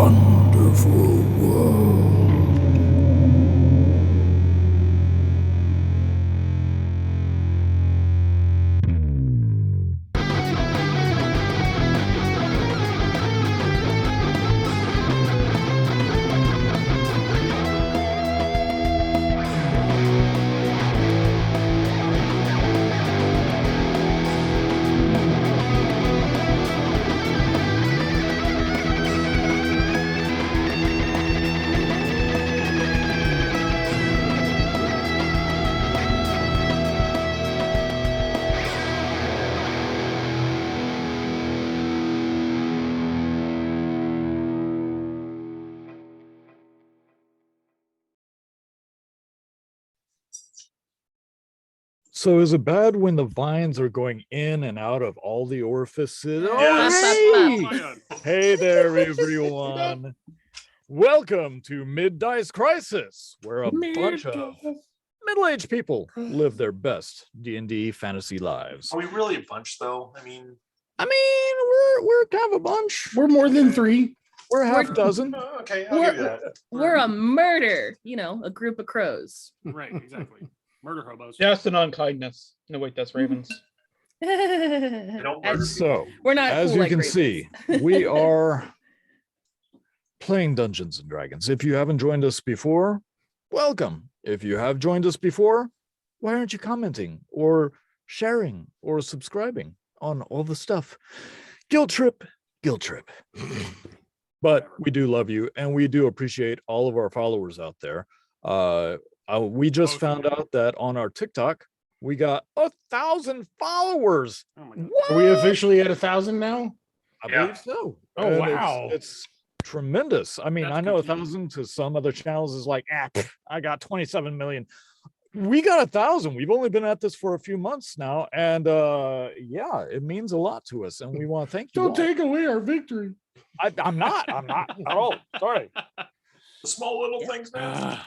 wonderful world. So is it bad when the vines are going in and out of all the orifices? Yes. Hey there, everyone. Welcome to Mid-Dice Crisis, where a bunch of middle-aged people live their best D&D fantasy lives. Are we really a bunch, though? I mean, we're kind of a bunch. We're more than three. We're a half dozen. okay, I'll give you that. We're a murder, a group of crows. Right, exactly. Murder hobos. Just an unkindness. No, wait, that's ravens. They don't murder So, We're not as cool you like can ravens. see, we are playing Dungeons and Dragons. If you haven't joined us before, welcome. If you have joined us before, why aren't you commenting or sharing or subscribing on all the stuff? Guilt trip. But we do love you, and we do appreciate all of our followers out there. We just found out that on our TikTok, we got 1,000 followers. Oh my God. What? Are we officially at 1,000 now? I Yeah. believe so. Oh, And wow. It's tremendous. I mean, That's I know good to 1,000 to some other channels is like, I got 27 million. We got 1,000. We've only been at this for a few months now. And yeah, it means a lot to us. And we want to thank you. Don't all. take away our victory. I'm not at all. Sorry. the small little things, man.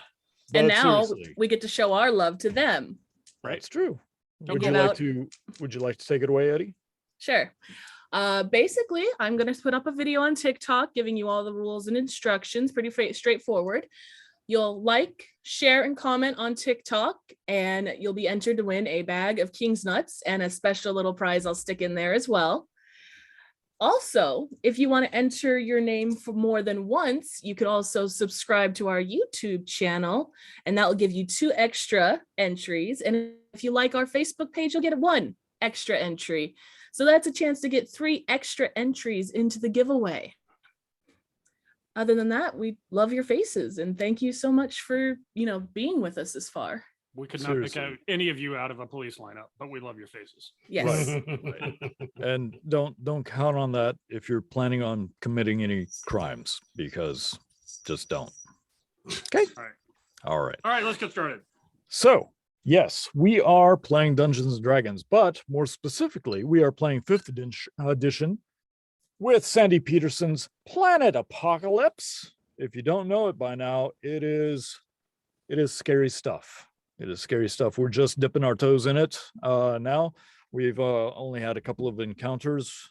And But now seriously, we get to show our love to them. that's true. Don't Would you give like out- to take it away, Eddie? Sure. Basically, I'm going to put up a video on TikTok giving you all the rules and instructions, pretty straightforward. You'll like, share, and comment on TikTok, and you'll be entered to win a bag of King's Nuts and a special little prize I'll stick in there as well. Also, if you want to enter your name for more than once, you could also subscribe to our YouTube channel, and that will give you 2 extra entries. And if you like our Facebook page, you'll get 1 extra entry. So that's a chance to get 3 extra entries into the giveaway. Other than that, we love your faces and thank you so much for, being with us this far. We could not Seriously. pick out any of you out of a police lineup, but we love your faces. Yes. Right. And don't count on that if you're planning on committing any crimes, because just don't. Okay. All right. All right, let's get started. So yes, we are playing Dungeons and Dragons, but more specifically, we are playing 5th edition with Sandy Peterson's Planet Apocalypse. If you don't know it by now, it is scary stuff. It is scary stuff. We're just dipping our toes in it now. We've only had a couple of encounters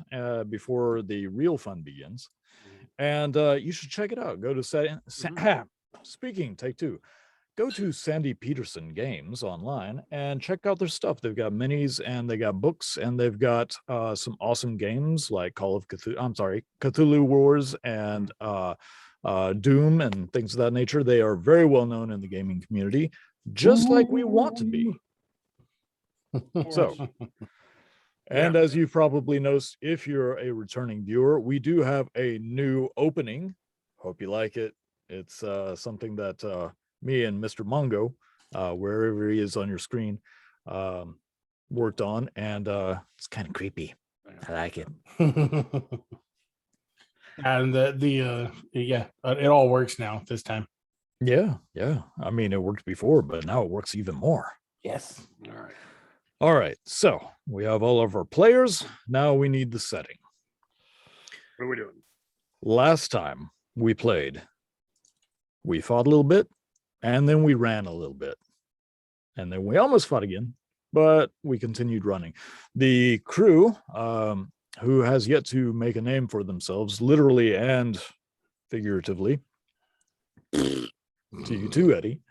before the real fun begins. And you should check it out. Go to speaking, take 2. Go to Sandy Peterson Games online and check out their stuff. They've got minis and they got books and they've got some awesome games like Cthulhu Wars and Doom and things of that nature. They are very well known in the gaming community, just like we want to be. So, and as you've probably noticed, if you're a returning viewer, we do have a new opening. Hope you like it. It's something that me and Mr. Mongo, wherever he is on your screen, worked on, and it's kind of creepy. I like it. And it all works now this time. Yeah. I mean, it worked before, but now it works even more. Yes. All right. So we have all of our players. Now we need the setting. What are we doing? Last time we played, we fought a little bit, and then we ran a little bit. And then we almost fought again, but we continued running. The crew, who has yet to make a name for themselves, literally and figuratively, to you too, Eddie,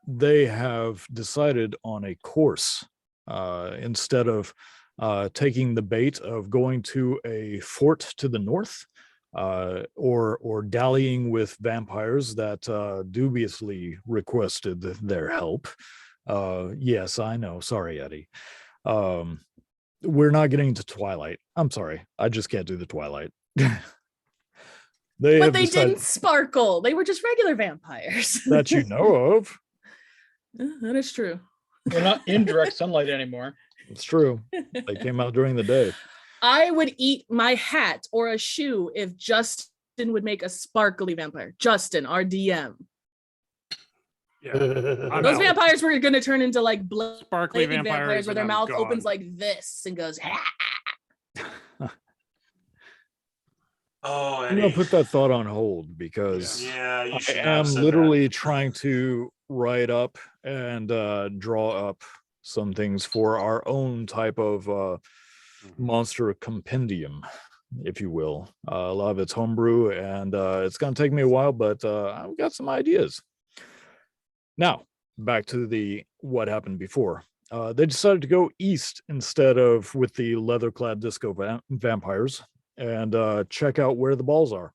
they have decided on a course instead of taking the bait of going to a fort to the north or dallying with vampires that dubiously requested their help. Yes, I know. Sorry, Eddie. We're not getting to Twilight. I'm sorry. I just can't do the Twilight. But have they decided didn't sparkle. They were just regular vampires. that you know of. That is true. They're not in direct sunlight anymore. It's true. They came out during the day. I would eat my hat or a shoe if Justin would make a sparkly vampire. Justin, our DM. Yeah. I'm Those out. vampires were going to turn into like Sparkly vampires vampires where their and I'm mouth gone. opens like this and goes. Oh, I'm gonna Eddie. put that thought on hold because Yeah, you I should not am have said literally that. trying to write up and draw up some things for our own type of monster compendium, if you will. A lot of it's homebrew, and it's gonna take me a while, but I've got some ideas. Now, back to the what happened before. They decided to go east instead of with the leather-clad disco vampires and check out where the balls are.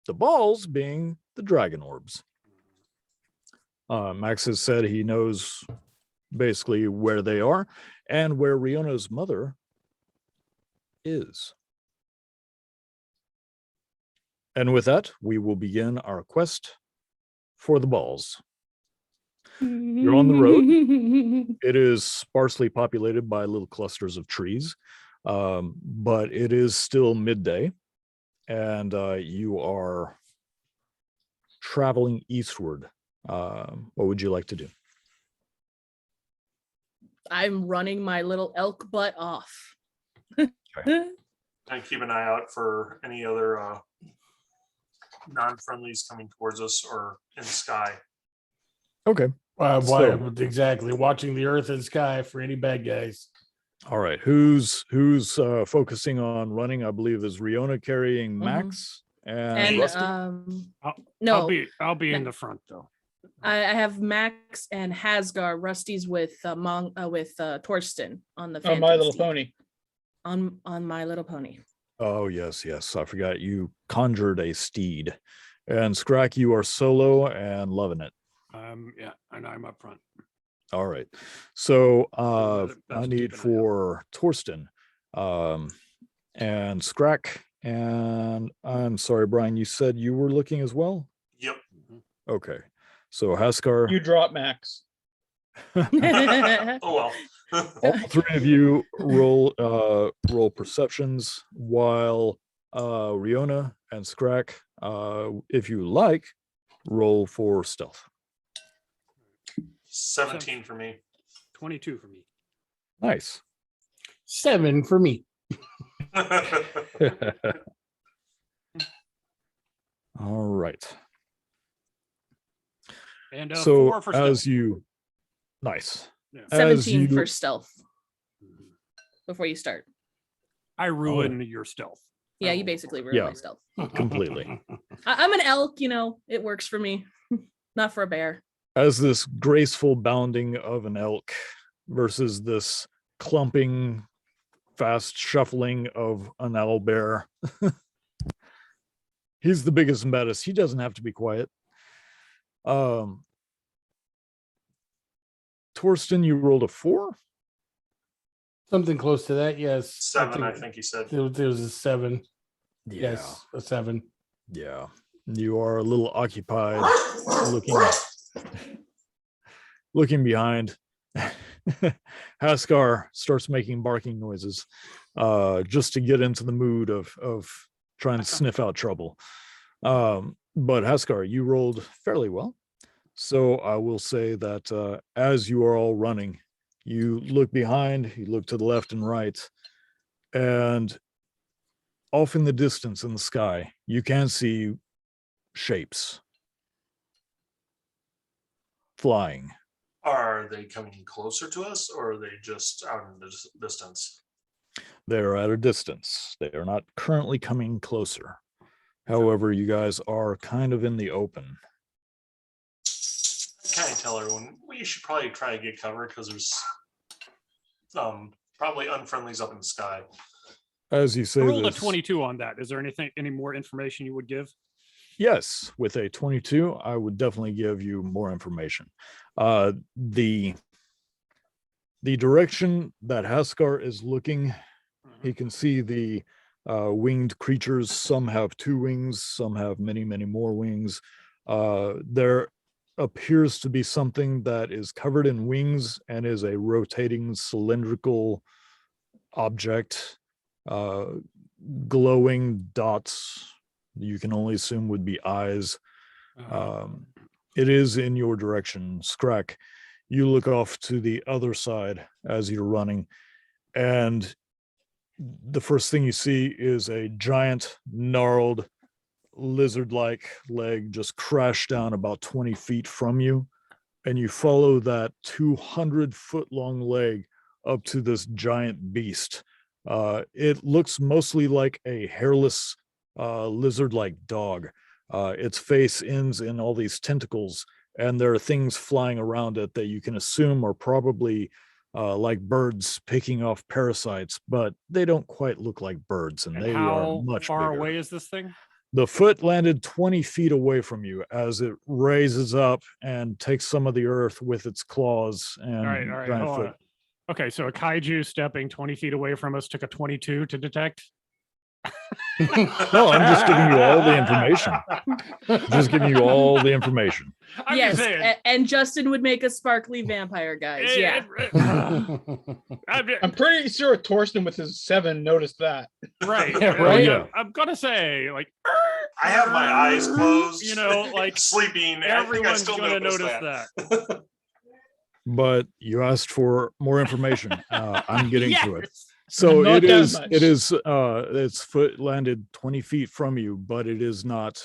The balls being the dragon orbs. Max has said he knows basically where they are and where Riona's mother is. And with that, we will begin our quest for the balls. You're on the road. It is sparsely populated by little clusters of trees, but it is still midday, and you are traveling eastward. What would you like to do? I'm running my little elk butt off. And keep an eye out for any other non-friendlies coming towards us or in the sky. Okay. Exactly. Watching the earth and sky for any bad guys. All right. Who's focusing on running? I believe is Riona carrying Max and And Rusty? no, I'll be in the front though. I have Max and Hasgar. Rusty's with Torsten on the On Phantom My Little Steed. Pony. On My Little Pony. Oh, yes. I forgot you conjured a steed. And Scrack, you are solo and loving it. Yeah, and I'm up front. All right. So that's I keep need an eye out. for Torsten and Scrack. And I'm sorry, Brian, you said you were looking as well? Yep. Okay. So Haskar, You drop Max. Oh well. all three of you roll perceptions while Riona and Scrack, if you like, roll for stealth. 17 for me. 22 for me. Nice. 7 for me. All right. And So 4 for as stealth. you nice. Yeah. As 17 you- for stealth before you start. I ruin your stealth. Yeah, you basically ruined Yeah. my stealth. Completely. I'm an elk, it works for me. Not for a bear. As this graceful bounding of an elk versus this clumping, fast shuffling of an owl bear. He's the biggest and baddest. He doesn't have to be quiet. Torsten, you rolled a 4? Something close to that, yes. 7, I think he said. There was a 7. Yes, a 7. Yeah. You are a little occupied looking behind. Haskar starts making barking noises just to get into the mood of trying to sniff out trouble. But Haskar, you rolled fairly well. So I will say that as you are all running, you look behind, you look to the left and right, and off in the distance in the sky, you can see shapes flying. Are they coming closer to us or are they just out in the distance? They're at a distance. They are not currently coming closer. However, you guys are kind of in the open. Kind of tell everyone we should probably try to get cover because there's probably unfriendlies up in the sky. As you I say rolled a this, 22 on that. Is there any more information you would give? yes, with a 22, I would definitely give you more information. The direction that Haskar is looking, he can see the winged creatures. Some have 2 wings, some have many, many more wings. There appears to be something that is covered in wings and is a rotating cylindrical object, glowing dots you can only assume would be eyes. It is in your direction, Scrack. You look off to the other side as you're running, and the first thing you see is a giant, gnarled, lizard-like leg just crash down about 20 feet from you, and you follow that 200-foot-long leg up to this giant beast. It looks mostly like a hairless lizard-like dog. Its face ends in all these tentacles, and there are things flying around it that you can assume are probably like birds picking off parasites, but they don't quite look like birds, and And they are how much far bigger. away is this thing? The foot landed 20 feet away from you as it raises up and takes some of the earth with its claws and All right, giant hold foot. on. Okay, so a kaiju stepping 20 feet away from us took a 22 to detect. No, I'm just giving you all the information. Just giving you all the information. I'm Yes, just saying. and Justin would make a sparkly vampire, guys. Yeah. I'm pretty sure Torsten with his 7 noticed that. Right. Yeah, Like, right. I'm gonna say, like, I have my eyes closed. You know, like, sleeping. And I think I everyone's still gonna notice notice that. that. But you asked for more information. I'm getting to it. Yes. So Not it that is. much. It is. Its foot landed 20 feet from you, but it is not.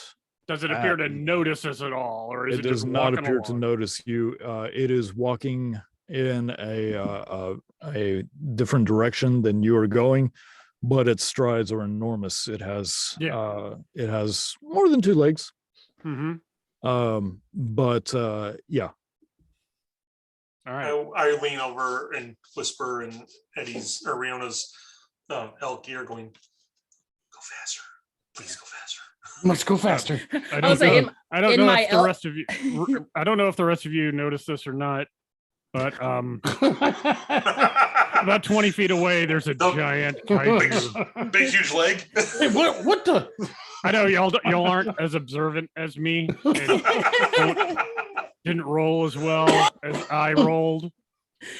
Does it appear to notice us at all, or is it, It does just not walking appear to along? notice you. It is walking in a different direction than you are going, but its strides are enormous. It has more than 2 legs. Mm-hmm. But yeah, All right. I lean over and whisper in Eddie's or Riona's elk ear, going, "Go faster, please go faster." Let's go faster. I was like, know. I don't in know my if the el- rest of you. I don't know if the rest of you noticed this or not, but about 20 feet away, there's a Don't- giant kaiju. Big huge leg. Hey, what the? I know y'all aren't as observant as me. And didn't roll as well as I rolled,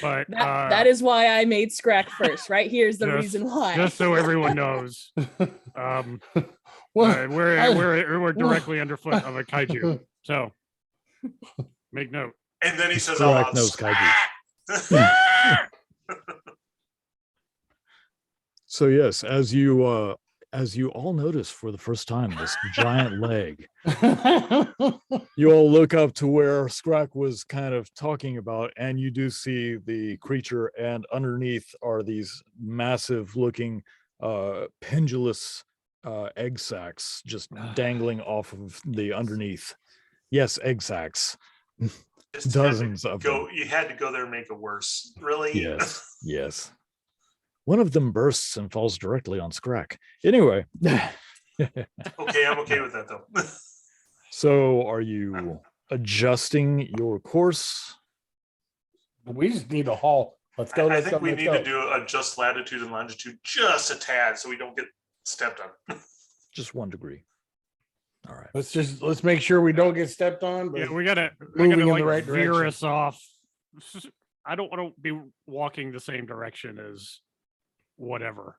but that is why I made Scrack first, right? Here's the Just- reason why. just so everyone knows, Well, we're directly underfoot of a kaiju. So make note. And then he says, Correct, "Oh, nose kaiju." So yes, as you all notice for the first time, this giant leg. You all look up to where Scrack was kind of talking about, and you do see the creature, and underneath are these massive looking pendulous egg sacs just dangling off of the underneath. Yes, egg sacs. Just had to Dozens of them. You had to go there and make it worse. Really? Yes, yes. One of them bursts and falls directly on Scrack. Anyway. Okay, I'm okay with that though. So are you adjusting your course? we just need a haul. Let's go. I Let's think go. we Let's need go. to do adjust latitude and longitude just a tad so we don't get stepped on. Just 1 degree. All right. Let's make sure we don't get stepped on. But Yeah, we gotta moving in the like right veer direction. us off. I don't want to be walking the same direction as whatever.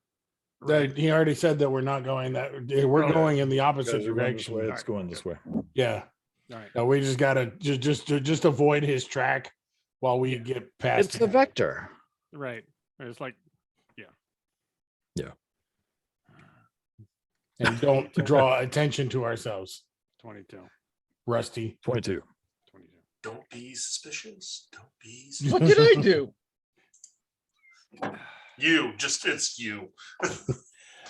he already said that we're not going that. We're Okay. going in the opposite Guys are going this direction. way. It's going this way. Yeah. All right. No, we just gotta just avoid his track while we get past. It's a him. vector. Right. It's like And don't draw attention to ourselves, 22. Rusty. 22. 22. Don't be suspicious. Don't be What suspicious. did I do? You, just it's you.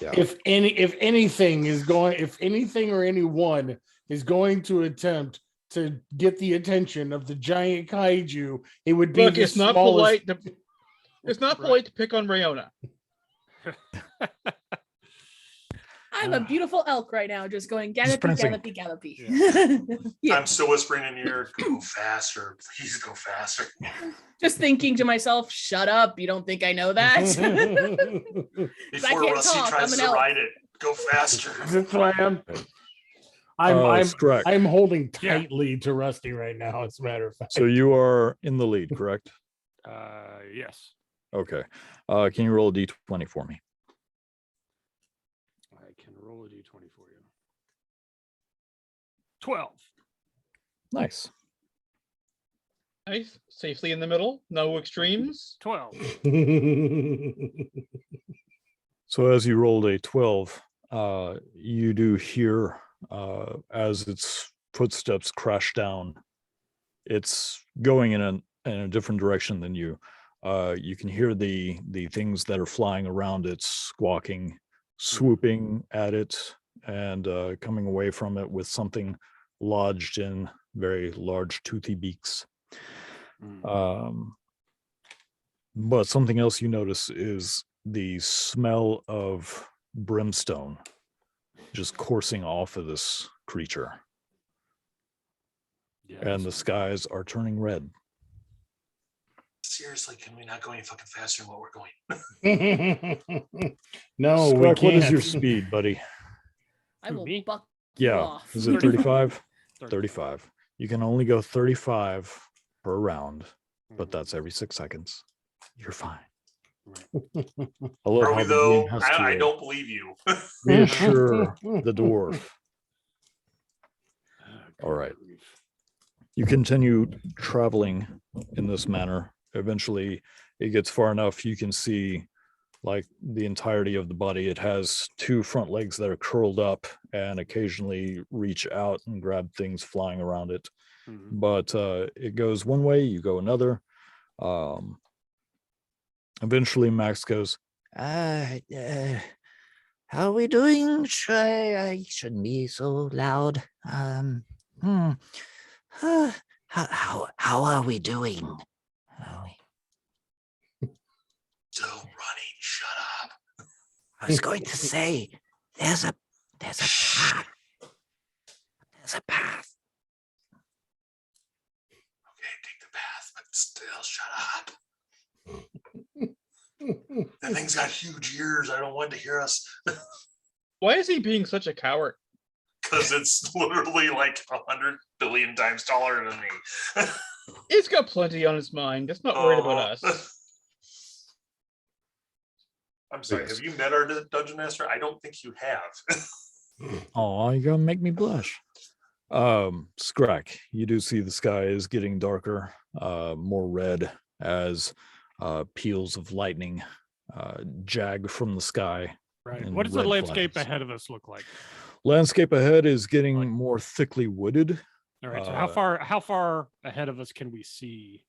Yeah. If anything or anyone is going to attempt to get the attention of the giant kaiju, it would be Look, the it's not smallest. polite. It's not polite to pick on Rayona. I'm a beautiful elk right now, just going gallopy, prancing. gallopy, gallopy. Yeah. Yeah. I'm still whispering in your ear, go faster, please go faster. Just thinking to myself, shut up. You don't think I know that? Before can't Rusty talk, tries I'm an to elk. ride it, go faster. That's what I am. I'm Scrack. I'm holding Yeah. tightly to Rusty right now, as a matter of fact. So you are in the lead, correct? Yes. Okay. Can you roll a d20 for me? I can roll a d20 for you. 12. Nice. Nice. Safely in the middle. No extremes. 12. So as you rolled a 12, you do hear as its footsteps crash down. It's going in a different direction than you. You can hear the things that are flying around it squawking, swooping at it, and coming away from it with something lodged in very large toothy beaks. But something else you notice is the smell of brimstone just coursing off of this creature, Yeah, and the skies are turning red. Seriously, can we not go any fucking faster than what we're going? No, we Scrack, can't. what is your speed, buddy? I will Me? buck you Yeah, off. is it 35? 35. 35. You can only go 35 per round, but Mhm. that's every 6 seconds. You're fine. Right. I love Are how we the though? game has I to don't believe you. reassure the dwarf. Oh, All right. good grief. You continue traveling in this manner. Eventually, it gets far enough you can see like the entirety of the body. It has 2 front legs that are curled up and occasionally reach out and grab things flying around it. Mhm. But it goes one way, you go another. Eventually, Max goes, How are we doing? I shouldn't be so loud. How are we doing? Are we- Still running. Shut up. I was going to say, there's a path. There's a path. Okay, take the path, but still shut up. That thing's got huge ears. I don't want it to hear us Why is he being such a coward? because it's literally like 100 billion times taller than me. He's got plenty on his mind. It's not worried about us. I'm sorry. Yes. Have you met our dungeon master? I don't think you have. "Oh, you're gonna make me blush." Scrack, you do see the sky is getting darker, more red as peals of lightning jag from the sky. Right. and What does the red landscape flags. ahead of us look like? Landscape ahead is getting Like- more thickly wooded. All right. So Uh, how far ahead of us can we see?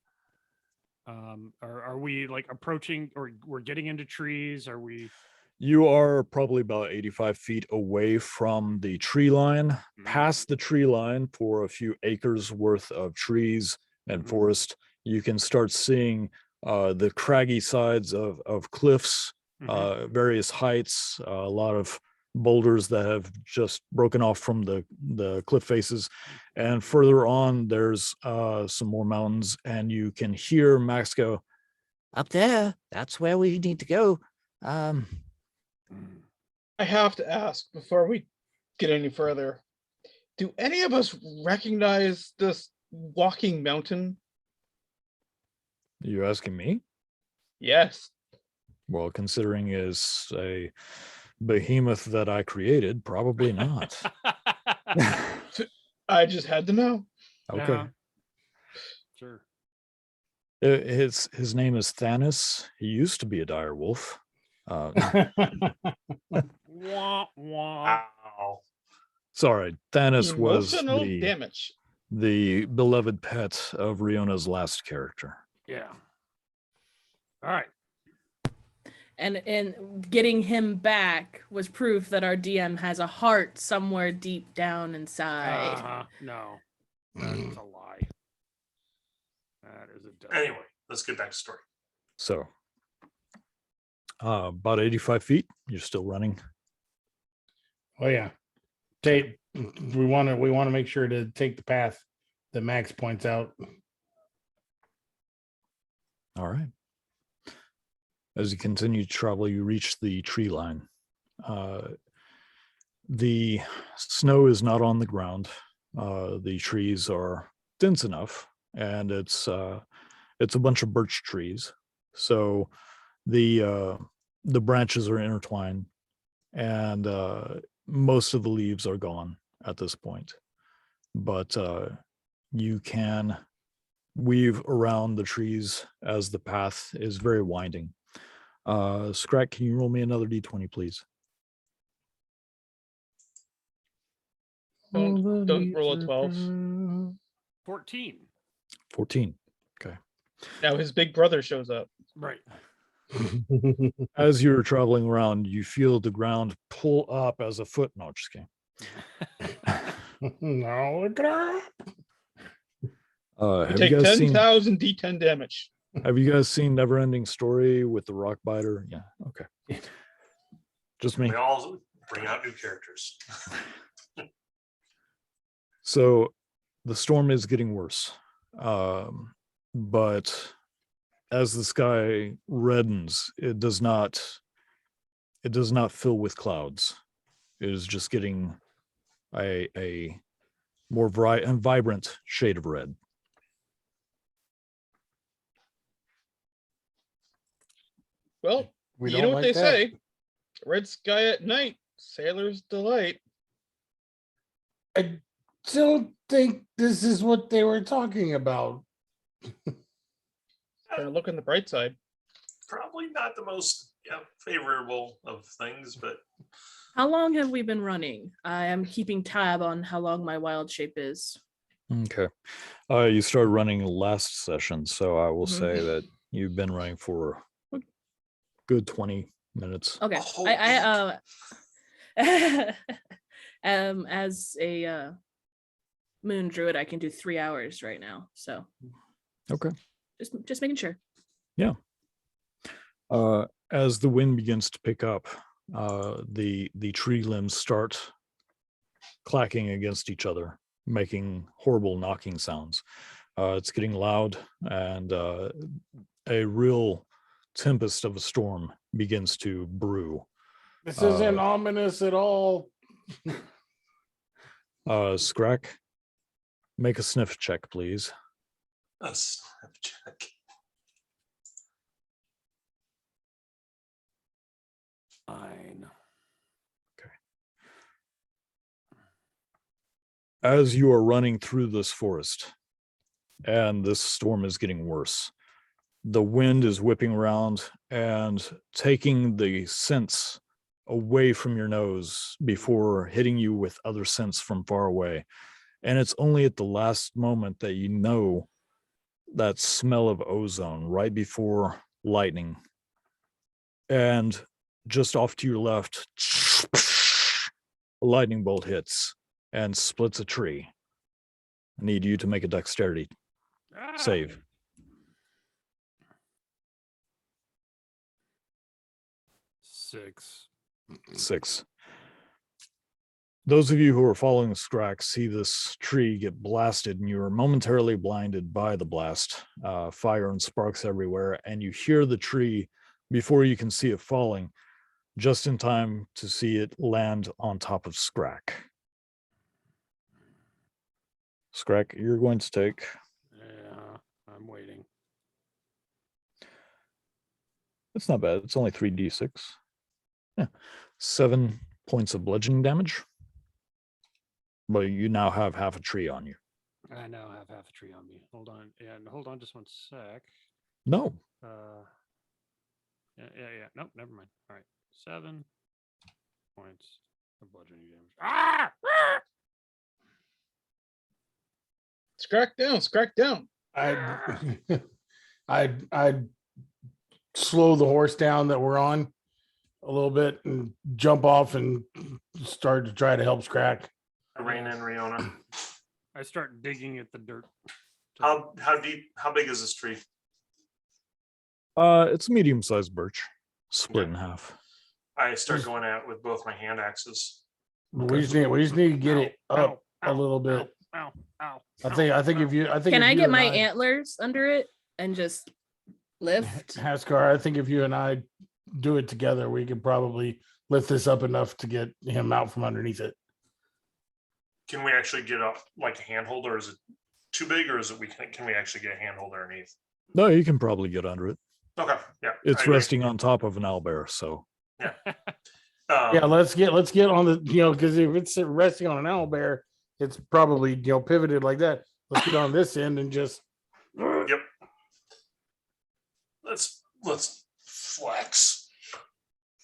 Are we like approaching, or we're getting into trees? Are we? You are probably about 85 feet away from the tree line. Past the tree line for a few acres worth of trees and Mhm. forest, you can start seeing the craggy sides of cliffs, Mhm. various heights, a lot of boulders that have just broken off from the cliff faces. And further on, there's some more mountains, and you can hear Max go, Up there. That's where we need to go. I have to ask before we get any further. Do any of us recognize this walking mountain? "You asking me?" Yes. Well, considering is a behemoth that I created, probably not. I just had to know. Okay. Yeah. Sure. His name is Thanos. He used to be a dire wolf. Wah, wah. Wow. Sorry, Thanos was Emotional damage. the beloved pet of Riona's last character. Yeah. All right. And getting him back was proof that our DM has a heart somewhere deep down inside. No, that's a lie. That is a dumb. Anyway, let's get back to story. So, about 85 feet. You're still running. Oh yeah. We want to make sure to take the path that Max points out. All right. As you continue to travel, you reach the tree line. The snow is not on the ground. The trees are dense enough, and it's a bunch of birch trees. So the branches are intertwined, and most of the leaves are gone at this point. But you can weave around the trees as the path is very winding. Scrack, can you roll me another d20, please? Don't roll a 12. 14. 14. Okay. Now his big brother shows up. Right. As you're traveling around, you feel the ground pull up as a foot. No, just kidding. No, look it up. You Have take you guys seen 10,000 D10 damage. Have you guys seen Neverending Story with the rock biter? Yeah. Okay. Just me. We all bring out new characters. So the storm is getting worse. But as the sky reddens, it does not fill with clouds. It is just getting a more vibrant shade of red. Well, We you don't know what like they that. say. Red sky at night, sailor's delight. I don't think this is what they were talking about. Gotta look on the bright side. Probably not the most favorable of things, but How long have we been running? I am keeping tab on how long my wild shape is. Okay. You started running last session, so I will Mhm. say that you've been running for a good 20 minutes. Okay. a whole As a moon druid, I can do 3 hours right now. So Okay. just making sure. As the wind begins to pick up, the tree limbs start clacking against each other, making horrible knocking sounds. It's getting loud, and a real tempest of a storm begins to brew. This isn't ominous at all. Scrack, make a sniff check, please. a snap check. Fine. As you are running through this forest, and this storm is getting worse, the wind is whipping around and taking the scents away from your nose before hitting you with other scents from far away. And it's only at the last moment that you know that smell of ozone right before lightning. And just off to your left, a lightning bolt hits and splits a tree. I need you to make a dexterity save. 6. Those of you who are following Scrack see this tree get blasted, and you are momentarily blinded by the blast. Fire and sparks everywhere, and you hear the tree before you can see it falling, just in time to see it land on top of Scrack. Scrack, you're going to take... Yeah, I'm waiting. It's not bad. It's only 3d6. Yeah. 7 points of bludgeoning damage. But you now have half a tree on you. I now have half a tree on me. Hold on. Yeah, hold on just one sec. No. Yeah. Nope, never mind. All right. 7 points of bludgeoning damage. Ah! Scrack down, scrack down. I slow the horse down that we're on a little bit and jump off and start to try to help Scrack. Raina and Riona. I start digging at the dirt. How deep? How big is this tree? It's a medium-sized birch, split in half. I start going at it with both my hand axes. We just need to get it up a Ow, little bit. Ow, ow, I think if you Can if I you get and my antlers under it and just lift? Haskar, I think if you and I do it together, we can probably lift this up enough to get him out from underneath it. Can we actually get up like a handhold, or is it too big, or is it can we actually get a handhold underneath? No, you can probably get under it. Okay, yeah. It's I agree. resting on top of an owlbear, so Yeah, let's get on the because if it's resting on an owl bear, it's probably pivoted like that. Let's get on this end and just Yep. Let's flex.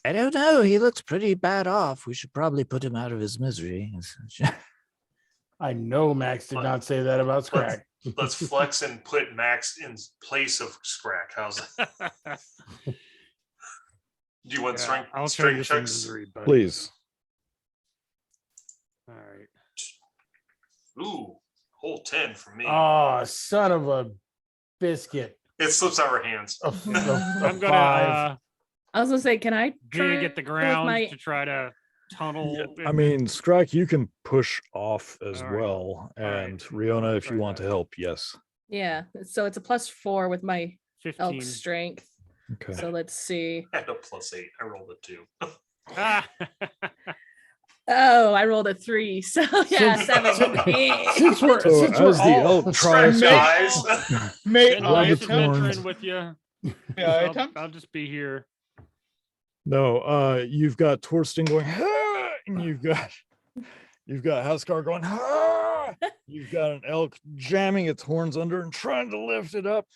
I don't know. He looks pretty bad off. We should probably put him out of his misery. I know Max did not say that about Scrack. Let's flex and put Max in place of Scrack. How's that? Do you want strength? I'll show you strength some checks? misery, buddy. please. All right. Ooh, whole 10 for me. Oh, son of a biscuit. It slips out of our hands. A I'm gonna five. I was gonna say, can I dig at the with ground my- to try to tunnel. I mean, Scrack, you can push off as All right. well, All right. and Riona, if Try you want that. to help, yes. Yeah, so it's a +4 with my 15. elk strength. Okay. So let's see. I had a +8. I rolled a 2. Ah. Oh, I rolled a 3. So yeah, Since- 17. Since we're So since we're as the all elk tries to, Guys. May Been I Rabbit nice attempt? horns. adventuring with you. May I I'll, attempt? I'll just be here. no, you've got Torsten going, "Ah!" and you've got Haskar going, "Ah!" You've got an elk jamming its horns under and trying to lift it up,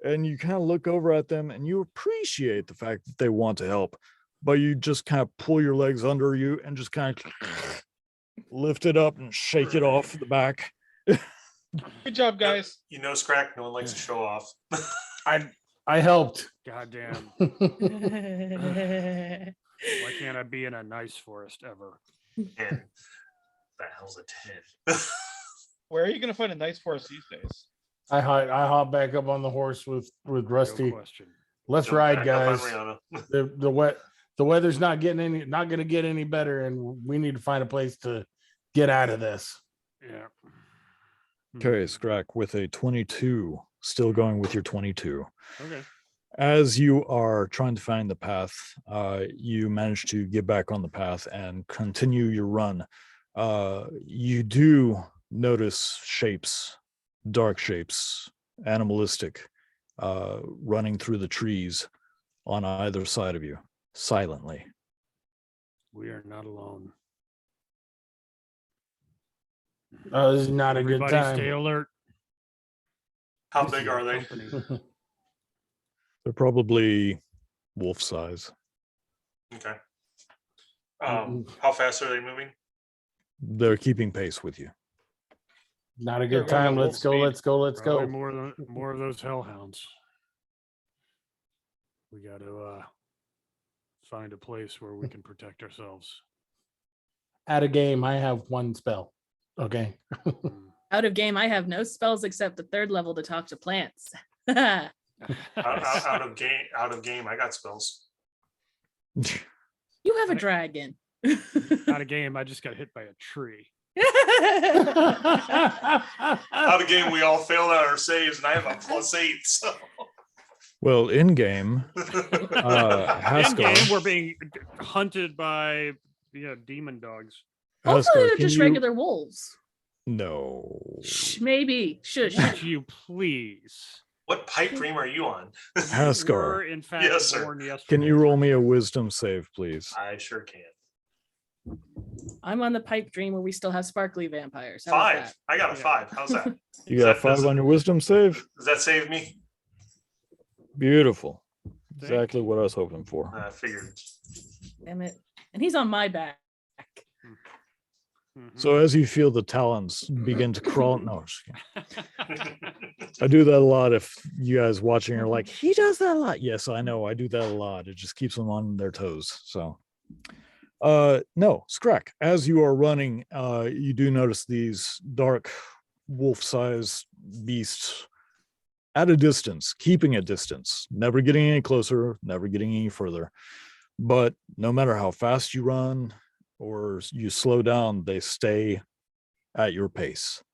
and you kind of look over at them and you appreciate the fact that they want to help, but you just kind of pull your legs under you and just kind of lift it up and shake it off the back. Good job, guys. You know, Scrack, no one likes to show off. I helped. Goddamn. Why Why can't I be in a nice forest ever? And that hell's a 10. Where are you gonna find a nice forest these days? I hop back up on the horse with No Rusty. question. Let's Jump ride, back up on guys. Rihanna. The weather's not gonna get any better, and we need to find a place to get out of this. Yeah. Okay, Scrack, with a 22, still going with your 22. Okay. As you are trying to find the path, you manage to get back on the path and continue your run. You do notice shapes, dark shapes, animalistic, running through the trees on either side of you, silently. We are not alone. This is not a good Everybody stay time. alert. How This big is are our they? company. They're probably wolf size. Okay. How fast are they moving? They're keeping pace with you. Not a They're good going at time. wolf Let's go. speed. Let's go. Let's Probably go. more of those hellhounds. We got to find a place where we can protect ourselves. At a game, I have one spell. Okay. Mm. Out of game, I have no spells except the 3rd level to talk to plants. Out of game, I got spells. You have a dragon. Out of game, I just got hit by a tree. Out of game, we all failed out our saves, and I have a +8. So. Well, in game, In Haskar, game, we're being hunted by demon dogs. Hopefully, they're can just you- regular wolves. No. Shh, maybe. Shush. Would you please? What pipe dream are you on? Were Haskar, in fact Yes, sir. born yesterday. can you roll me a wisdom save, please? I sure can. I'm on the pipe dream where we still have sparkly vampires. How about 5. that? I got a Yeah. 5. How's that? You got a 5 on your wisdom save? Does that save me? Beautiful. Thank Exactly what I was hoping for. I figured. Damn it. And he's on my back. So as you feel the talons begin to crawl, no, just kidding. I do that a lot. If you guys watching are like, he does that a lot. Yes, I know. I do that a lot. It just keeps them on their toes. So, no, Skrek, as you are running, you do notice these dark wolf-sized beasts at a distance, keeping a distance, never getting any closer, never getting any further. But no matter how fast you run or you slow down, they stay at your pace.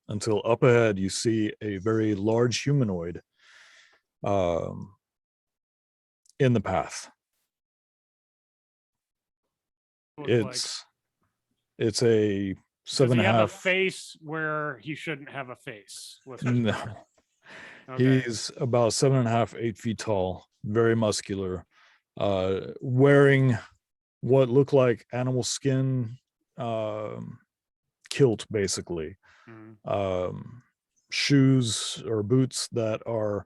Until up ahead, you see a very large humanoid in the path. It's a Does he have a 7.5. face where he shouldn't have a face? With No. Okay. He's about 7.5, 8 feet tall, very muscular, wearing what look like animal skin kilt, basically. Shoes or boots that are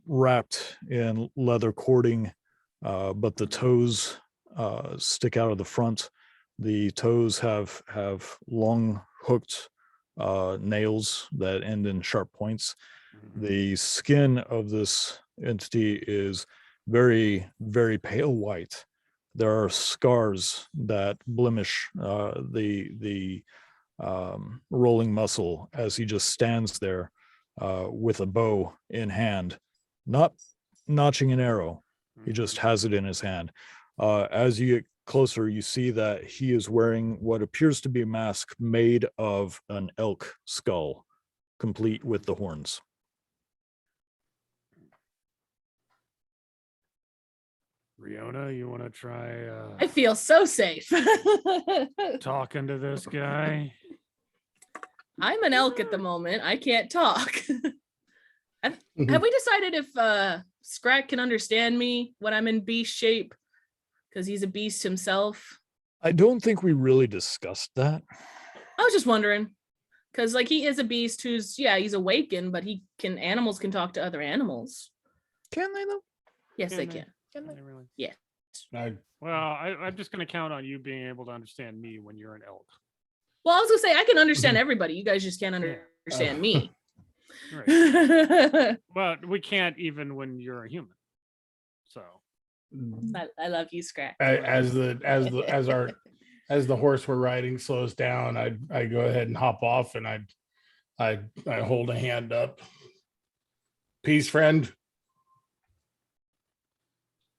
wrapped in leather cording, but the toes stick out of the front. The toes have long hooked nails that end in sharp points. The skin of this entity is very, very pale white. There are scars that blemish the rolling muscle as he just stands there with a bow in hand, not notching an arrow. He just has it in his hand. As you get closer, you see that he is wearing what appears to be a mask made of an elk skull, complete with the horns. Riona, you want to try I feel so safe. talking to this guy? I'm an elk at the moment. I can't talk. Have we decided if Scrat can understand me when I'm in beast shape? Because he's a beast himself. I don't think we really discussed that. I was just wondering. Because like he is a beast who's, he's awakened, but animals can talk to other animals. Can they though? Yes, they Can can. Can they really? Yeah. Well, I'm just going to count on you being able to understand me when you're an elk. Well, I was gonna say I can understand everybody. You guys just can't understand me. Right. But we can't even when you're a human. So I love you, Scrat. As the horse we're riding slows down, I go ahead and hop off, and I hold a hand up. Peace, friend.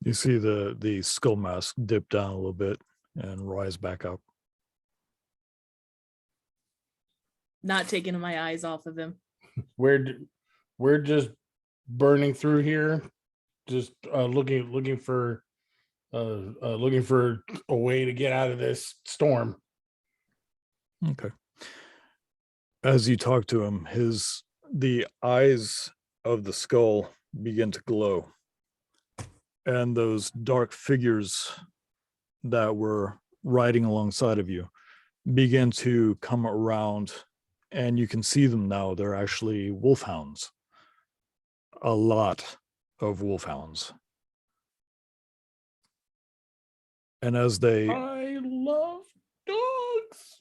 You see the skull mask dip down a little bit and rise back up. Not taking my eyes off of him. We're just burning through here, just looking for a way to get out of this storm. Okay. As you talk to him, the eyes of the skull begin to glow. And those dark figures that were riding alongside of you begin to come around, and you can see them now. They're actually wolfhounds. A lot of wolfhounds. And as they... I love dogs.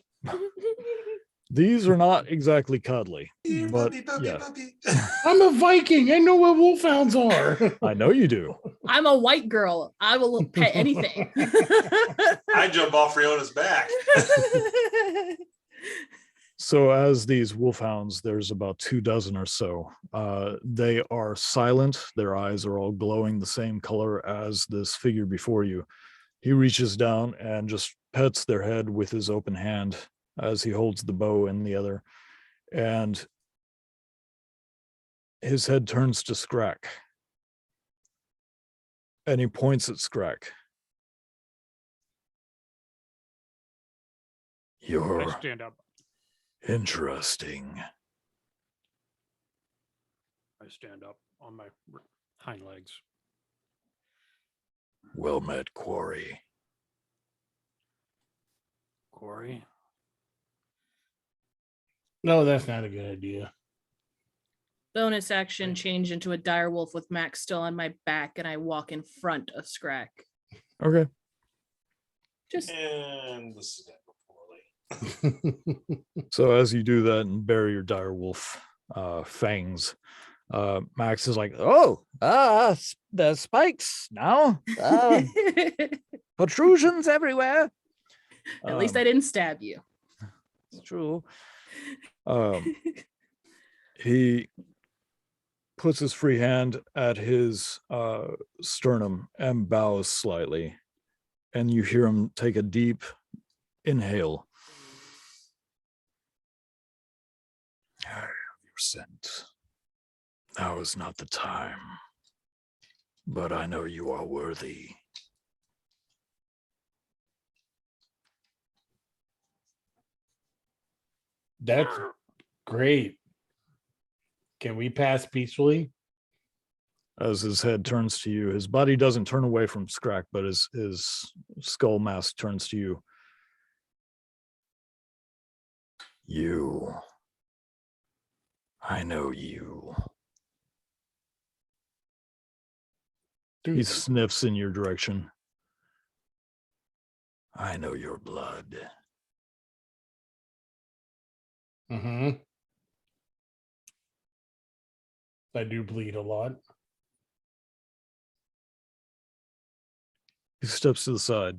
These are not exactly cuddly, Here, but puppy, puppy, yeah. puppy. I'm a Viking. I know what wolfhounds are. I know you do. I'm a white girl. I will pet anything. I jump off Riona's back. So as these wolfhounds, there's about 24 or so. They are silent. Their eyes are all glowing the same color as this figure before you. He reaches down and just pets their head with his open hand as he holds the bow in the other. And his head turns to Skrak. And he points at Skrak. You're I stand up. interesting. I stand up on my hind legs. Well met, Quarry. Corey. No, that's not a good idea. Bonus action, change into a dire wolf with Max still on my back, and I walk in front of Scrack. Okay. Just And this is it. So as you do that and bury your direwolf fangs, Max is like, "Oh, the spikes now, protrusions everywhere." At least I didn't stab you. It's true. He puts his free hand at his sternum and bows slightly, and you hear him take a deep inhale. I have your scent. Now is not the time, but I know you are worthy. That's great. Can we pass peacefully? As his head turns to you, his body doesn't turn away from Scrack, but his skull mask turns to you. You. I know you. He sniffs in your direction. I know your blood. Mm-hmm. I do bleed a lot. He steps to the side.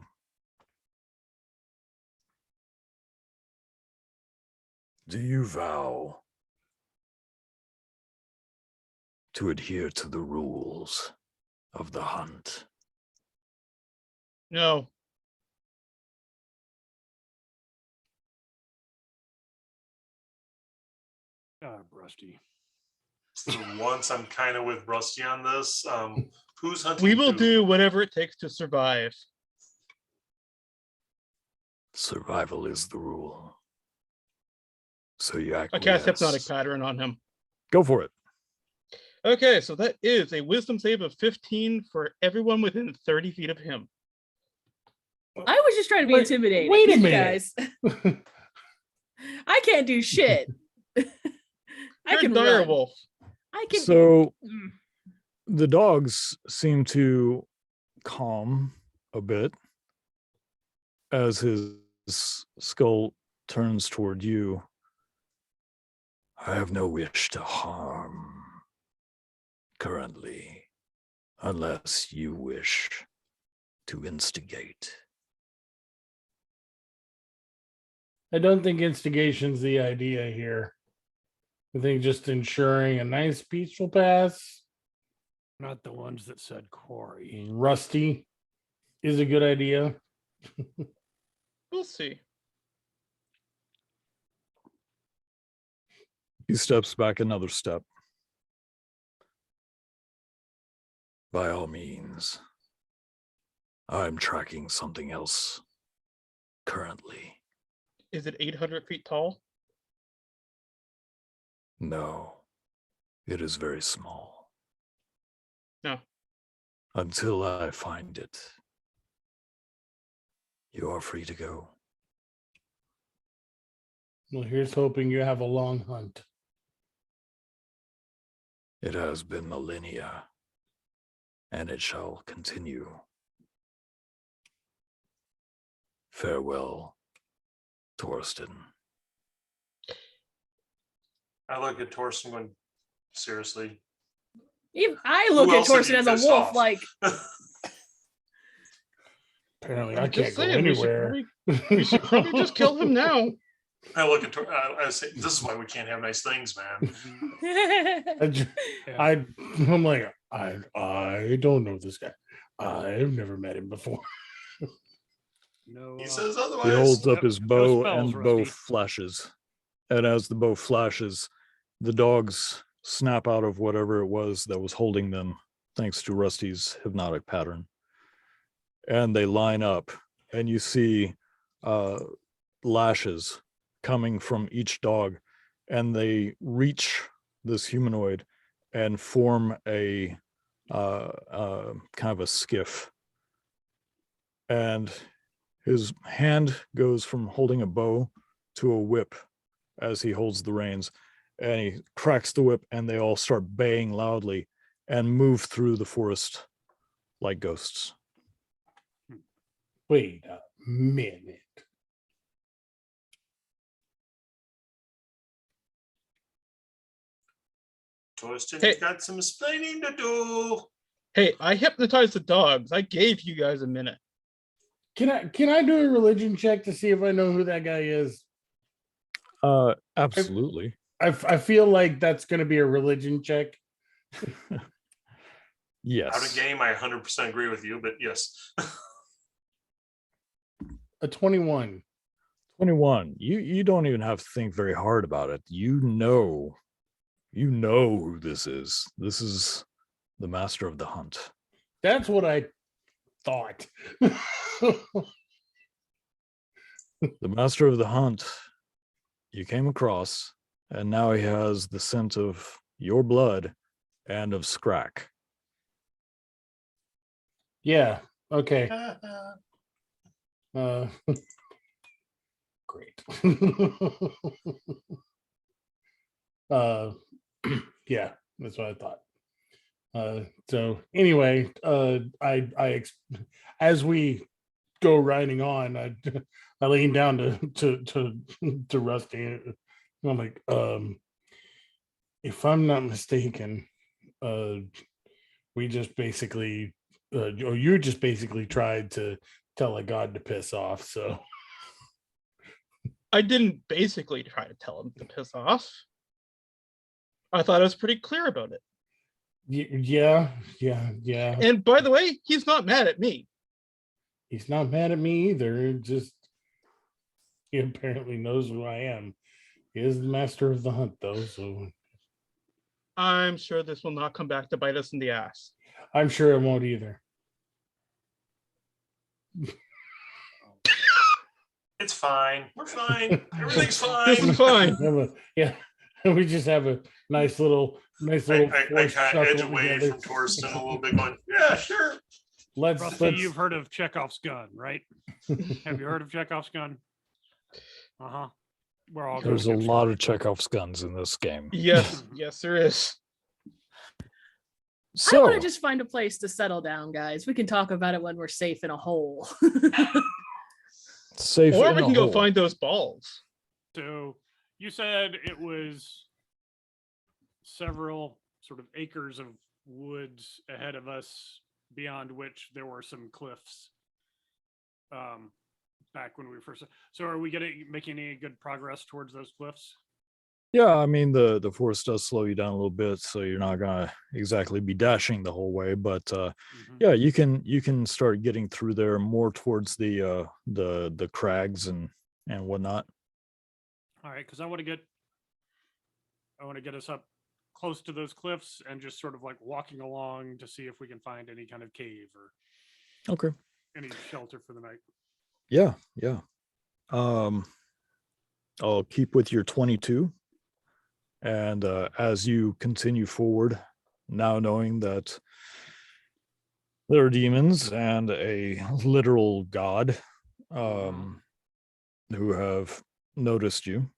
Do you vow to adhere to the rules of the hunt? No. Rusty. For once, I'm kind of with Rusty on this. Who's hunting? We will who? do whatever it takes to survive. Survival is the rule. So you I cast hypnotic acquiesce. pattern on him. Go for it. Okay, so that is a wisdom save of 15 for everyone within 30 feet of him. I was just trying to be Wait- intimidating. wait a you minute. guys. I can't do shit. I You're can a dire run. wolf. I can. So Mm. the dogs seem to calm a bit as his skull turns toward you. I have no wish to harm currently, unless you wish to instigate. I don't think instigation's the idea here. I think just ensuring a nice peaceful pass, Not the ones that said quarry. Rusty, is a good idea. We'll see. He steps back another step. By all means, I'm tracking something else currently. Is it 800 feet tall? No, it is very small. No. Until I find it, you are free to go. Well, here's hoping you have a long hunt. It has been millennia, and it shall continue. Farewell, Torsten. I look at Torsten going, seriously. Even I look Who at else would Torsten be as a pissed wolf, off? like, Apparently, I'm I just can't go saying, anywhere. We should probably just kill him now. I look at I say, this is why we can't have nice things, man. I'm like, I don't know this guy. I've never met him before. No. He says He otherwise. holds up Yep, his no bow, spells, and the bow Rusty. flashes. And as the bow flashes, the dogs snap out of whatever it was that was holding them, thanks to Rusty's hypnotic pattern. And they line up, and you see lashes coming from each dog, and they reach this humanoid and form a kind of a skiff. And his hand goes from holding a bow to a whip as he holds the reins, and he cracks the whip, and they all start baying loudly and move through the forest like ghosts. Wait a minute. Torsten's Hey. got some explaining to do. Hey, I hypnotized the dogs. I gave you guys a minute. Can I do a religion check to see if I know who that guy is? Absolutely. I feel like that's going to be a religion check. Out Yes. of game, I 100% agree with you, but yes. A 21. 21. You don't even have to think very hard about it. You know who this is. This is the master of the hunt. That's what I thought. The master of the hunt you came across, and now he has the scent of your blood and of Scrack. Yeah. Okay. Great. Yeah, that's what I thought. So anyway, as we go riding on, I lean down to Rusty. I'm like, if I'm not mistaken, we just basically, or you just basically tried to tell a god to piss off. So I didn't basically try to tell him to piss off. I thought I was pretty clear about it. yeah. And by the way, he's not mad at me. He's not mad at me either. It just he apparently knows who I am. He is the master of the hunt, though, so I'm sure this will not come back to bite us in the ass. I'm sure it won't either. It's fine. We're fine. Everything's This is fine. fine. Yeah, we just have a nice little I forced kind of edge chuckle away together. from Torsten a little bit going, yeah, sure. Rusty, you've heard of Chekhov's gun, right? Have you heard of Chekhov's gun? Uh-huh. We're all There's a gonna get lot started. of Chekhov's guns in this game. Yes, yes, there is. I So, want to just find a place to settle down, guys. We can talk about it when we're safe in a hole. safe Or in we a can go hole. find those balls. So you said it was several sort of acres of woods ahead of us, beyond which there were some cliffs. Back when we first. So are we making any good progress towards those cliffs? Yeah, I mean the force does slow you down a little bit, so you're not gonna exactly be dashing the whole way. But Mhm. yeah, you can start getting through there more towards the crags and whatnot. All right, because I want to get us up close to those cliffs and just sort of like walking along to see if we can find any kind of cave or Okay. any shelter for the night. Yeah. I'll keep with your 22, and as you continue forward, now knowing that there are demons and a literal god who have noticed you.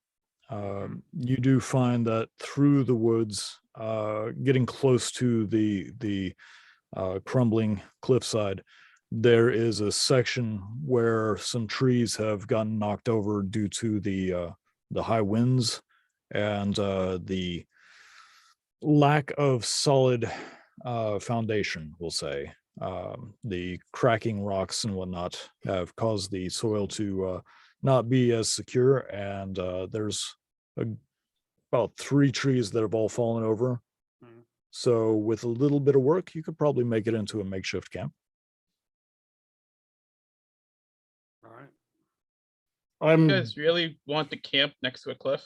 You do find that through the woods, getting close to the crumbling cliffside, there is a section where some trees have gotten knocked over due to the high winds and the lack of solid foundation, we'll say. The cracking rocks and whatnot have caused the soil to not be as secure, and there's about 3 trees that have all fallen over. Mhm. So with a little bit of work, you could probably make it into a makeshift camp. All right. I'm You guys really want to camp next to a cliff?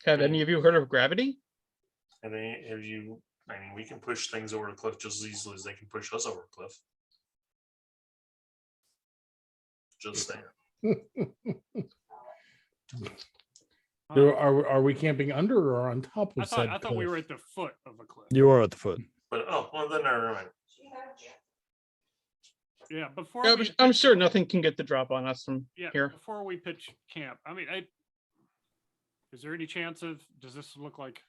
Have any of you heard of gravity? And then if you, I mean, we can push things over the cliff just as easily as they can push us over a cliff. Just saying. are we camping under or on top of I said thought we cliff? were at the foot of a cliff. You are at the foot. But oh, well then never mind. Yeah, before Yeah, we I'm pitch- sure nothing can get the drop on us from Yeah, here. before we pitch camp. I mean, is there any chance of, does this look like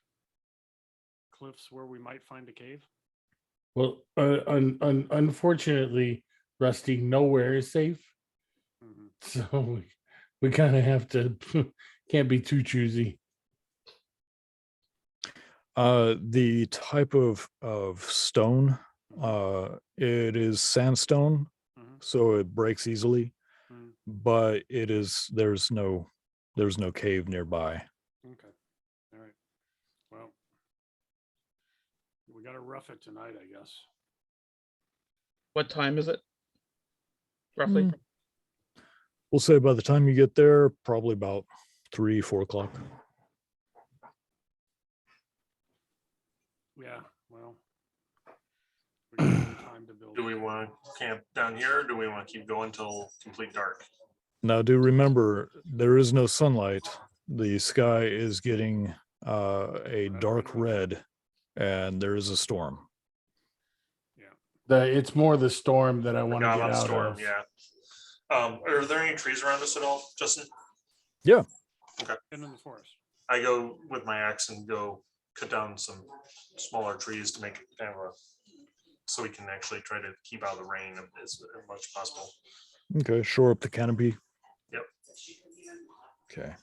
cliffs where we might find a cave? Well, unfortunately, Rusty, nowhere is safe. Mhm. So we kind of have to Can't be too choosy. The type of stone, it is sandstone, Mhm. so it breaks easily, Mm, but there's no cave nearby. okay. All right. Well, we got to rough it tonight, I guess. What time is it? Roughly? Mm. We'll say by the time you get there, probably about 3-4 o'clock. Yeah. Well, we got a little time to build. Do we want to camp down here? Or do we want to keep going till complete dark? Now, do remember there is no sunlight. The sky is getting a dark red, and there is a storm. It's more the storm that I want to Forgot get about out storm, of. yeah. Are there any trees around us at all, Justin? And in the forest. I go with my axe and go cut down some smaller trees to make it kind of a, so we can actually try to keep out of the rain as much as possible. Okay, shore up the canopy. Yep. Okay.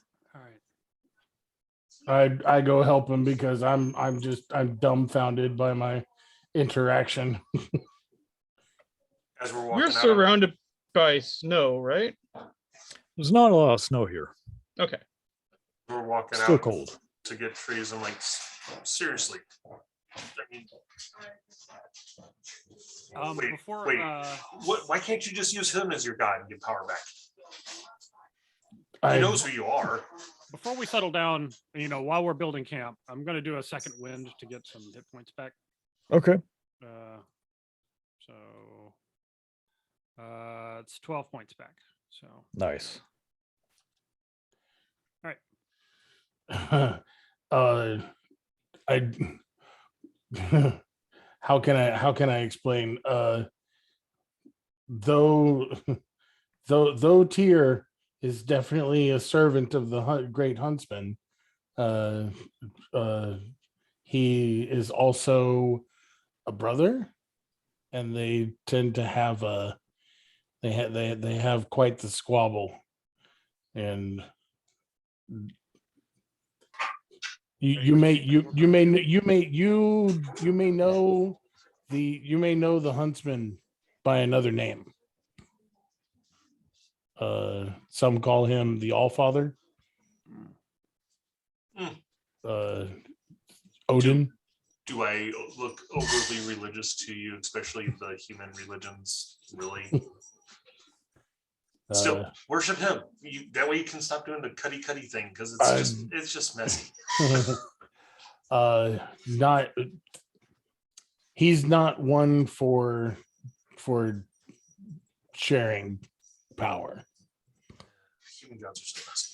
All right. I go help him because I'm dumbfounded by my interaction. As we're We're walking out, surrounded by snow, right? There's not a lot of snow here. Okay. we're walking Still out cold. to get trees. I'm like, seriously. I mean, wait, Before wait. Why can't you just use him as your guide and get power back? He knows who you are. before we settle down, while we're building camp, I'm gonna do a second wind to get some hit points back. Okay. So it's 12 points back. So Nice. I how can I explain? Though Tyr is definitely a servant of the great huntsman, he is also a brother, and they tend to have they have quite the squabble, and you may know the huntsman by another name. Some call him the Allfather. Odin. Do I look overly religious to you, especially the human religions? Really? Still, worship him. That way you can stop doing the cutty thing, because it's just messy. He's not one for sharing power. Human gods are so messy.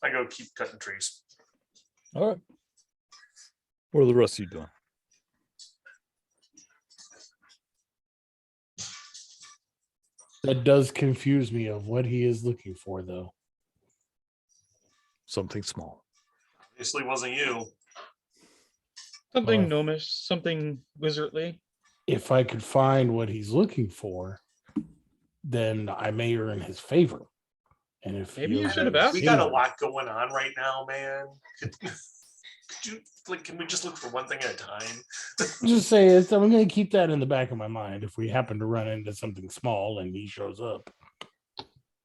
I go keep cutting trees. All right. What are the rest of you doing? That does confuse me of what he is looking for, though. Something small. Obviously wasn't you. Something gnomish, something wizardly. If I could find what he's looking for, then I may earn his favor. And if Maybe you should have asked. We got a lot going on right now, man. Could you can we just look for one thing at a time? Just say it. I'm going to keep that in the back of my mind if we happen to run into something small and he shows up.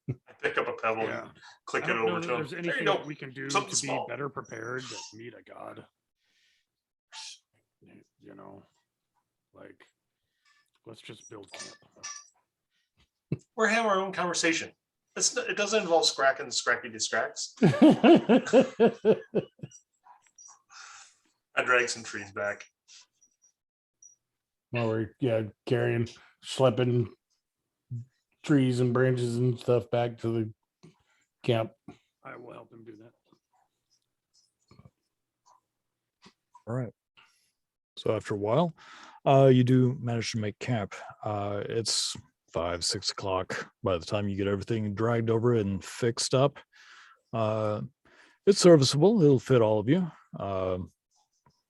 I pick up a pebble and click I it don't know over that to him. there's There anything you go. that we can do Something to small. be better prepared to meet a god. Let's just build camp. We're having our own conversation. It doesn't involve scracking scrappy distracts. I drag some trees back. While we're carrying, schlepping trees and branches and stuff back to the camp. I will help him do that. All right. So after a while, you do manage to make camp. It's 5-6 o'clock by the time you get everything dragged over and fixed up. It's serviceable. It'll fit all of you.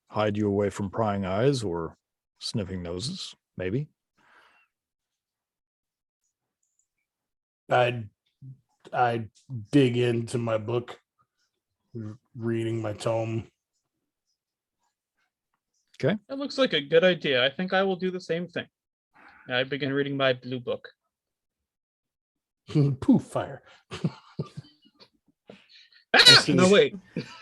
Hide you away from prying eyes or sniffing noses, maybe. I I dig into my book, reading my tome. That looks like a good idea. I think I will do the same thing. I begin reading my blue book. Poof, fire. Ah, see. no, wait.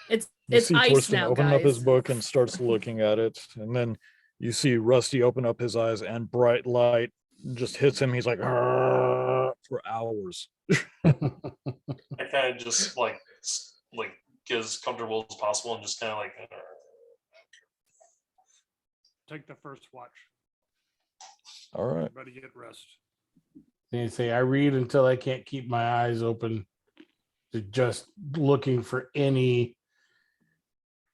It's You it's see ice Torsten now, open up his guys. book and starts looking at it, and then you see Rusty open up his eyes, and bright light just hits him. He's like, "Arrgh," for hours. I kind of just like get as comfortable as possible and just kind of like. Take the first watch. All right. Everybody get rest. They say I read until I can't keep my eyes open, just looking for any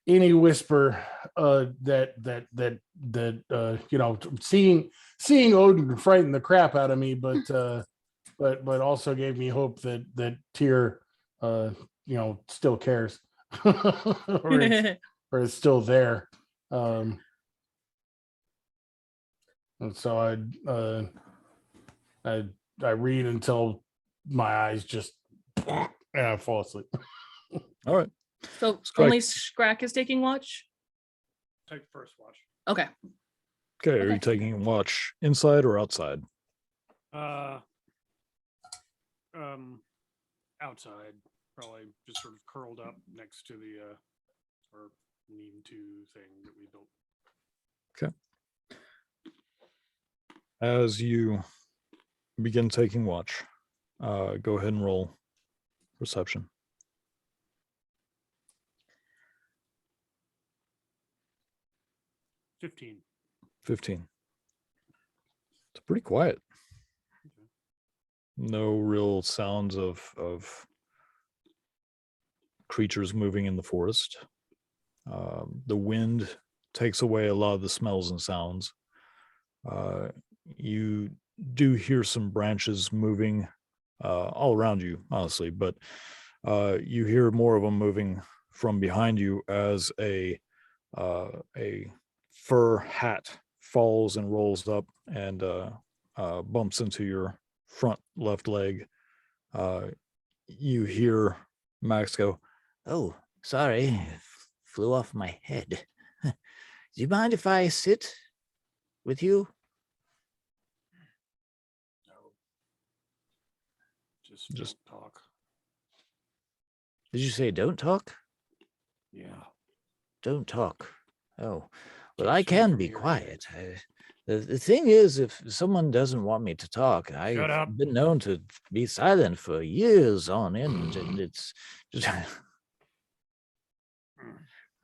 whisper that you know, seeing Odin frighten the crap out of me, but also gave me hope that Tyr you know, still cares or is still there. And so I read until my eyes just and I fall asleep. All right. So Scrack. only Scrack is taking watch. Take the first watch. Okay. Okay. Are Okay. you taking watch inside or outside? Outside, probably just sort of curled up next to the or lean-to thing that we built. As you begin taking watch, go ahead and roll perception. 15. 15. It's pretty quiet. Okay. No real sounds of creatures moving in the forest. The wind takes away a lot of the smells and sounds. You do hear some branches moving all around you, honestly, but you hear more of them moving from behind you as a fur hat falls and rolls up and bumps into your front left leg. You hear Max go, Oh, sorry. Flew off my head. Do you mind if I sit with you? No. Just- Just talk. Did you say don't talk? Yeah. Don't talk. Oh, well, Can't I see can from be here quiet. The thing is, if someone doesn't want me to talk, I've up. been known to be silent for years on end, and it's just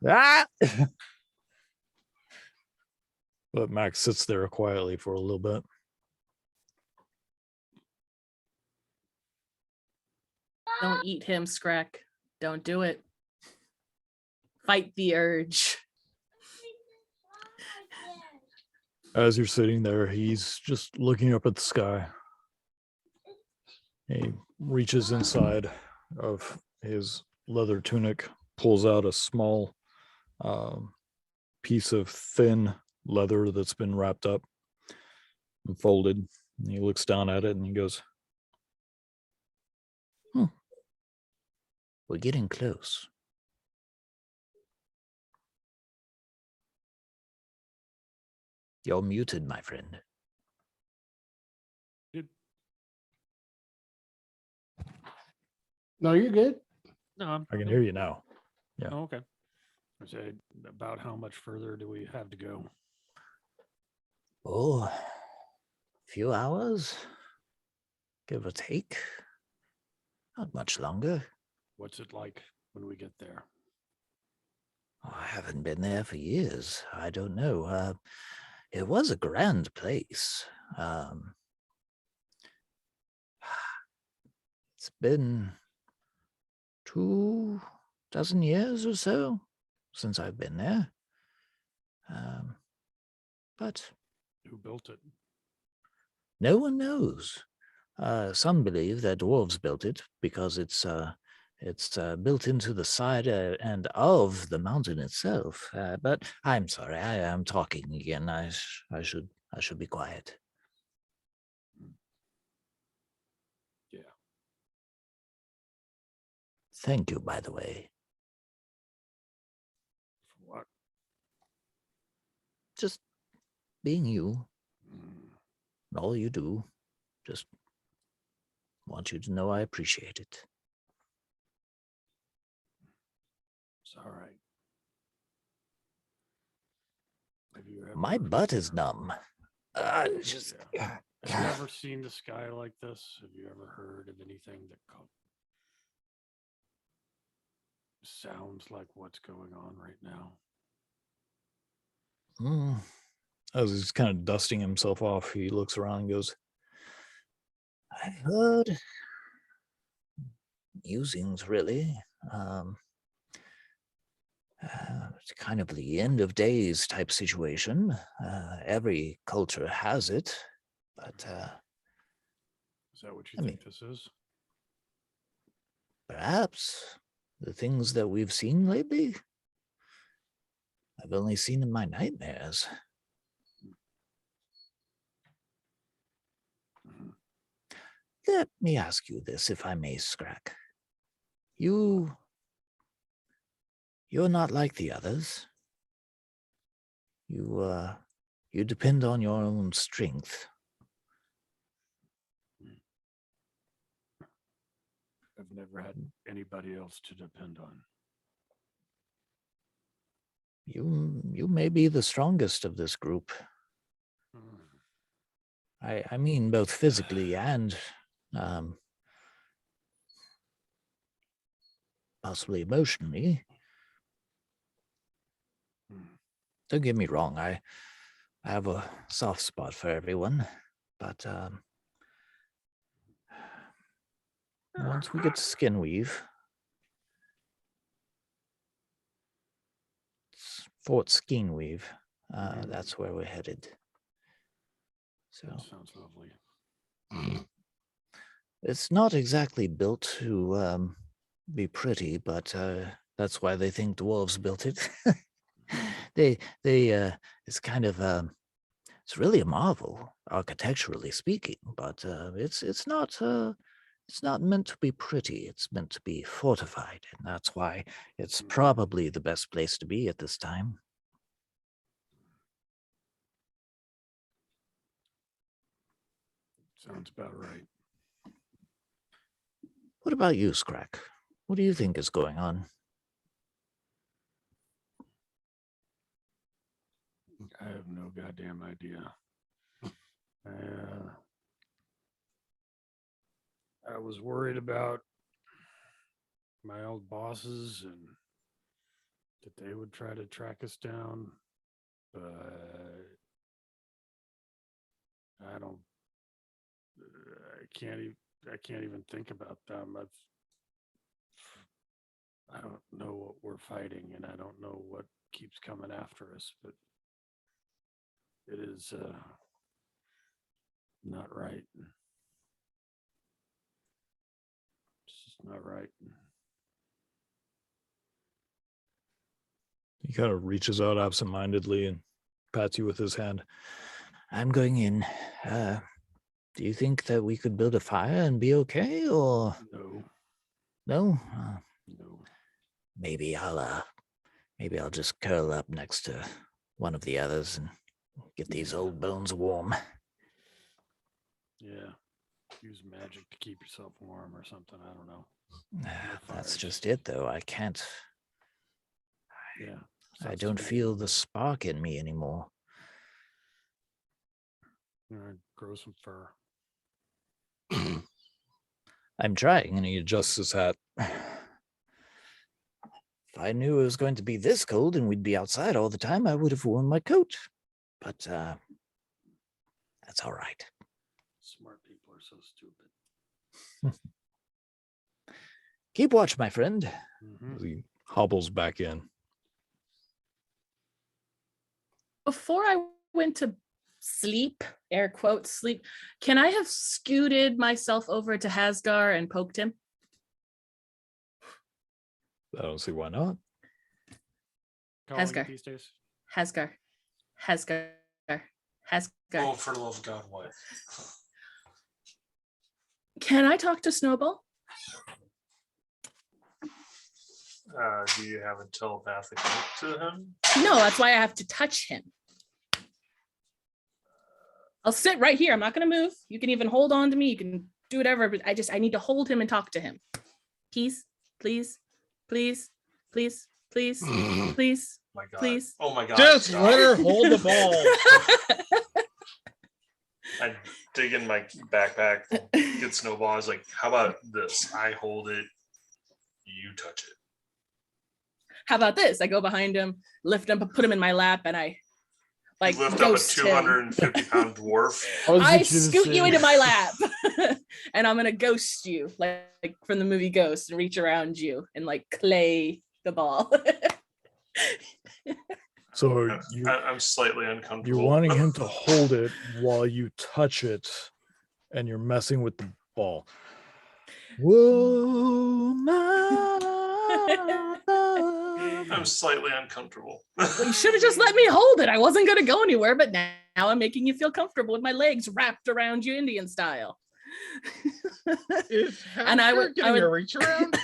ah. but Max sits there quietly for a little bit. Don't eat him, Scrack. Don't do it. Fight the urge. As you're sitting there, he's just looking up at the sky. He reaches inside of his leather tunic, pulls out a small piece of thin leather that's been wrapped up and folded. And he looks down at it and he goes, We're getting close. You're muted, my friend. No, you're good. No, I can hear you now. Yeah. Oh, okay. I said, about how much further do we have to go? Oh, few hours, give or take. Not much longer. What's it like when we get there? Oh, I haven't been there for years. I don't know. It was a grand place. It's been 24 years or so since I've been there. But Who built it? no one knows. Some believe that dwarves built it because it's built into the side and of the mountain itself. But I'm sorry, I am talking again. I should be quiet. Yeah. Thank you, by the way. What? Just being you, Mm, and all you do. Just want you to know I appreciate it. It's all right. Have you ever? My butt is numb. Just Yeah. Have you ever seen the sky like this? Have you ever heard of anything that sounds like what's going on right now? As he's kind of dusting himself off, he looks around and goes, I heard musings, really. It's kind of the end of days type situation. Every culture has it, but Is that what you I think this is? perhaps the things that we've seen lately, I've only seen in my nightmares. Mhm. Let me ask you this, if I may, Scrack. You're not like the others. You depend on your own strength. I've never had anybody else to depend on. You may be the strongest of this group. Mm. I mean both physically and possibly emotionally. Mm. Don't get me wrong, I have a soft spot for everyone, but once we get to Skinweave, Fort Skinweave, that's where we're headed. So That sounds lovely. it's not exactly built to be pretty, but that's why they think dwarves built it. they it's kind of it's really a marvel, architecturally speaking, but it's not meant to be pretty. It's meant to be fortified, and that's why it's probably the best place to be at this time. Sounds about right. What about you, Scrack? What do you think is going on? I have no goddamn idea. I was worried about my old bosses and that they would try to track us down, but I don't. I can't even think about them. I don't know what we're fighting, and I don't know what keeps coming after us, but it is not right. It's just not right. he kind of reaches out absentmindedly and pats you with his hand. I'm going in. Do you think that we could build a fire and be okay, or No, no? no. Maybe I'll just curl up next to one of the others and get these old bones warm. Yeah. Use magic to keep yourself warm or something. I don't know. That's fires. just it, though. I can't. Yeah. I sounds don't too feel good. the spark in me anymore. Grow some fur. I'm trying, and he adjusts his hat. If I knew it was going to be this cold and we'd be outside all the time, I would have worn my coat. But that's all right. Smart people are so stupid. Keep watch, my friend. As he hobbles back in. Before I went to sleep, air quotes, sleep, can I have scooted myself over to Hasgar and poked him? I don't see why not. Calling Hasgar. it these days. Hasgar. Oh, for the love of God, what? Can I talk to Snowball? Do you have a telepathic link to him? No, that's why I have to touch him. I'll sit right here. I'm not going to move. You can even hold on to me. You can do whatever, but I need to hold him and talk to him. Please, please, please, please, please, please, My God. please. Oh my God. Just God. let her hold the ball. I dig in my backpack, get Snowball. I was like, how about this? I hold it, you touch it. How about this? I go behind him, lift him, put him in my lap, and I like You lift up a ghost him. 250-pound dwarf. I scoot you into my lap and I'm gonna ghost you like from the movie Ghost and reach around you and like clay the ball. So I'm slightly uncomfortable. you're wanting him to hold it while you touch it, and you're messing with the ball. Whoa, I'm slightly uncomfortable. Well, you should have just let me hold it. I wasn't gonna go anywhere, but now I'm making you feel comfortable with my legs wrapped around you Indian style. Is And I would- getting a reach around?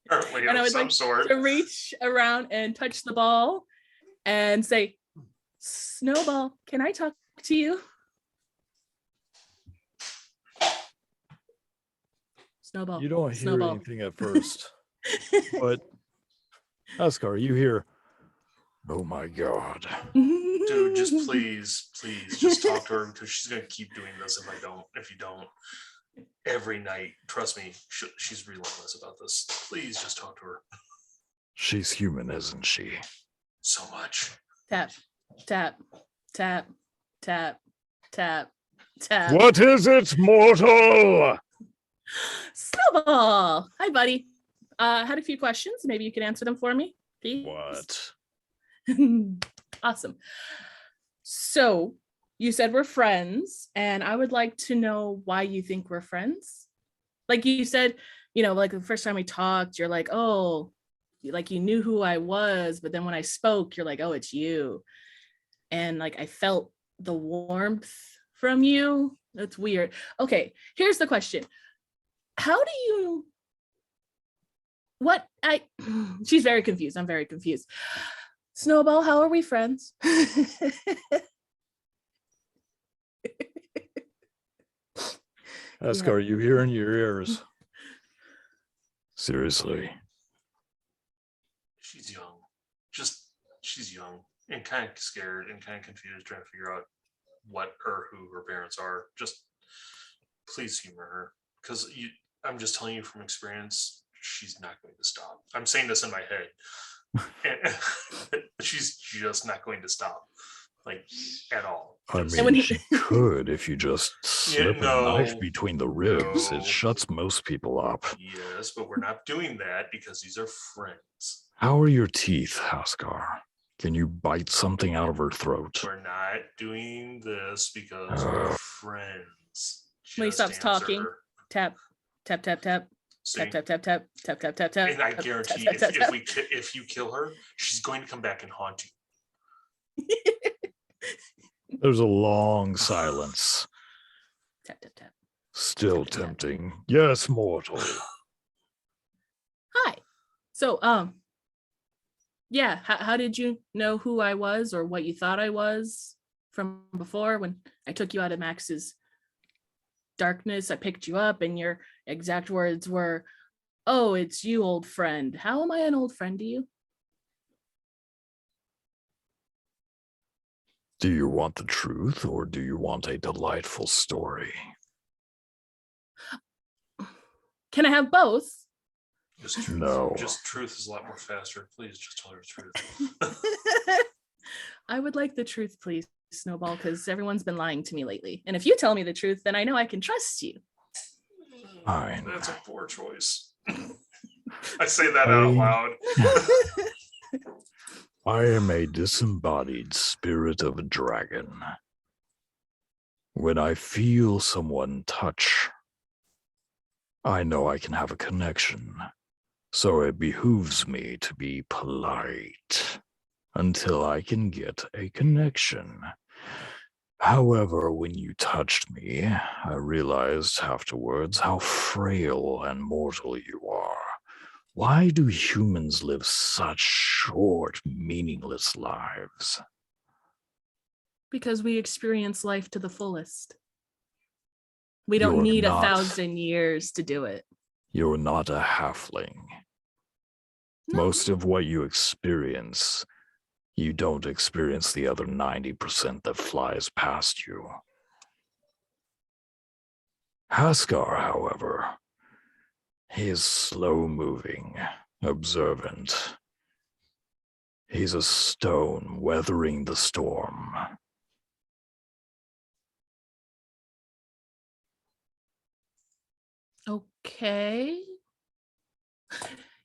Apparently And I of would some like sort. to reach around and touch the ball and say, Snowball, can I talk to you? Snowball. You don't hear Snowball. anything at first, but Ascar, you hear, oh my God. Dude, just please, just talk to her because she's gonna keep doing this if you don't. Every night, trust me, she's relentless about this. Please just talk to her. She's human, isn't she? So much. Tap, tap, tap, tap, tap, tap. What is it, mortal? Snowball. Hi, buddy. I had a few questions. Maybe you could answer them for me, please. What? Awesome. So you said we're friends, and I would like to know why you think we're friends. Like you said, like the first time we talked, you're like, oh, like you knew who I was, but then when I spoke, you're like, oh, it's you. And like I felt the warmth from you. That's weird. Okay, here's the question. How do you she's very confused. I'm very confused. Snowball, how are we friends? Ascar, you hear in your ears. Seriously. She's young. She's young and kind of scared and kind of confused, trying to figure out what or who her parents are. Just please humor her. Because I'm just telling you from experience, she's not going to stop. I'm saying this in my head. And she's just not going to stop. Like at all. I Just- mean, she could if you just slip a knife no. between the ribs. No. It shuts most people up. Yes, but we're not doing that because these are friends. How are your teeth, Ascar? Can you bite something out of her throat? We're not doing this because we're friends. When he Just stops answer talking. her. Tap, tap, tap, tap, See? tap, tap, tap, tap, tap, tap, tap, tap. And I tap, guarantee tap, tap, tap, if you kill her, she's going to come back and haunt you. There's a long silence. tap, tap, tap. Still Tap, tap, tap. tempting. Yes, mortal. Hi. So, yeah, how did you know who I was or what you thought I was from before when I took you out of Max's darkness? I picked you up and your exact words were, oh, it's you, old friend. How am I an old friend to you? Do you want the truth or do you want a delightful story? Can I have both? Just truth. No. Just truth is a lot more faster. Please just tell her the truth. I would like the truth, please, Snowball, because everyone's been lying to me lately. And if you tell me the truth, then I know I can trust you. Fine. That's a poor choice. I say that out loud. I am a disembodied spirit of a dragon. When I feel someone touch, I know I can have a connection. So it behooves me to be polite until I can get a connection. However, when you touched me, I realized afterwards how frail and mortal you are. Why do humans live such short, meaningless lives? Because we experience life to the fullest. We don't You're need not. 1,000 years to do it. You're not a halfling. No. Most of what you experience, you don't experience the other 90% that flies past you. Haskar, however, he is slow-moving, observant. He's a stone weathering the storm. Okay.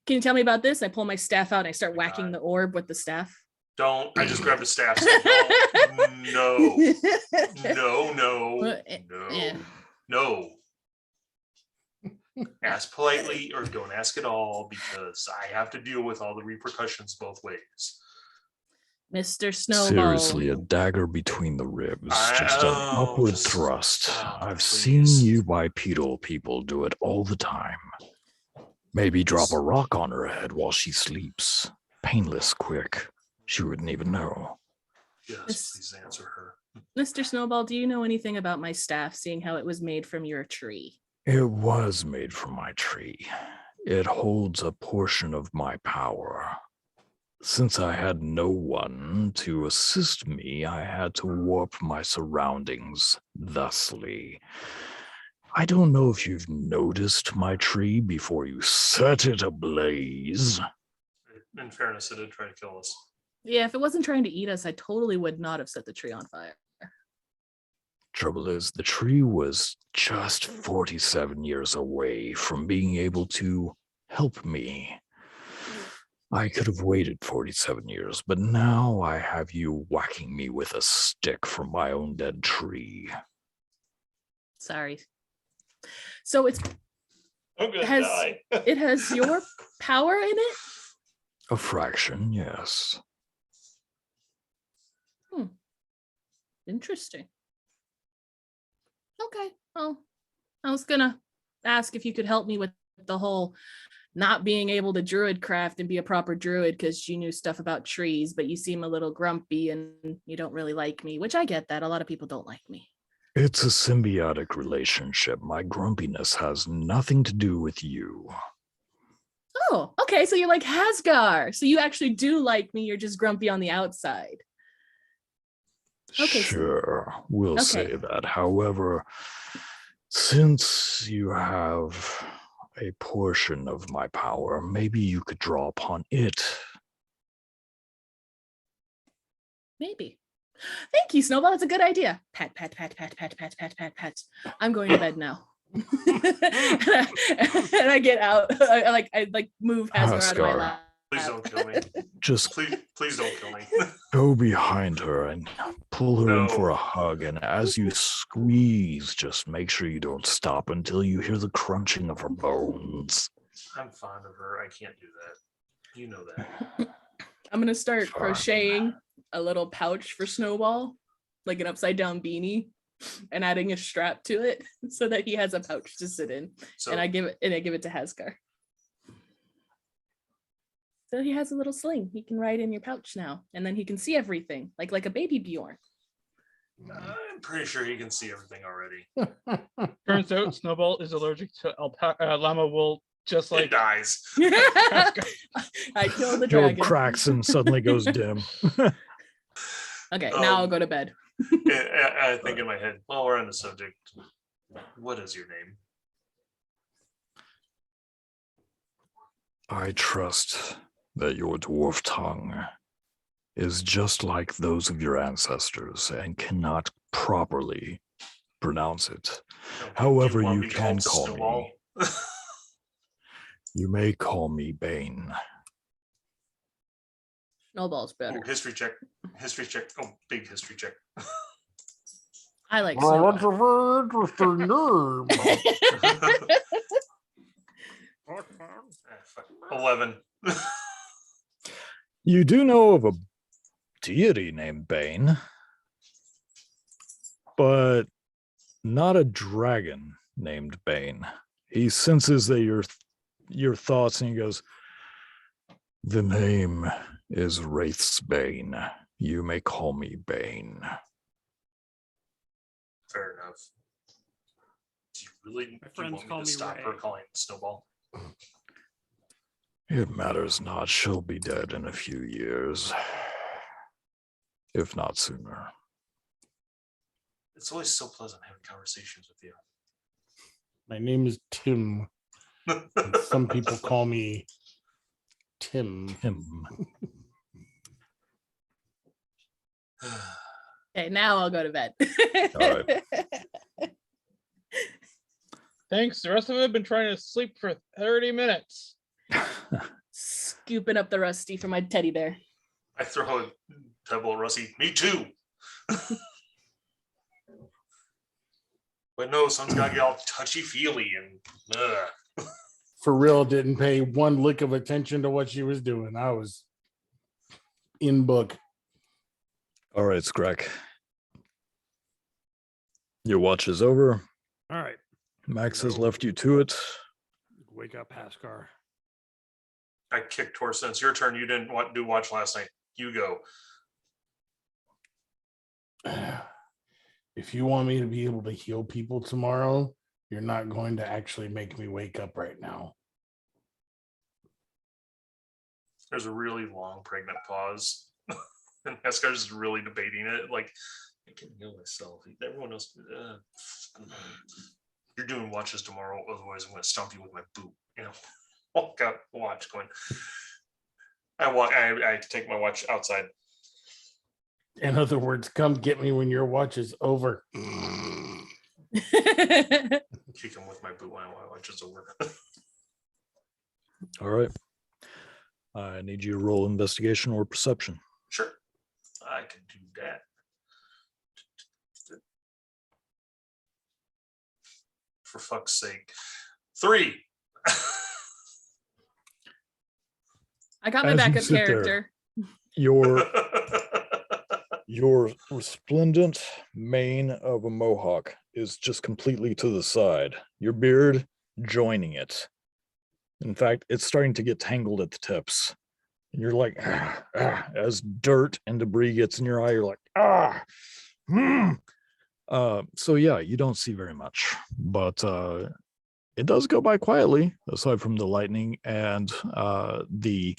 Can you tell me about this? I pull my staff out and I start Oh my whacking God. the orb with the staff. Don't. I just grabbed a staff. So don't. No. No, no, Well, no, yeah. no. Ask politely or don't ask at all because I have to deal with all the repercussions both ways. Mr. Snowball. Seriously, a dagger between the ribs, just an upward just- thrust. I've please. seen you bipedal people do it all the time. Maybe drop a rock on her head while she sleeps. Painless, quick. She wouldn't even know. Yes, Miss- please answer her. Mr. Snowball, do you know anything about my staff, seeing how it was made from your tree? It was made from my tree. It holds a portion of my power. Since I had no one to assist me, I had to warp my surroundings thusly. I don't know if you've noticed my tree before you set it ablaze. In fairness, it did try to kill us. Yeah, if it wasn't trying to eat us, I totally would not have set the tree on fire. Trouble is, the tree was just 47 years away from being able to help me. I could have waited 47 years, but now I have you whacking me with a stick from my own dead tree. Sorry. So it's I'm gonna Has- die. it has your power in it? A fraction, yes. Interesting. Okay. Well, I was gonna ask if you could help me with the whole not being able to druid craft and be a proper druid because you knew stuff about trees, but you seem a little grumpy and you don't really like me, which I get that. A lot of people don't like me. It's a symbiotic relationship. My grumpiness has nothing to do with you. Oh, okay. So you're like Hasgar. So you actually do like me. You're just grumpy on the outside. Okay, so- Sure, we'll Okay. say that. However, since you have a portion of my power, maybe you could draw upon it. Maybe. Thank you, Snowball. That's a good idea. Pat, pat, pat, pat, pat, pat, pat, pat, pat. I'm going to bed now. and I get out. I move Hasgar out of my Hasgar. lap. Please don't kill me. Just Please don't kill me. go behind her and pull her in for No. a hug. And as you squeeze, just make sure you don't stop until you hear the crunching of her bones. I'm fond of her. I can't do that. You know that. I'm gonna start Fine. crocheting a little pouch for Snowball, like an upside down beanie, and adding a strap to it so that he has a pouch to sit in. So And I give it to Hasgar. So he has a little sling. He can ride in your pouch now, and then he can see everything, like a baby Bjorn. I'm pretty sure he can see everything already. Turns out Snowball is allergic to llama wool, just It like dies. I killed the Your dragon. cracks and suddenly goes dim. Okay, now I'll Um, go to bed. I think in my head, while we're on the subject, what is your name? I trust that your dwarf tongue is just like those of your ancestors and cannot properly pronounce it. No, do However, want you to be can called call Snowball? me. You may call me Bane. Snowball's better. Ooh, history check. History check. Oh, big history check. I like Well, that's Snowball. a very interesting name. Ah, fuck. 11. You do know of a deity named Bane, but not a dragon named Bane. He senses that your thoughts and he goes, The name is Wraith's Bane. You may call me Bane. Fair enough. Do you really My do you friends want me call to me stop her Ray. calling Snowball? It matters not. She'll be dead in a few years, if not sooner. It's always so pleasant having conversations with you. My name is Tim. And some people call me Tim. Okay, now I'll go to bed. All Thanks. The rest of it have been trying to sleep for 30 minutes. Scooping up the rusty for my teddy bear. I throw a pebble at Rusty. Me too. But no, someone's got to get all touchy-feely and For real, didn't pay one lick of attention to what she was doing. I was in book. All right, Scrack. Your watch is over. All right. Max has left you to it. Wake up, Haskar. I kicked Torsten. It's your turn. You didn't do watch last night. You go. If you want me to be able to heal people tomorrow, you're not going to actually make me wake up right now. There's a really long pregnant pause. And Haskar's just really debating it. Like, I can heal myself. Everyone else, you're doing watches tomorrow. Otherwise, I'm going to stomp you with my boot. You know, walk out, watch going. I take my watch outside. In other words, come get me when your watch is over. Kick him with my boot when my watch is over. All right. I need you to roll investigation or perception. Sure, I can do that. For fuck's sake. 3. I got my As you backup sit there, character. Your resplendent mane of a mohawk is just completely to the side. Your beard joining it. In fact, it's starting to get tangled at the tips. And you're like, as dirt and debris gets in your eye, you're like, so yeah, you don't see very much, but it does go by quietly, aside from the lightning and the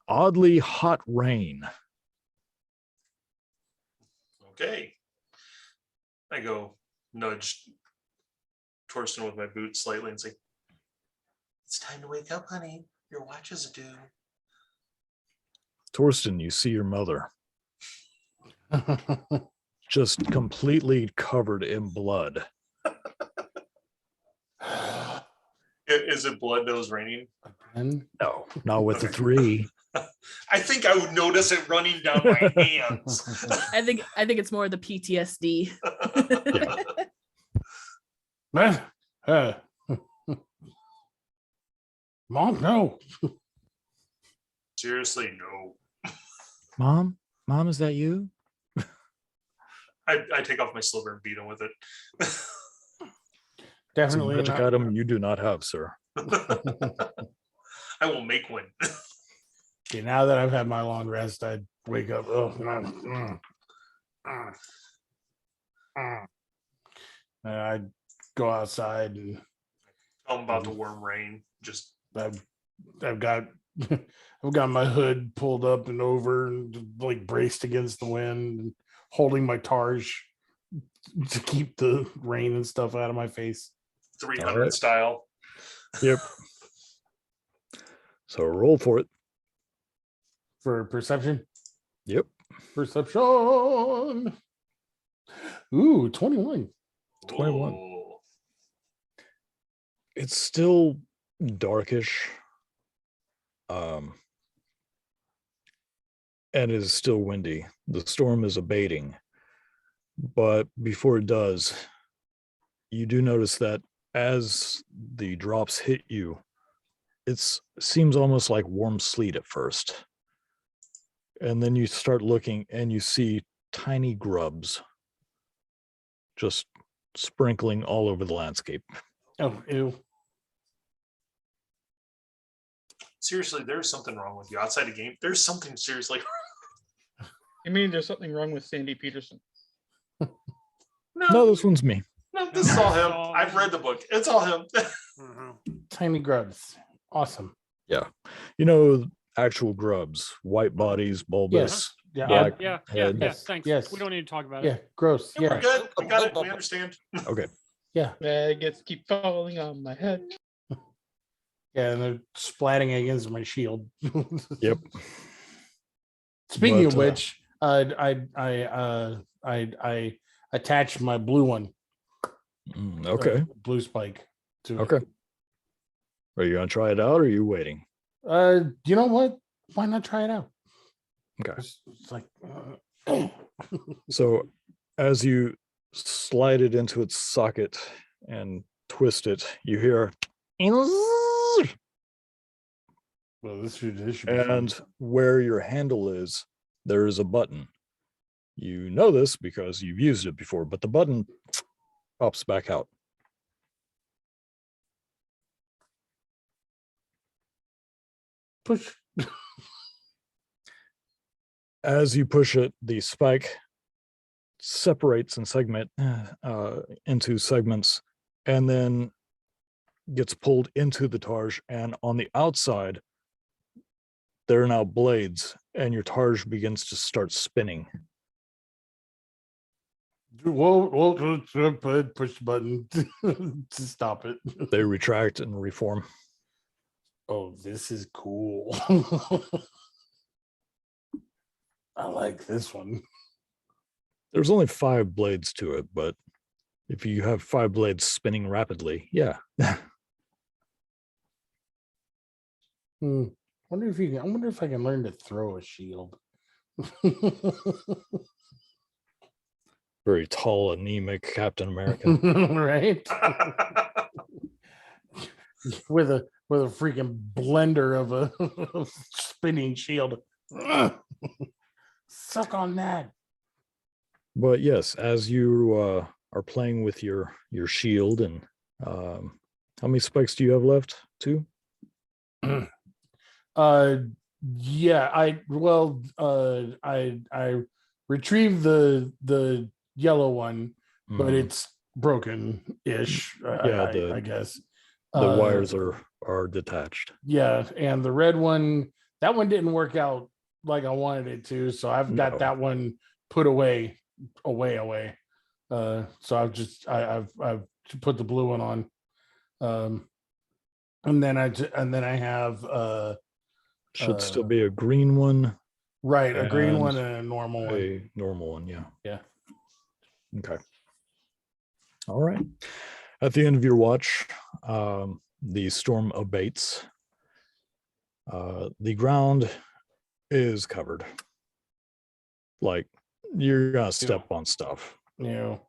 oddly hot rain. Okay. I go nudge Torsten with my boot slightly and say, "It's time to wake up, honey. Your watch is due." Torsten, you see your mother just completely covered in blood. Is it blood that was raining? Again? No, not with the 3. I think I would notice it running down my hands. I think it's more the PTSD. Mom, no. Seriously, no. Mom, is that you? I take off my sliver and beat him with it. Definitely It's a magic not. item you do not have, sir. I will make one. Okay, now that I've had my long rest, I'd wake up. And I'd go outside, and I'm about to warm rain. Just I've got I've got my hood pulled up and over and like braced against the wind and holding my targe to keep the rain and stuff out of my face. 300 right. style. Yep. So roll for it. For perception. Yep. Perception. Ooh, 21. 21. Ooh. It's still darkish. And it is still windy. The storm is abating. But before it does, you do notice that as the drops hit you, it seems almost like warm sleet at first. And then you start looking and you see tiny grubs just sprinkling all over the landscape. Oh, ew. seriously, there's something wrong with you outside the game. There's something seriously. You mean there's something wrong with Sandy Peterson? No, this one's me. No, this is all him. I've read the book. It's all him. Tiny grubs. Awesome. Yeah. You know, actual grubs, white bodies, bulbous, Yeah. black Yeah. heads. Thanks. Yes. We don't need to talk about Yeah. it. Gross. We're Yeah. good. We got it. We understand. Okay. Yeah. Maggots keep falling on my head. Yeah. And they're splatting against my shield. Yep. Speaking of But, which, I attached my blue one. Okay. Blue spike to Okay. Are you gonna try it out or are you waiting? it. You know what? Why not try it out? Okay. It's like So as you slide it into its socket and twist it, you hear well, this should be fun. and where your handle is, there is a button. You know this because you've used it before, but the button pops back out. Push. As you push it, the spike separates and into segments, and then gets pulled into the targe. And on the outside, there are now blades, and your targe begins to start spinning. Whoa, push the button to stop it. They retract and reform. Oh, this is cool. I like this one. There's only 5 blades to it, but if you have 5 blades spinning rapidly, yeah. Wonder if you can. I wonder if I can learn to throw a shield. Very tall, anemic Captain America. Right? with a freaking blender of a spinning shield. Suck on that. But yes, as you are playing with your shield, and how many spikes do you have left? 2? Yeah, I retrieved the yellow one, but Mhm. it's broken-ish. Yeah, I guess the wires are detached. Yeah, and the red one, that one didn't work out like I wanted it to, so I've got No. that one put away. So I've put the blue one on, and then I have Should still be a green one, right, a green one and and a normal one. a normal one. Yeah. Yeah. Okay. All right. At the end of your watch, the storm abates. The ground is covered. Like you're gonna step on stuff. Ew.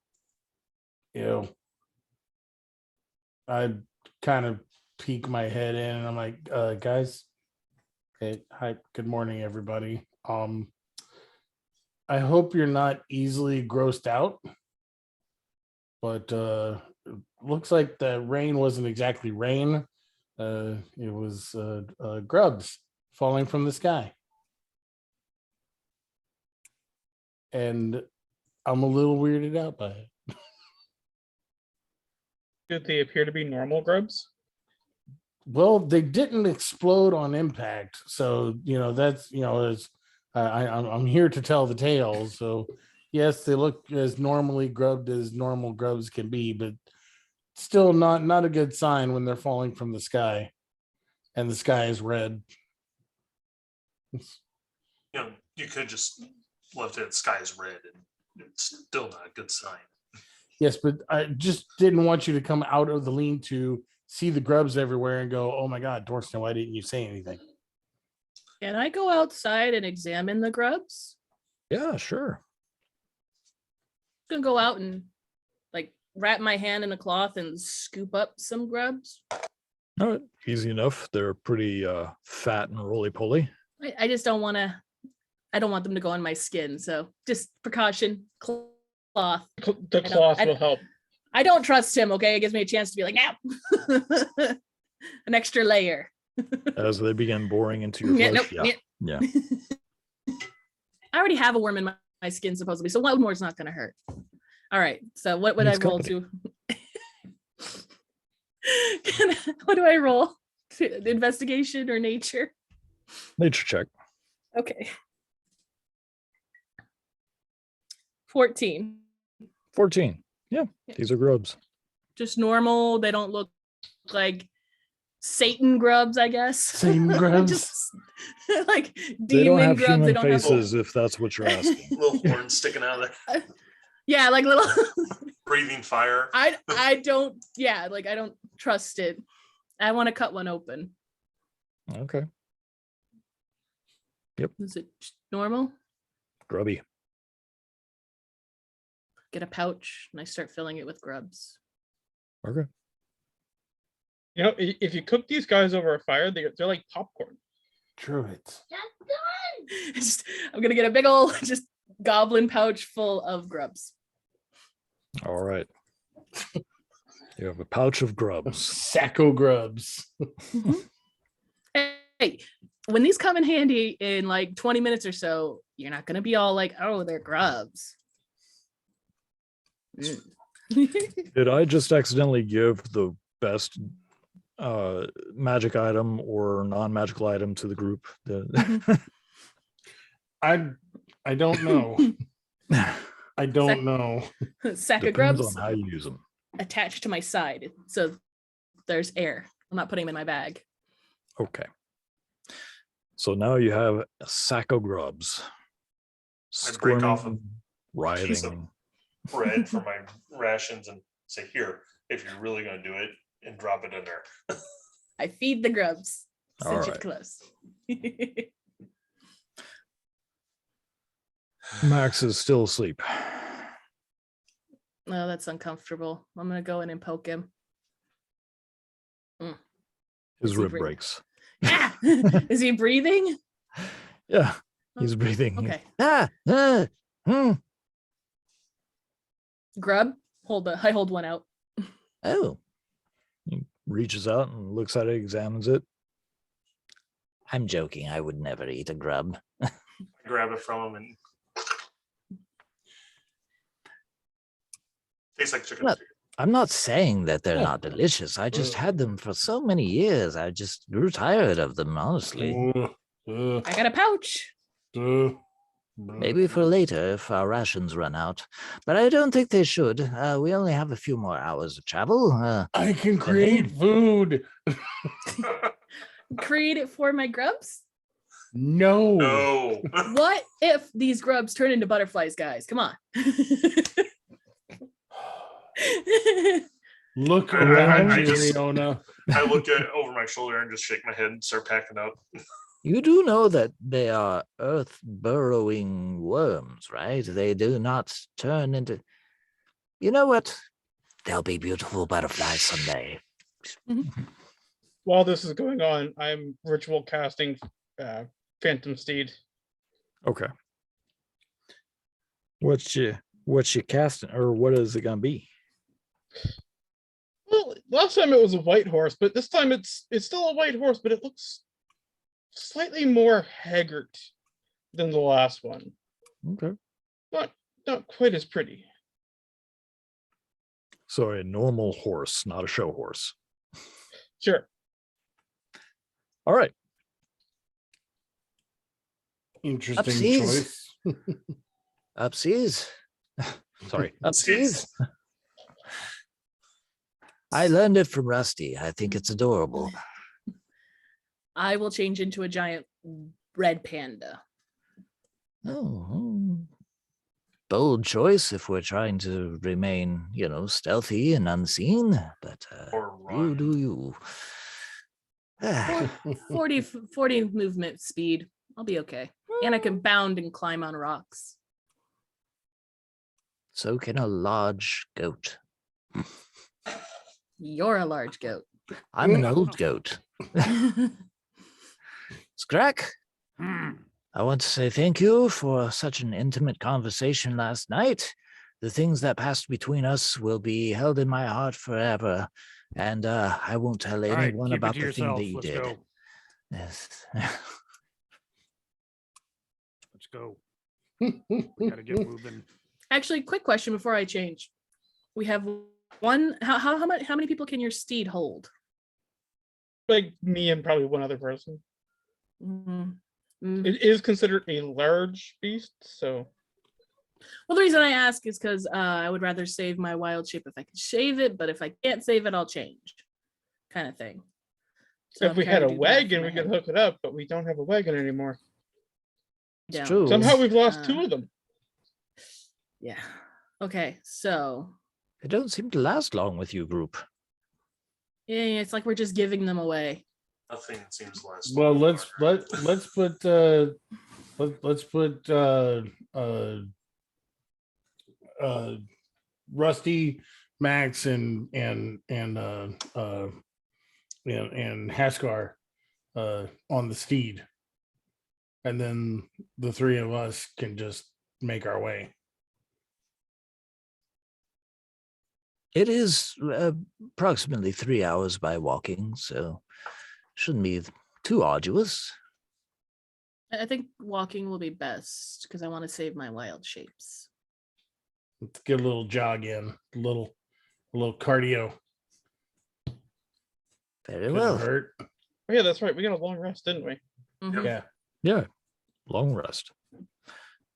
I kind of peek my head in and I'm like, guys, hey, hi, good morning, everybody. I hope you're not easily grossed out, but it looks like the rain wasn't exactly rain. It was grubs falling from the sky. And I'm a little weirded out by it. Did they appear to be normal grubs? Well, they didn't explode on impact, so that's I'm here to tell the tale. So yes, they look as normally grubbed as normal grubs can be, but still not a good sign when they're falling from the sky, and the sky is red. You could just left it sky is red, and it's still not a good sign. Yes, but I just didn't want you to come out of the lean-to, see the grubs everywhere, and go, "Oh my God, Dorsten, why didn't you say anything?" Can I go outside and examine the grubs? Yeah, sure. I'm gonna go out and like wrap my hand in a cloth and scoop up some grubs. All right. Easy enough. They're pretty fat and roly-poly. I just don't want to. I don't want them to go on my skin. So just precaution. Cloth. The cloth will help. I don't trust him. Okay, it gives me a chance to be like, now, an extra layer. As they begin boring into your Yeah, flesh. nope, Yeah. I already have a worm in my skin, supposedly, so one more is not going to hurt. All right. So what would I Needs roll company. to? What do I roll? Investigation or nature? Nature check. Okay. 14. 14. Yeah. These are grubs. Just normal. They don't look like Satan grubs, I guess. Satan grubs? Just like They don't demon have grubs. human They don't faces, if that's what you're asking. Little horns sticking out of there, Yeah, like little. breathing fire. I don't. Yeah, like I don't trust it. I want to cut one open. Okay. Is it normal? Grubby. Get a pouch and I start filling it with grubs. Okay. You know, if you cook these guys over a fire, they're like popcorn. True it. I'm gonna get a big old just goblin pouch full of grubs. All right. You have a pouch of grubs. Sacco grubs. Hey, when these come in handy in like 20 minutes or so, you're not gonna be all like, oh, they're grubs. Did I just accidentally give the best magic item or non-magical item to the group? I don't know. I don't know. Sack of Depends grubs on how you use them. attached to my side, so there's air. I'm not putting them in my bag. Okay. So now you have a sack of grubs. I break off Squirming, piece of writhing. bread for my rations and say, here, if you're really going to do it, and drop it in there. I feed the grubs. All Cinch right. it close. Max is still asleep. No, that's uncomfortable. I'm gonna go in and poke him. His Is he rib breathing? breaks. Ah! Is he breathing? Yeah, he's breathing. Okay. Hmm. Grub. I hold one out. Oh, He reaches out and looks at it, examines it. I'm joking. I would never eat a grub. I grab it from him and tastes like chicken. Look, I'm not saying that they're Yeah. not delicious. I just had them for so many years. I just grew tired of them, honestly. I got a pouch. Maybe for later if our rations run out. But I don't think they should. We only have a few more hours of travel. I can create food. Create it for my grubs. No. No. What if these grubs turn into butterflies, guys? Come on. Look I around, just- Riona. I look at over my shoulder and just shake my head and start packing up. You do know that they are earth burrowing worms, right? They do not turn into. You know what? They'll be beautiful butterflies someday. While this is going on, I'm ritual casting Phantom Steed. Okay. What's you casting, or what is it gonna be? Well, last time it was a white horse, but this time it's still a white horse, but it looks slightly more haggard than the last one. Okay. Not quite as pretty. So a normal horse, not a show horse. Sure. All right. Interesting Upseas. choice. Upseas. Sorry, Upseas. upseas. I learned it from Rusty. I think it's adorable. I will change into a giant red panda. Oh, bold choice if we're trying to remain, stealthy and unseen. But Or you run. do you. 40 movement speed. I'll be okay. And I can bound and climb on rocks. So can a large goat. You're a large goat. I'm an old goat. Scrack, I want to say thank you for such an intimate conversation last night. The things that passed between us will be held in my heart forever, and I won't tell All right, anyone keep it about to the thing yourself. that you Let's did. go. Yes. Let's go. We gotta get moving. Actually, quick question before I change. We have one. How many people can your steed hold? Like me and probably one other person. Mhm. It is considered a large beast, so Well, the reason I ask is because I would rather save my wild shape if I could shave it, but if I can't save it, I'll change, kind of thing. So if I'm we trying had to a do that for wagon, my we could head. hook it up, but we don't have a wagon anymore. It's Yeah. true. Somehow we've lost Uh, 2 of them. Yeah. Okay. So They don't seem to last long with you, group. yeah, it's like we're just giving them away. Nothing seems less. Well, longer. let's put Rusty, Max, and Haskar on the steed, and then the 3 of us can just make our way. It is approximately 3 hours by walking, so shouldn't be too arduous. I think walking will be best because I want to save my wild shapes. Let's get a little jog in, a little cardio. Very Couldn't well. hurt. Oh, yeah, that's right. We got a long rest, didn't we? Mhm. Yeah. Yeah. Long rest.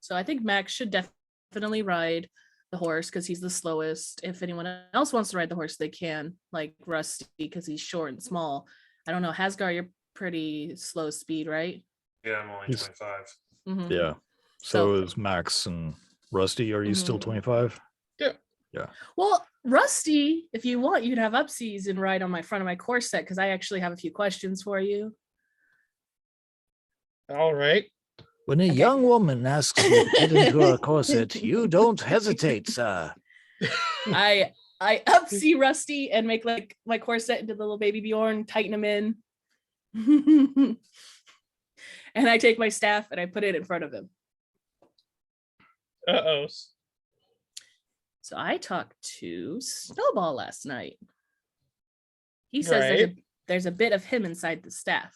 So I think Max should definitely ride the horse because he's the slowest. If anyone else wants to ride the horse, they can, like Rusty, because he's short and small. I don't know. Hasgar, you're pretty slow speed, right? Yeah, I'm only He's- 25. Mhm. Yeah. So is Max and Rusty. Are you still Mhm. 25? Well, Rusty, if you want, you could have Upseas and ride on my front of my corset because I actually have a few questions for you. All right. When a Okay. young woman asks you to get into a corset, you don't hesitate, sir. I upsee Rusty and make like my corset into the little baby Bjorn, tighten him in. And I take my staff and I put it in front of him. Uh-oh. So I talked to Snowball last night. He says Right. there's a bit of him inside the staff.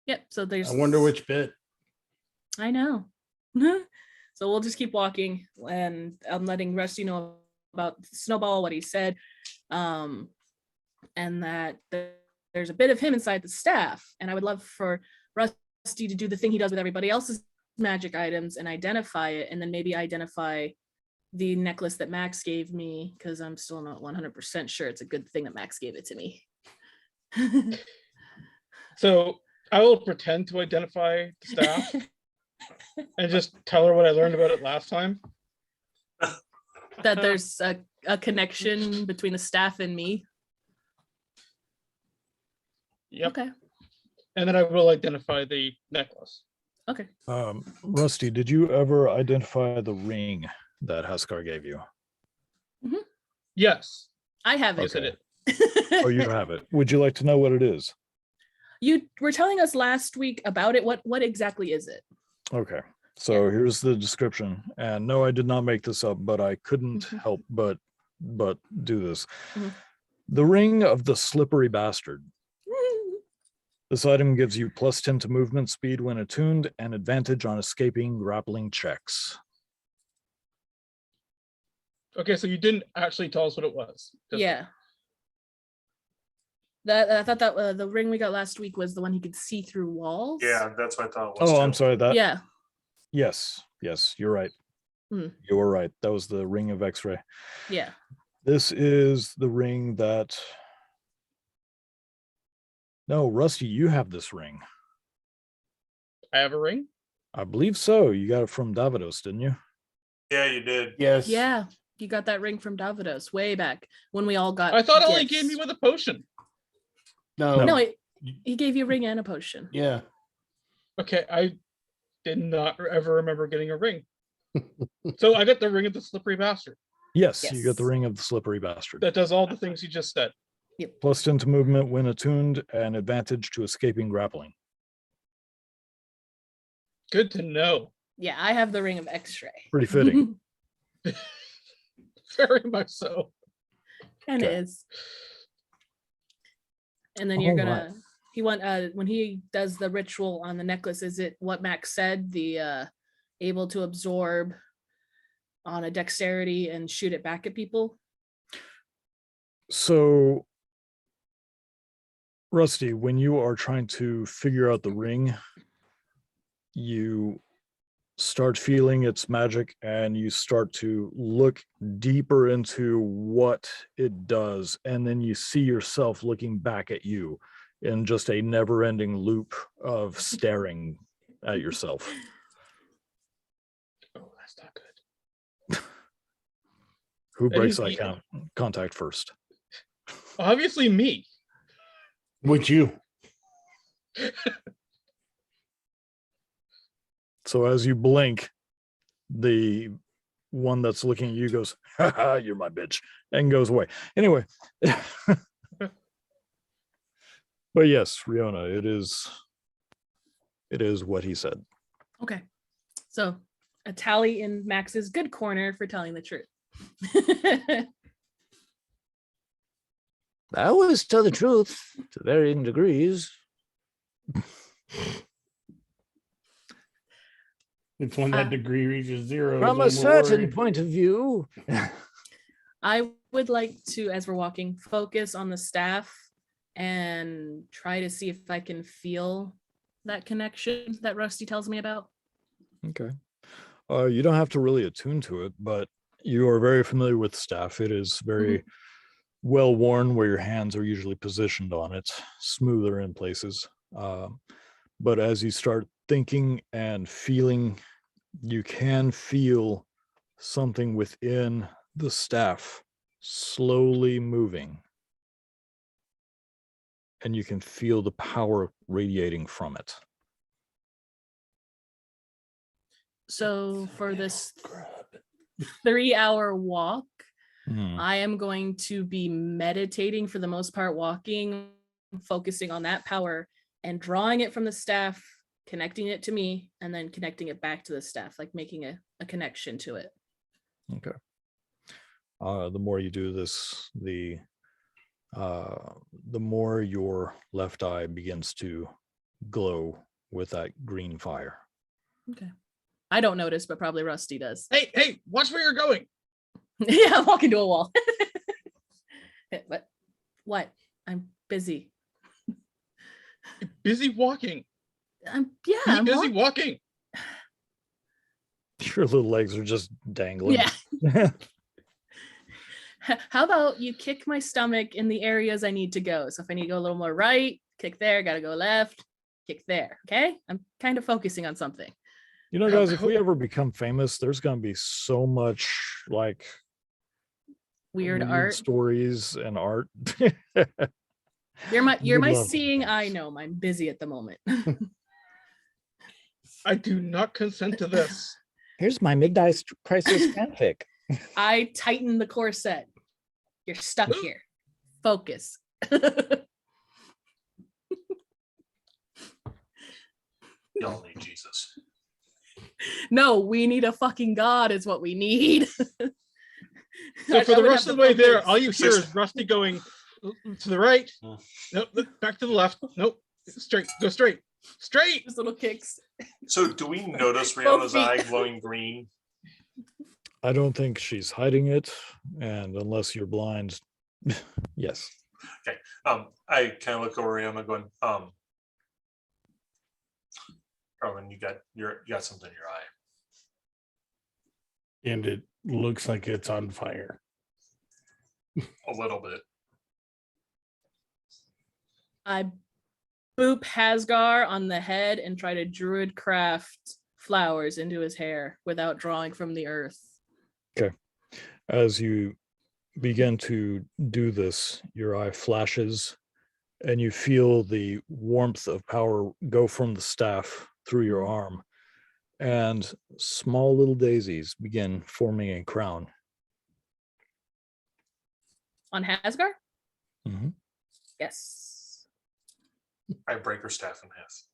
Yep. So there's. I wonder which bit. I know. So we'll just keep walking, and I'm letting Rusty know about Snowball, what he said, and that there's a bit of him inside the staff. And I would love for Rusty to do the thing he does with everybody else's magic items and identify it, and then maybe identify the necklace that Max gave me, because I'm still not 100% sure it's a good thing that Max gave it to me. So I will pretend to identify the staff and just tell her what I learned about it last time. That there's a connection between the staff and me. Yep. Okay. And then I will identify the necklace. Okay. Rusty, did you ever identify the ring that Haskar gave you? Yes. I have Yes, it. I did. Oh, you have it. Would you like to know what it is? You were telling us last week about it. What exactly is it? Okay. So here's the description. And no, I did not make this up, but I couldn't Mhm. help but do this. Mhm. The ring of the slippery bastard. This item gives you +10 to movement speed when attuned and advantage on escaping grappling checks. Okay, so you didn't actually tell us what it was. Just- Yeah. That I thought that the ring we got last week was the one he could see through walls. Yeah, that's what I thought it was. Oh, too. I'm sorry. Yeah. Yes, you're right. Hmm. You were right. That was the ring of X-ray. Yeah. This is the ring that. No, Rusty, you have this ring. I have a ring. I believe so. You got it from Davidos, didn't you? Yeah, you did. Yes. Yeah. You got that ring from Davidos way back when we all got. I thought it only gifts. gave me with a potion. No. No, he gave you a ring and a potion. Yeah. Okay, I did not ever remember getting a ring. So I got the ring of the slippery bastard. Yes, you got the Yes. ring of the slippery bastard. That does all the things you just said. +10 to movement when attuned and advantage to escaping grappling. Good to know. Yeah, I have the ring of X-ray. Pretty fitting. Very much so. And Okay. it is. And then you're All gonna he want when he does the ritual on the necklace, is it what Max said, the able to absorb on a dexterity and shoot it back at people? So, Rusty, when you are trying to figure out the ring, you start feeling its magic and you start to look deeper into what it does. And then you see yourself looking back at you in just a never ending loop of staring at yourself. Oh, that's not good. Who breaks Any- eye contact first? Obviously, me. With you. So as you blink, the one that's looking at you goes, "Ha ha, you're my bitch," and goes away. Anyway. But yes, Riona, it is what he said. Okay. So a tally in Max's good corner for telling the truth. I always tell the truth to varying degrees. It's when that degree reaches zero. From a is when we're certain worried. point of view. I would like to, as we're walking, focus on the staff and try to see if I can feel that connection that Rusty tells me about. Okay. You don't have to really attune to it, but you are very familiar with staff. It is very well worn where your hands are usually positioned on it, smoother in places. But as you start thinking and feeling, you can feel something within the staff slowly moving. And you can feel the power radiating from it. So for this 3-hour walk, Hmm. I am going to be meditating for the most part, walking, focusing on that power and drawing it from the staff, connecting it to me, and then connecting it back to the staff, like making a connection to it. Okay. The more you do this, the more your left eye begins to glow with that green fire. Okay. I don't notice, but probably Rusty does. Hey, watch where you're going. Yeah, I'm walking to a wall. What? I'm busy. Busy walking. Yeah, Be I'm busy walking. Your little legs are just dangling. Yeah. How about you kick my stomach in the areas I need to go? So if I need to go a little more right, kick there, gotta go left, kick there. Okay. I'm kind of focusing on something. You know, guys, if we ever become famous, there's going to be so much like Weird art. stories and art. You're my We'd love seeing eye gnome. I'm busy at the moment. I do not consent to this. Here's my midlife crisis fanfic. I tighten the corset. You're stuck here. Focus. Y'all need Jesus. No, we need a fucking god is what we need. So for the would rest have of the way there, focus. all you hear is Rusty going to the right. Mm. Nope, back to the left. Nope, straight. Go straight. Straight. Just little kicks. So do we notice Both Rihanna's feet. eye glowing green? I don't think she's hiding it. And unless you're blind, yes. I kind of look over Rihanna going, Carlin, you got something in your eye. And it looks like it's on fire. A little bit. I boop Hasgar on the head and try to druid craft flowers into his hair without drawing from the earth. As you begin to do this, your eye flashes and you feel the warmth of power go from the staff through your arm, and small little daisies begin forming a crown. On Hasgar? Mhm. Yes. I break her staff in half.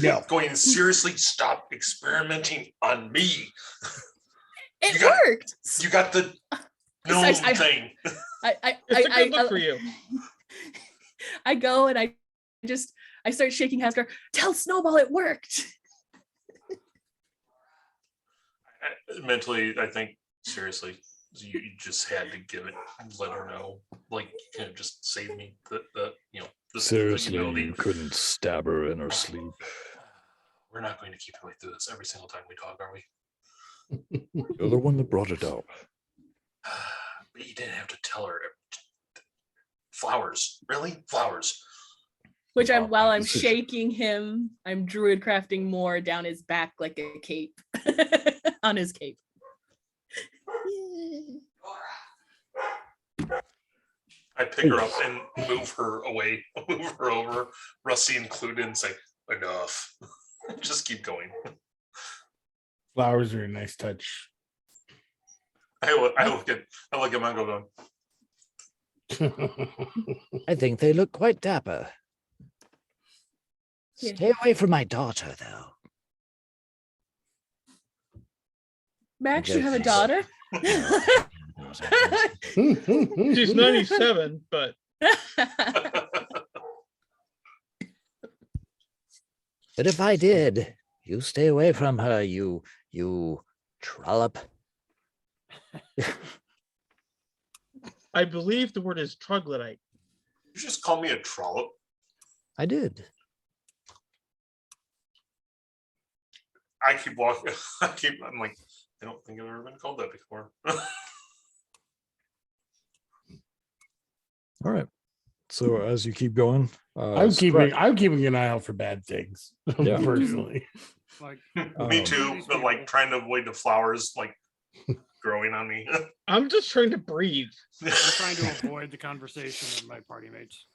No. Going, seriously, stop experimenting on me. It You got- worked. You got the No I- thing. It's a good look for you. I go and I start shaking hands. Go, tell Snowball it worked. Mentally, I think seriously, you just had to give it, let her know, like, you know, just save me. The you know, this Seriously, humility. you couldn't stab her in her sleep. We're not going to keep going through this every single time we talk, are we? You're the one that brought it up. But you didn't have to tell her. Flowers, really? Flowers. Which I'm while I'm Decision. shaking him, I'm druid crafting more down his back like a cape on his cape. I pick her up and move her away, move her over, Rusty included, and say, enough. Just keep going. Flowers are a nice touch. I look at Mongo going, I think they look quite dapper. Yeah. Stay away from my daughter, though. Max, you have a Okay. daughter? She's 97, but But if I did, you stay away from her, you trollop. I believe the word is troglodyte. you just call me a trollop. I did. I keep walking. I'm like, I don't think I've ever been called that before. All right. So as you keep going, I'm Strike, keeping an eye out for bad things. Yeah. Personally. Like, Me Um, too, but like trying to avoid the flowers like growing on me. I'm just trying to breathe. I'm trying to avoid the conversation with my party mates.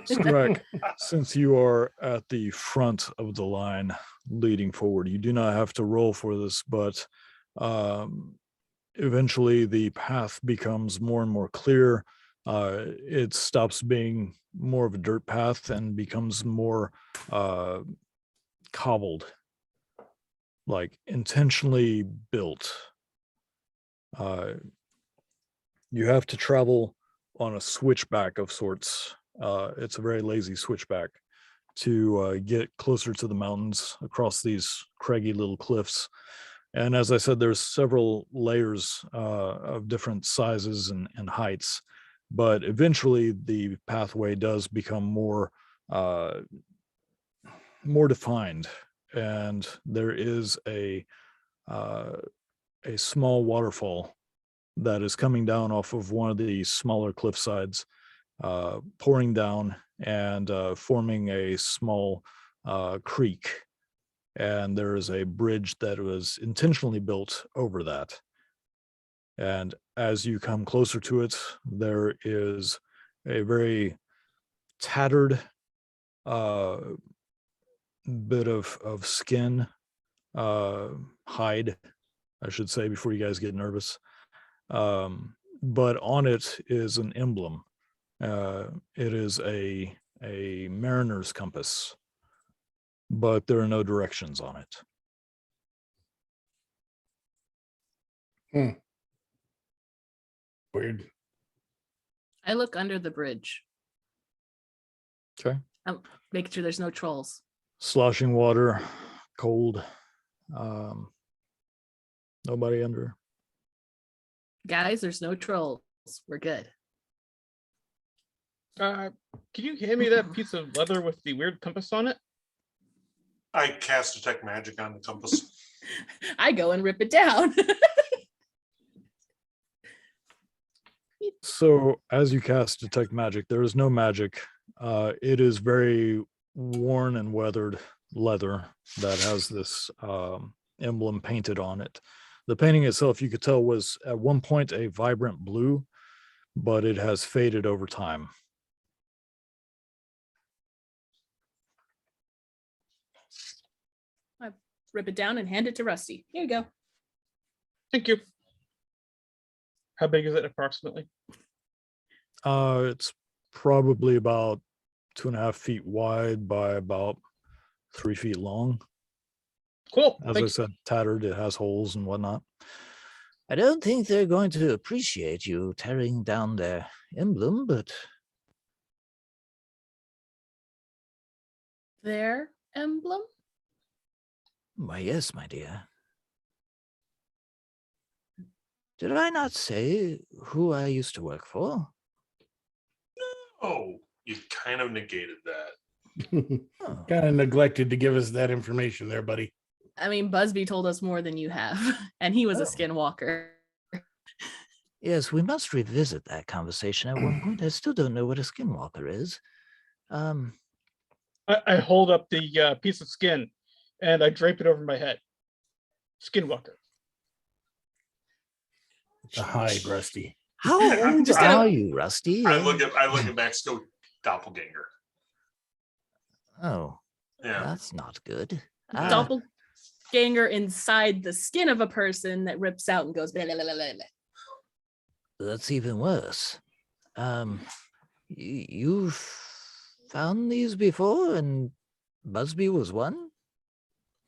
Strike, since you are at the front of the line leading forward, you do not have to roll for this, but eventually the path becomes more and more clear. It stops being more of a dirt path and becomes more cobbled, like intentionally built. You have to travel on a switchback of sorts. It's a very lazy switchback to get closer to the mountains across these craggy little cliffs. And as I said, there's several layers of different sizes and heights, but eventually the pathway does become more defined, and there is a small waterfall that is coming down off of one of the smaller cliff sides, pouring down and forming a small creek. And there is a bridge that was intentionally built over that. And as you come closer to it, there is a very tattered bit of skin, hide, I should say, before you guys get nervous. But on it is an emblem. It is a mariner's compass, but there are no directions on it. Weird. I look under the bridge. Okay. Making sure there's no trolls. Sloshing water, cold. Nobody under. Guys, there's no trolls. We're good. Can you hand me that piece of leather with the weird compass on it? I cast detect magic on the compass. I go and rip it down. So as you cast detect magic, there is no magic. It is very worn and weathered leather that has this emblem painted on it. The painting itself, you could tell, was at one point a vibrant blue, but it has faded over time. I rip it down and hand it to Rusty. Here you go. Thank you. How big is it approximately? It's probably about 2.5 feet wide by about 3 feet long. Cool. As I said, tattered, it has holes and whatnot. I don't think they're going to appreciate you tearing down their emblem, but Their emblem? why, yes, my dear. Did I not say who I used to work for? Oh, you kind of negated that. Oh, Kind of neglected to give us that information there, buddy. I mean, Busby told us more than you have, and he was a Oh. skinwalker. yes, we must revisit that conversation at one point. I still don't know what a skinwalker is. I hold up the piece of skin and I drape it over my head. Skinwalker. The hide, Rusty. How I'm old just gonna- are you, Rusty? I look at Max, go doppelganger. Oh, Yeah. that's not good. Doppelganger inside the skin of a person that rips out and goes blah, blah, blah, blah, blah. That's even worse. You've found these before, and Busby was one?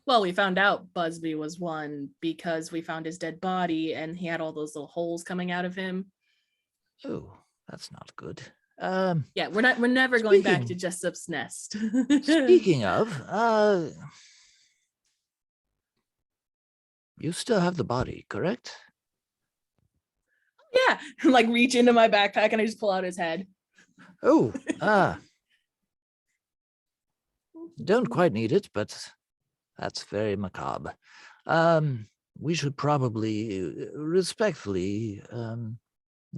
Well, we found out Busby was one because we found his dead body and he had all those little holes coming out of him. Oh, that's not good. Yeah, we're never going back to Speaking- Jessup's nest. Speaking of, you still have the body, correct? Yeah, like reach into my backpack and I just pull out his head. Oh, don't quite need it, but that's very macabre. We should probably respectfully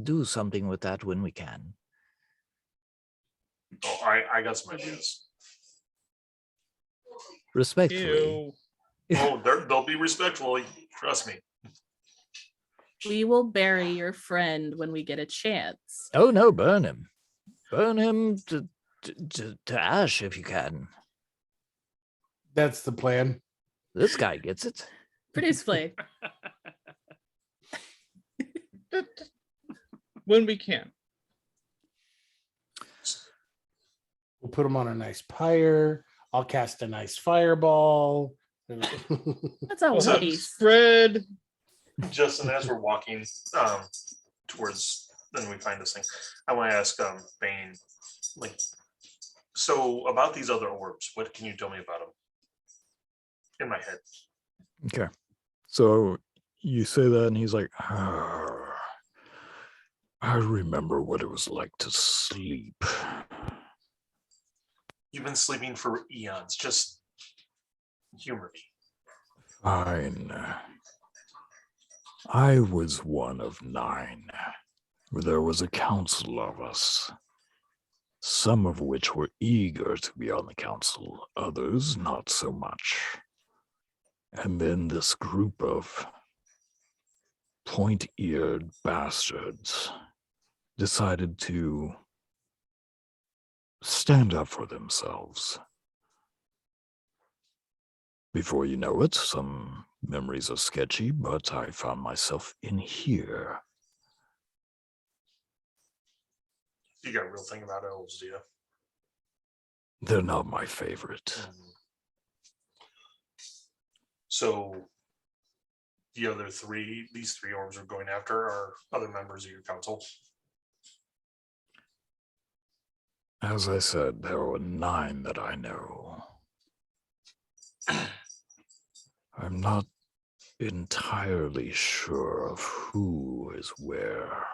do something with that when we can. Oh, I got some ideas. Respectfully. Ew. Oh, they'll be respectful. Trust me. We will bury your friend when we get a chance. Oh no, burn him. Burn him to ash if you can. That's the plan. This guy gets it. Produce flame. When we can. We'll put them on a nice pyre. I'll cast a nice fireball. That's a So- waste. Spread. Justin, as we're walking towards, then we find this thing. I want to ask Bane, like, so about these other orbs, what can you tell me about them? In my head. Okay. So you say that, and he's like, "Ah, I remember what it was like to sleep. You've been sleeping for eons. Just humor me. Fine. I was one of 9. There was a council of us, some of which were eager to be on the council, others not so much. And then this group of point-eared bastards decided to stand up for themselves. Before you know it, some memories are sketchy, but I found myself in here. You got a real thing about elves, do you? They're not my favorite. So the other three, these 3 orbs we're going after are other members of your council. As I said, there were 9 that I know. I'm not entirely sure of who is where.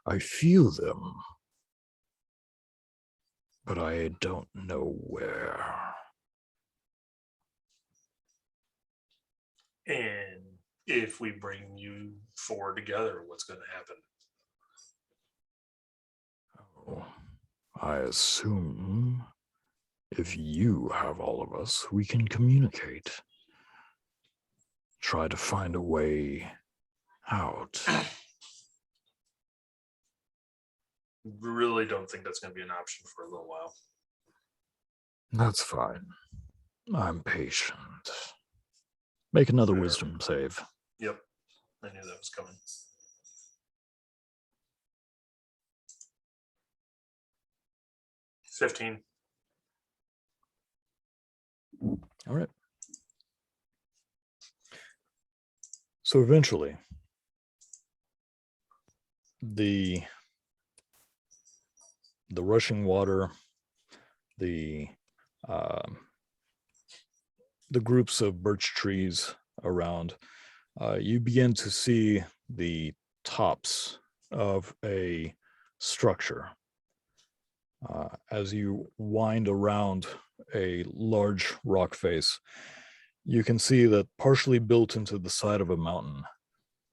I feel them, but I don't know where. And if we bring you 4 together, what's going to happen? Oh, I assume if you have all of us, we can communicate. Try to find a way out. Really don't think that's going to be an option for a little while. That's fine. I'm patient. Make another Fair. wisdom save. Yep. I knew that was coming. $15. All right. So eventually, the rushing water, the groups of birch trees around, you begin to see the tops of a structure. As you wind around a large rock face, you can see that partially built into the side of a mountain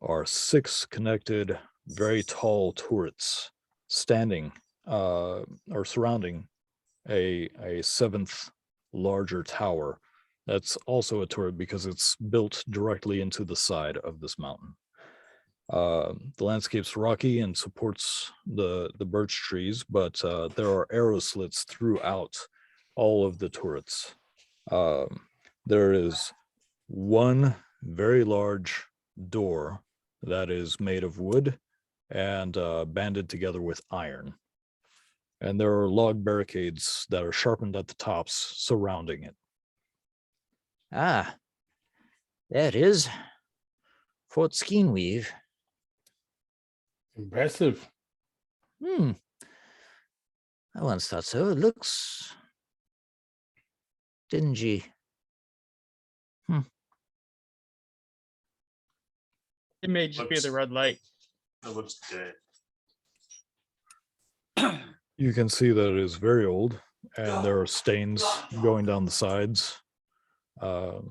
are 6 connected, very tall turrets standing or surrounding a 7th larger tower. That's also a turret because it's built directly into the side of this mountain. The landscape's rocky and supports the birch trees, but there are arrow slits throughout all of the turrets. There is one very large door that is made of wood and banded together with iron. And there are log barricades that are sharpened at the tops surrounding it. Ah, there it is. Fort Skeenweave. Impressive. I once thought so. It looks dingy. It may just be the red light. It looks dead. You can see that it is very old, and there are stains going down the sides. Some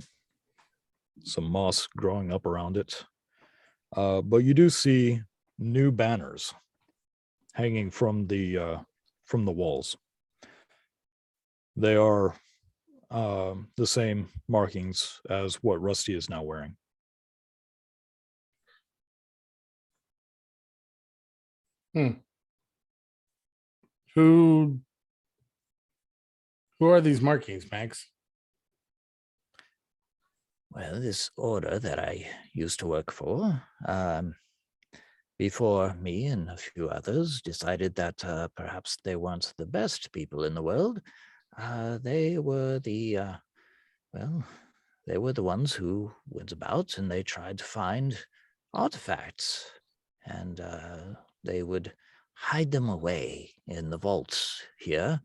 moss growing up around it. But you do see new banners hanging from the walls. They are the same markings as what Rusty is now wearing. Who are these markings, Max? Well, this order that I used to work for, before me and a few others decided that perhaps they weren't the best people in the world, they were the ones who went about and they tried to find artifacts, and they would hide them away in the vaults here.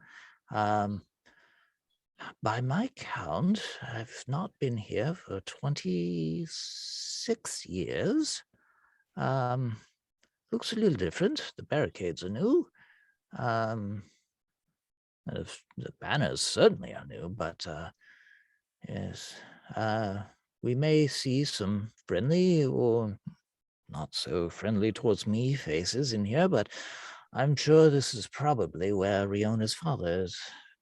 By my count, I've not been here for 26 years. Looks a little different. The barricades are new. The banners certainly are new, but yes, we may see some friendly or not so friendly towards me faces in here, but I'm sure this is probably where Riona's father is.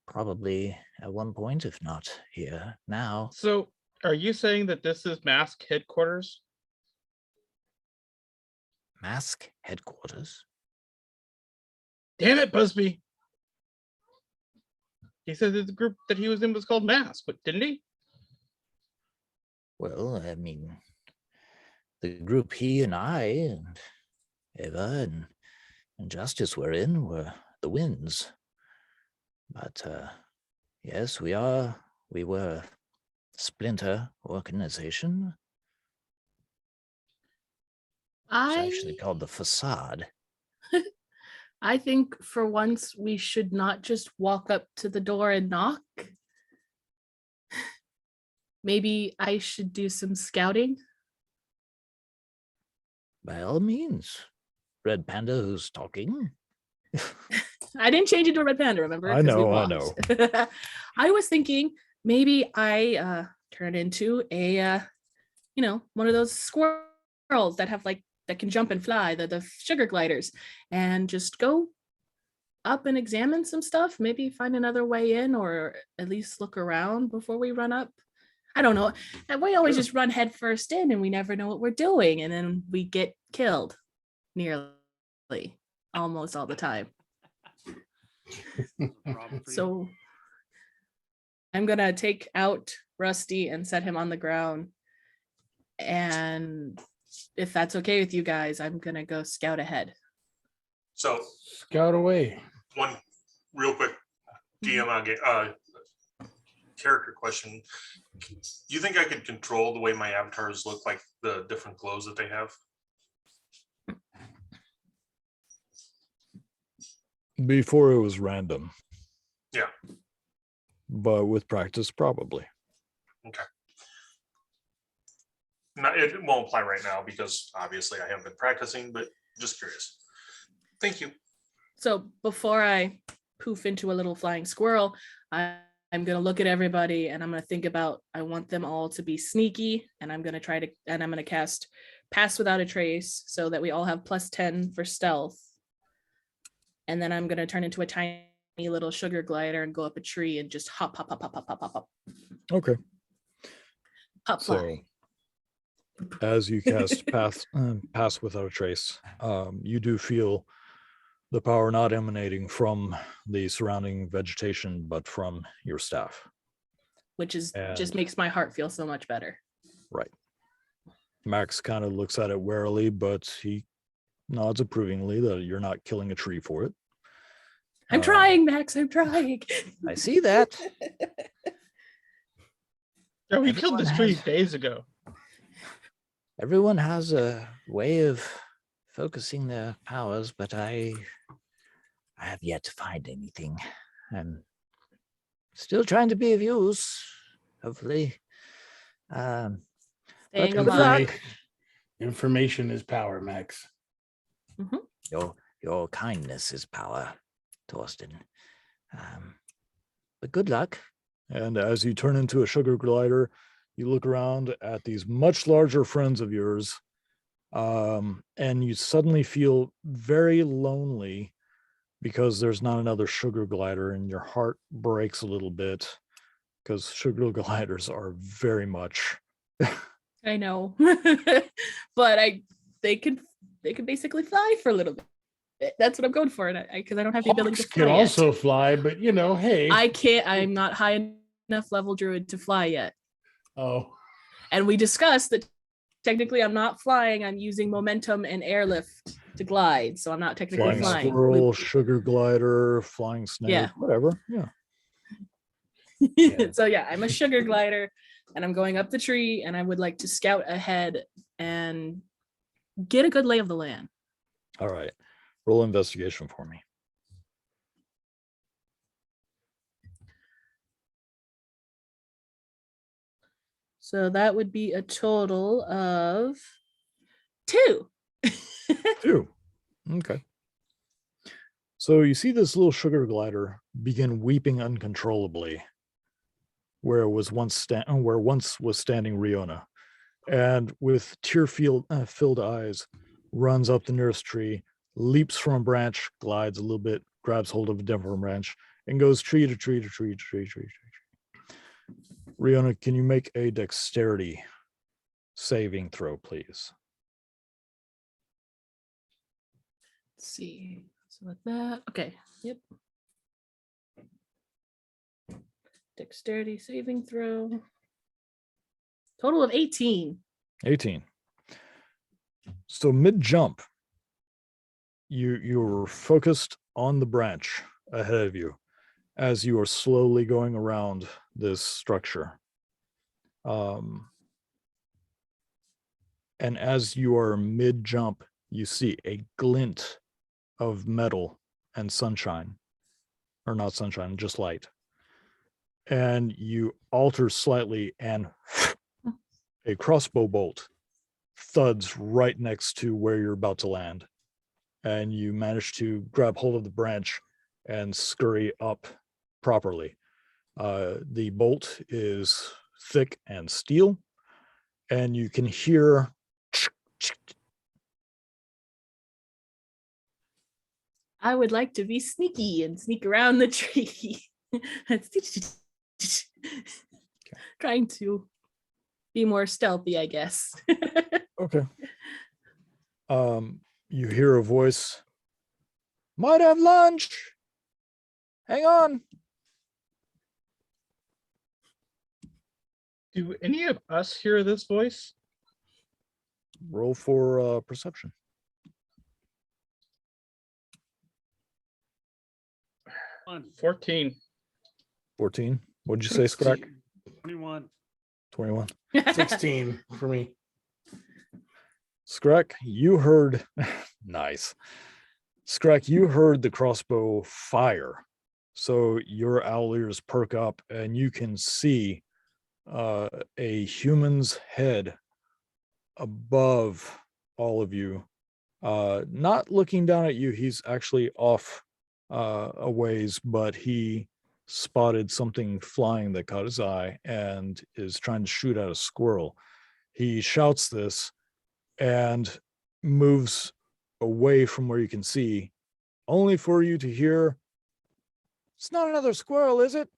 Probably at one point, if not here now. So, are you saying that this is Mask headquarters? Mask headquarters? Damn it, Busby! He said that the group that he was in was called Mask, but didn't he? Well, I mean, the group he and I and Eva and Justice were in were the Winds. But yes, we were a splinter organization. It's actually called the Facade. I think for once we should not just walk up to the door and knock. Maybe I should do some scouting. By all means. Red Panda who's talking. I didn't change it to a red panda, remember? I 'Cause we know. walked. I was thinking maybe I turn into a one of those squirrels that have that can jump and fly, the sugar gliders, and just go up and examine some stuff, maybe find another way in, or at least look around before we run up. I don't know. And we always just run head first in and we never know what we're doing, and then we get killed nearly almost all the time. So I'm gonna take out Rusty and set him on the ground, and if that's okay with you guys, I'm gonna go scout ahead. So Scout away. one real quick DM character question. You think I could control the way my avatars look, like the different glows that they have? Before it was random. Yeah. But with practice, probably. It won't apply right now because obviously I haven't been practicing, but just curious. Thank you. So before I poof into a little flying squirrel, I'm going to look at everybody and I'm going to think about, I want them all to be sneaky, and I'm going to cast Pass Without a Trace so that we all have +10 for stealth. And then I'm going to turn into a tiny little sugar glider and go up a tree and just hop, hop, hop, hop, hop, hop, hop, hop. Okay. Hop So fly. as you cast Pass Without a Trace, you do feel the power not emanating from the surrounding vegetation, but from your staff. Which is just And- makes my heart feel so much better. Right. Max kind of looks at it warily, but he nods approvingly that you're not killing a tree for it. I'm trying, Max. I'm trying. I see that. Oh, we killed Everyone this tree has- days ago. Everyone has a way of focusing their powers, but I have yet to find anything. I'm still trying to be of use, hopefully. Staying good alive. luck. Information is power, Max. Your kindness is power, Torsten. But good luck. And as you turn into a sugar glider, you look around at these much larger friends of yours, and you suddenly feel very lonely because there's not another sugar glider, and your heart breaks a little bit because sugar gliders are very much. I know. But they could basically fly for a little bit. That's what I'm going for, and because I don't have the ability to Hawks fly can yet. also fly, but hey. I can't. I'm not high enough level druid to fly yet. Oh, And we discussed that technically I'm not flying. I'm using momentum and airlift to glide, so I'm not technically Flying flying. squirrel, sugar glider, flying snake, Yeah. whatever. Yeah. Yeah. So yeah, I'm a sugar glider, and I'm going up the tree, and I would like to scout ahead and get a good lay of the land. All right. Roll investigation for me. So that would be a total of 2. 2. Okay. So you see this little sugar glider begin weeping uncontrollably where once was standing Riona, and with tear-filled filled eyes, runs up the nearest tree, leaps from a branch, glides a little bit, grabs hold of a different branch, and goes tree to tree to tree to tree to tree. Riona, can you make a dexterity saving throw, please? Let's see. So with that, okay. Yep. Dexterity saving throw. Total of 18. 18. So mid-jump, you're focused on the branch ahead of you as you are slowly going around this structure. And as you are mid-jump, you see a glint of metal and sunshine, or not sunshine, just light. And you alter slightly, and a crossbow bolt thuds right next to where you're about to land. And you manage to grab hold of the branch and scurry up properly. The bolt is thick and steel, and you can hear I would like to be sneaky and sneak around the tree. Trying to be more stealthy, I guess. okay. You hear a voice. Might have lunch. Hang on. Do any of us hear this voice? Roll for perception. 14. 14. What'd you say, Scrack? 21. 21. 16 for me. Scrack, you heard nice. Scrack, you heard the crossbow fire. So your owl ears perk up and you can see a human's head above all of you. Not looking down at you, he's actually off a ways, but he spotted something flying that caught his eye and is trying to shoot at a squirrel. He shouts this and moves away from where you can see, only for you to hear, "It's not another squirrel, is it?"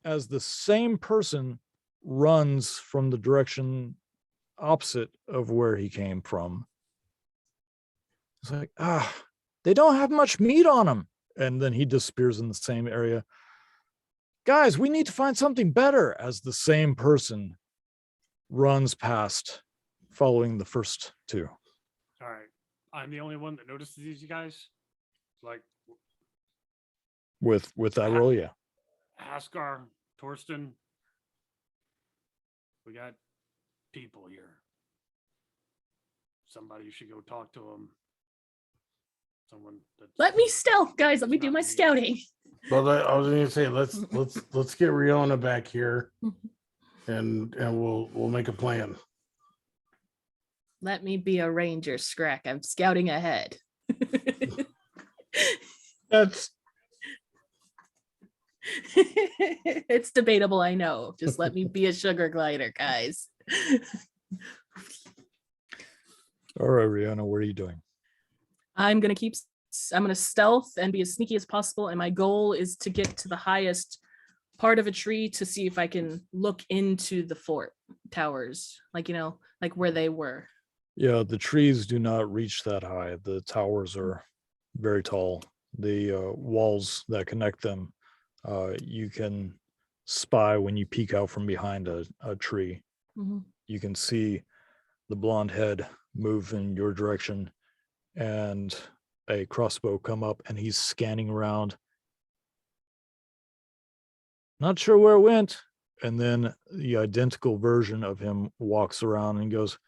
As the same person runs from the direction opposite of where he came from. It's like, they don't have much meat on them. And then he disappears in the same area. Guys, we need to find something better, as the same person runs past, following the first two. All right. I'm the only one that notices these guys. Like With that roll, yeah. Haskar, Torsten. We got people here. Somebody should go talk to them. Someone that Let me stealth, guys. Let me do my scouting. Well, I was gonna say let's get Rihanna back here, and we'll make a plan. Let me be a ranger, Scrack. I'm scouting ahead. That's It's debatable, I know. Just let me be a sugar glider, guys. All right, Rihanna, what are you doing? I'm gonna stealth and be as sneaky as possible, and my goal is to get to the highest part of a tree to see if I can look into the fort towers, like where they were. Yeah, the trees do not reach that high. The towers are very tall. The walls that connect them, you can spy when you peek out from behind a tree. Mhm. You can see the blonde head move in your direction and a crossbow come up, and he's scanning around. Not sure where it went. And then the identical version of him walks around and goes,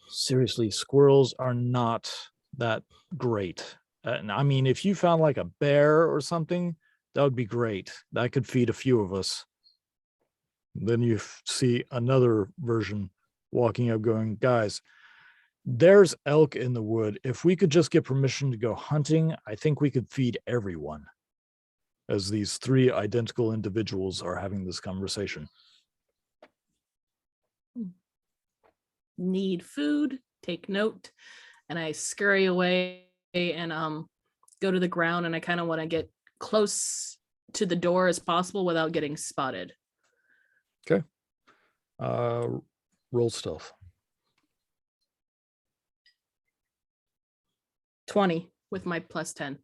"Seriously, squirrels are not that great. And I mean, if you found like a bear or something, that would be great. That could feed a few of us." Then you see another version walking up going, "Guys, there's elk in the wood. If we could just get permission to go hunting, I think we could feed everyone." As these three identical individuals are having this conversation. Need food, take note, and I scurry away and go to the ground, and I kind of want to get close to the door as possible without getting spotted. Okay. Roll stealth. 20 with my plus 10.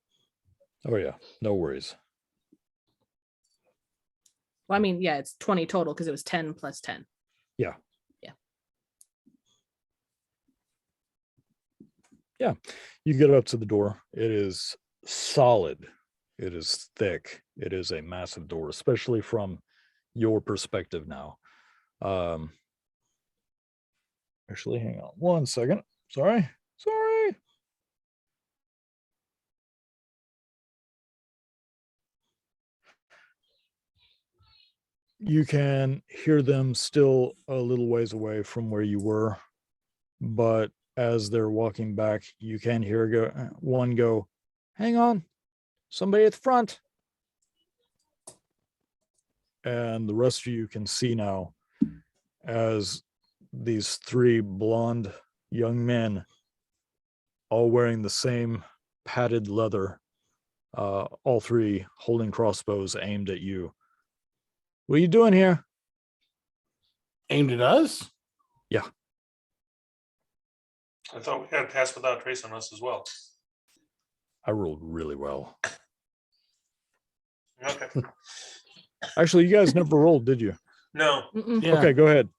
Oh yeah, no worries. Well, I mean, yeah, it's 20 total because it was 10 plus 10. Yeah. Yeah. Yeah. You get up to the door. It is solid. It is thick. It is a massive door, especially from your perspective now. Actually, hang on 1 second. Sorry. You can hear them still a little ways away from where you were, but as they're walking back, you can hear one go, "Hang on, somebody at the front." And the rest of you can see now as these three blonde young men, all wearing the same padded leather, all three holding crossbows aimed at you. "What are you doing here?" Aimed at us? Yeah. I thought we had pass without trace on us as well. I rolled really well. Okay. Actually, you guys never rolled, did you? No. Mm-mm. Yeah. Okay, go ahead.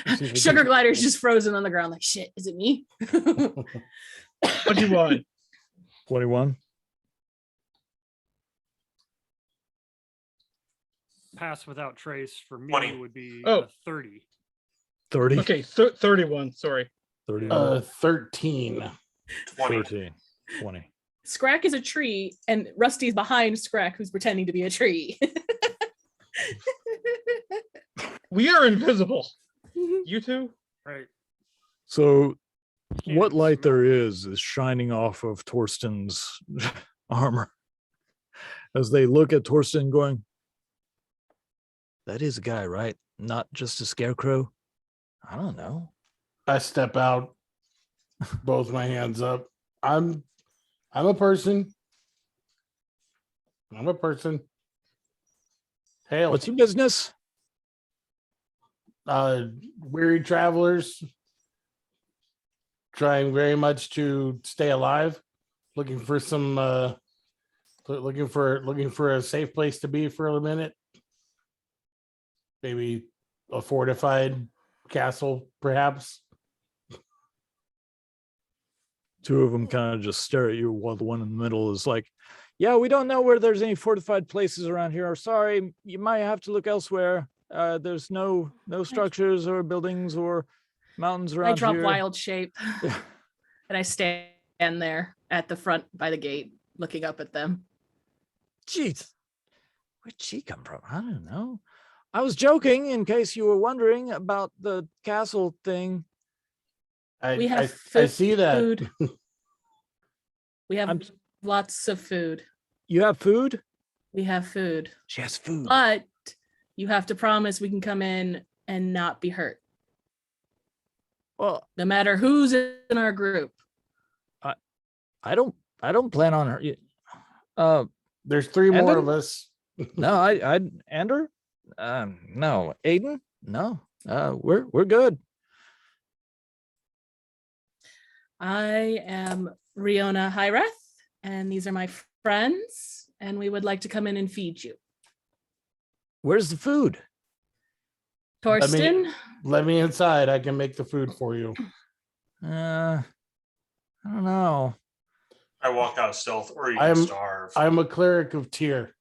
Let's see if we Sugar can- glider's just frozen on the ground like, shit, is it me? what you want. 21. pass without trace for me 20. would be Oh. a 30. 30. Okay, 31. Sorry. 31. 13. 20. 13. 20. Scrack is a tree, and Rusty's behind Scrack, who's pretending to be a tree. We are invisible. You two? Right. So Can't what even light smell there it. is shining off of Torsten's armor as they look at Torsten going, That is a guy, right? Not just a scarecrow? I don't know. I step out, both my hands up. I'm a person. I'm a person. Hail. what's your business? Weary travelers trying very much to stay alive, looking for some looking for a safe place to be for a minute. Maybe a fortified castle, perhaps. Two of them kind of just stare at you while the one in the middle is like, yeah, we don't know where there's any fortified places around here. Sorry, you might have to look elsewhere. There's no structures or buildings or mountains around I drop here. wild shape and I stand there at the front by the gate looking up at them. Jeez. Where'd she come from? I don't know. I was joking in case you were wondering about the castle thing. We have I see that. food. We have I'm- lots of food. You have food? We have food. She has food. But you have to promise we can come in and not be hurt, Well, no matter who's in our group. I don't plan on her. There's three more Evan? of us. no, I Ander? No. Aiden? No. We're good. I am Riona Hyreth, and these are my friends, and we would like to come in and feed you. Where's the food? Torsten, Let me inside. I can make the food for you. I don't know. I walk out of stealth, or you I can am- starve. I'm a cleric of Tyr.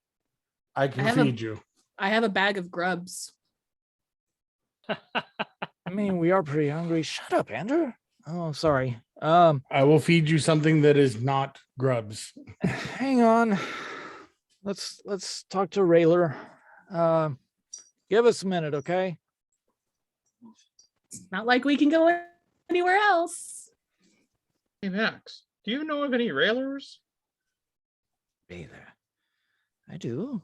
I can I have a- feed you. I have a bag of grubs. I mean, we are pretty hungry. Shut up, Andrew. Oh, sorry. I will feed you something that is not grubs. Hang on. Let's talk to Rayler. Give us a minute, okay? It's not like we can go anywhere else. Hey, Max, do you know of any railers? Rayler. I do.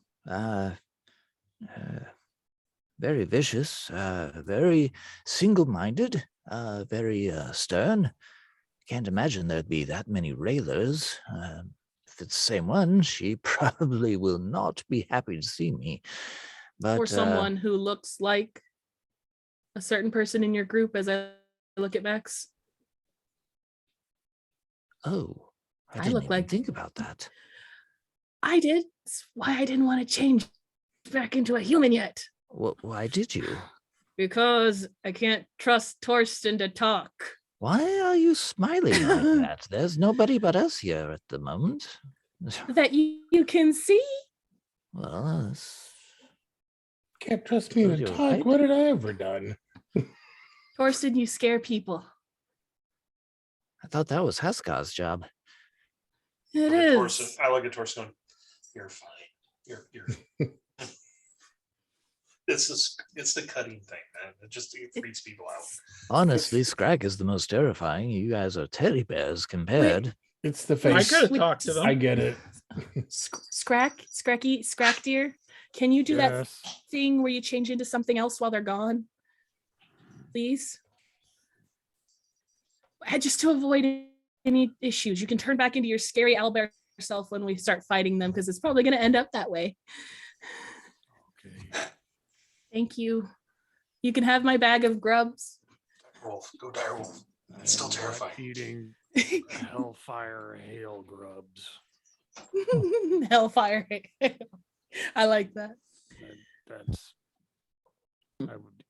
Very vicious, very single-minded, very stern. Can't imagine there'd be that many railers. If it's the same one, she probably will not be happy to see me. But Or someone who looks like a certain person in your group as I look at Max. oh, I I didn't look even like- think about that. I did. That's why I didn't want to change back into a human yet. Why did you? Because I can't trust Torsten to talk. Why are you smiling like that? There's nobody but us here at the moment. That you can see. Well, that's- Can't trust me Well, to you're talk. right. What did I ever done? Torsten, you scare people. I thought that was Haskar's job. It Look at is. Torsten- I look at Torsten going, you're fine. You're it's the cutting thing, man. It freaks people out. Honestly, Scrag is the most terrifying. You guys are teddy bears compared. It's the I face. could have Wait, talked to them. I get it. Scrack dear. Can you do that Yes. thing where you change into something else while they're gone? Please. Just to avoid any issues. You can turn back into your scary owlbear self when we start fighting them, because it's probably going to end up that way. Okay. Thank you. You can have my bag of grubs. Wolf, go dire wolf. It's still I am not terrifying. Eating hellfire hail grubs. Hellfire. I like that. That's. I would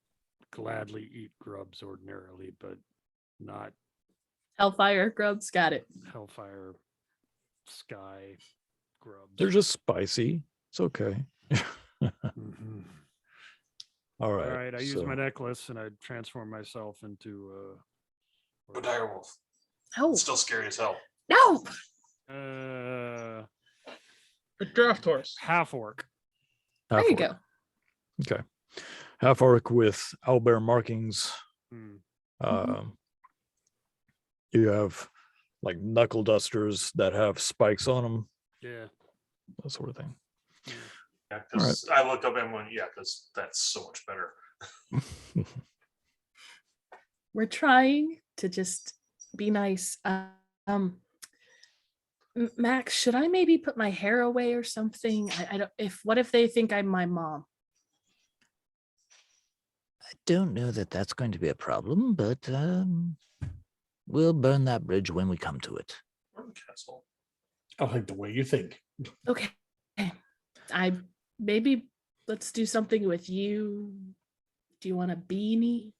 gladly eat grubs ordinarily, but not Hellfire grubs. Got it. hellfire sky grubs. They're just spicy. It's okay. Mhm. All All right. right, I use so- my necklace and I transform myself into Go dire wolf. Oh It's still scary as hell. no! A A draft horse. half orc. There you Half-orc. go. Okay. Half orc with owlbear markings. Hmm. You have like knuckle dusters that have spikes on them, Yeah. that sort of thing. Yeah, because I look up and went, yeah, because that's so much better. We're trying to just be nice. Max, should I maybe put my hair away or something? I don't. What if they think I'm my mom? I don't know that that's going to be a problem, but we'll burn that bridge when we come to it. Castle. I like the way you think. Okay. Maybe let's do something with you. Do you want a beanie?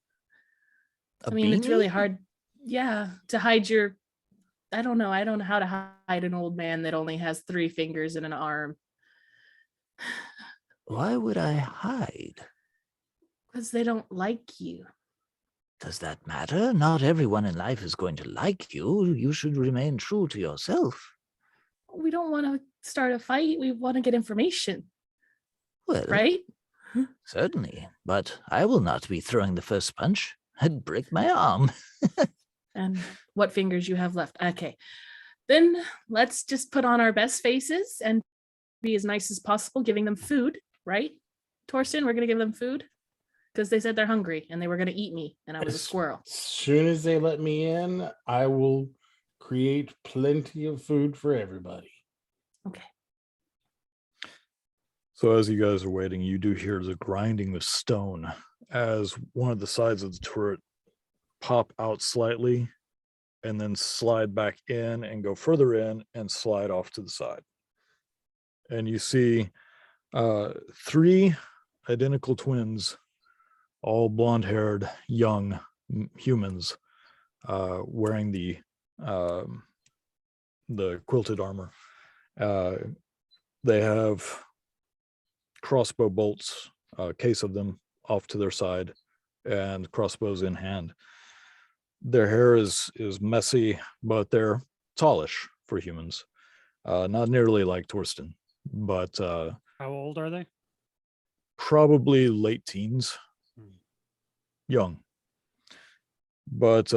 A I mean, it's really beanie? hard. Yeah, to hide your. I don't know. I don't know how to hide an old man that only has 3 fingers and an arm. Why would I hide? Because they don't like you. Does that matter? Not everyone in life is going to like you. You should remain true to yourself. We don't want to start a fight. We want to get information, Well, right? certainly, but I will not be throwing the first punch. I'd break my arm. And what fingers you have left. Okay. Then let's just put on our best faces and be as nice as possible, giving them food, right? Torsten, we're going to give them food because they said they're hungry and they were going to eat me and I was a squirrel. As soon as they let me in, I will create plenty of food for everybody. Okay. So as you guys are waiting, you do hear the grinding of stone as one of the sides of the turret pop out slightly and then slide back in and go further in and slide off to the side. And you see 3 identical twins, all blonde-haired young humans, wearing the quilted armor. They have crossbow bolts, a case of them off to their side, and crossbows in hand. Their hair is messy, but they're tallish for humans. Not nearly like Torsten, but How old are they? probably late teens, young. But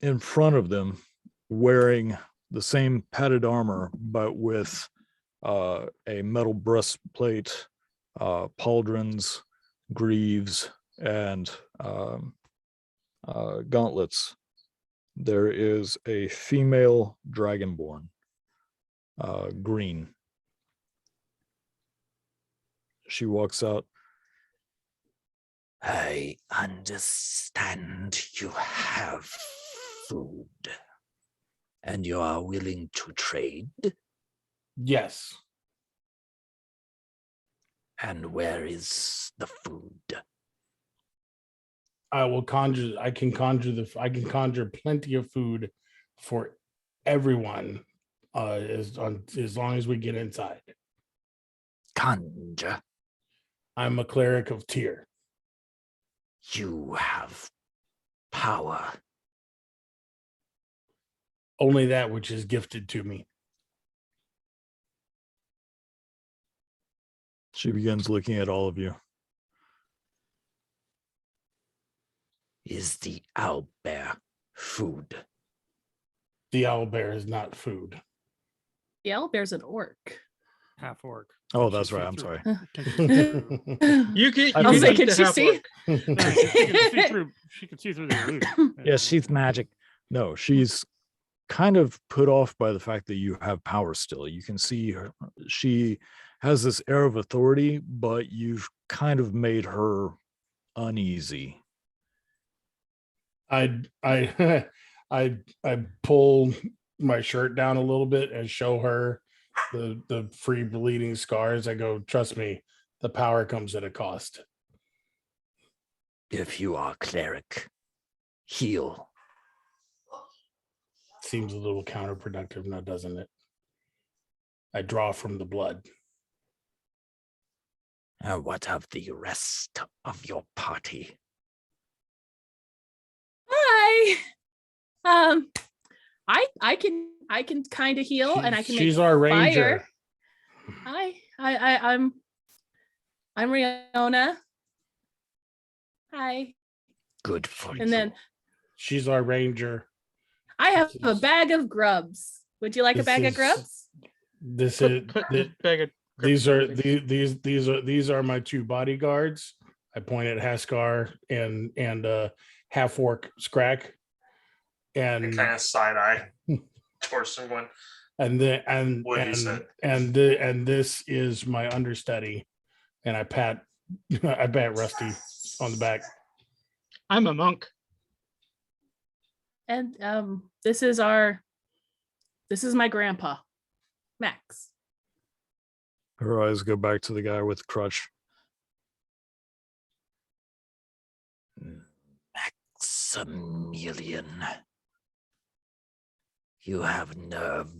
in front of them, wearing the same padded armor, but with a metal breastplate, pauldrons, greaves, and gauntlets, there is a female dragonborn, green. She walks out. I understand you have food, and you are willing to trade. Yes. And where is the food? I can conjure plenty of food for everyone as long as we get inside. Conjure. I'm a cleric of Tyr. You have power. Only that which is gifted to me. She begins looking at all of you. Is the owlbear food? The owlbear is not food. The owlbear's an orc. Half orc. Oh, Can that's she right. see I'm through- sorry. You can. I You was can like, eat can the she half see? orc. No, she can see through. She can see through the illusion. Yeah, she's magic. No, she's kind of put off by the fact that you have power still. You can see her. She has this air of authority, but you've kind of made her uneasy. I pull my shirt down a little bit and show her the free bleeding scars. I go, trust me, the power comes at a cost. If you are cleric, heal. Seems a little counterproductive now, doesn't it? I draw from the blood. What of the rest of your party? Hi. I can kind of heal, and I can She's make our ranger. fire. I'm Riona. Hi. Good for you. And then She's our ranger. I have a bag of grubs. Would you like a This bag of is- grubs? This Put, is put this bag of these are cryptocurrency. these are my two bodyguards. I point at Haskar and half orc Scrack, And and kind of side eye Torsten going, what he said. and this is my understudy, and I pat Rusty on the back. I'm a monk. And this is my grandpa, Max. Her eyes go back to the guy with the crutch. Maximilian. You have nerve.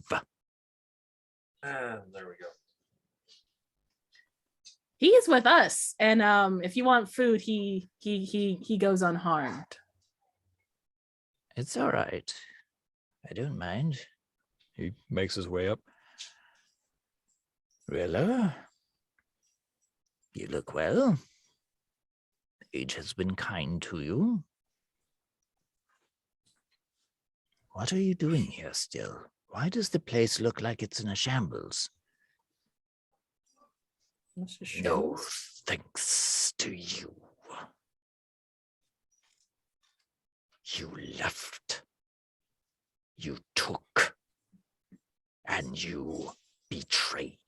And there we go. He is with us, and if you want food, he goes unharmed. It's all right. I don't mind. He makes his way up. Rilla, you look well. Age has been kind to you. What are you doing here still? Why does the place look like it's in a shambles? No thanks to you. You left. You took. And you betrayed.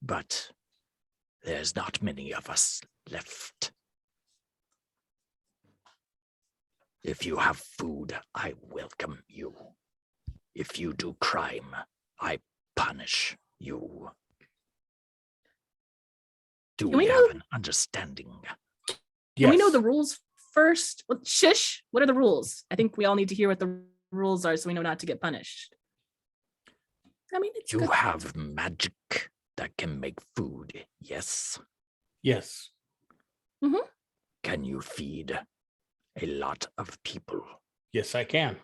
But there's not many of us left. If you have food, I welcome you. If you do crime, I punish you. Do Can we we have know- an understanding? Can we know the rules first? Well, shush. What are the rules? I think we all need to hear what the rules are so we know not to get punished. I mean, it's You good. have magic that can make food, yes? Yes. Can you feed a lot of people? Yes, I can.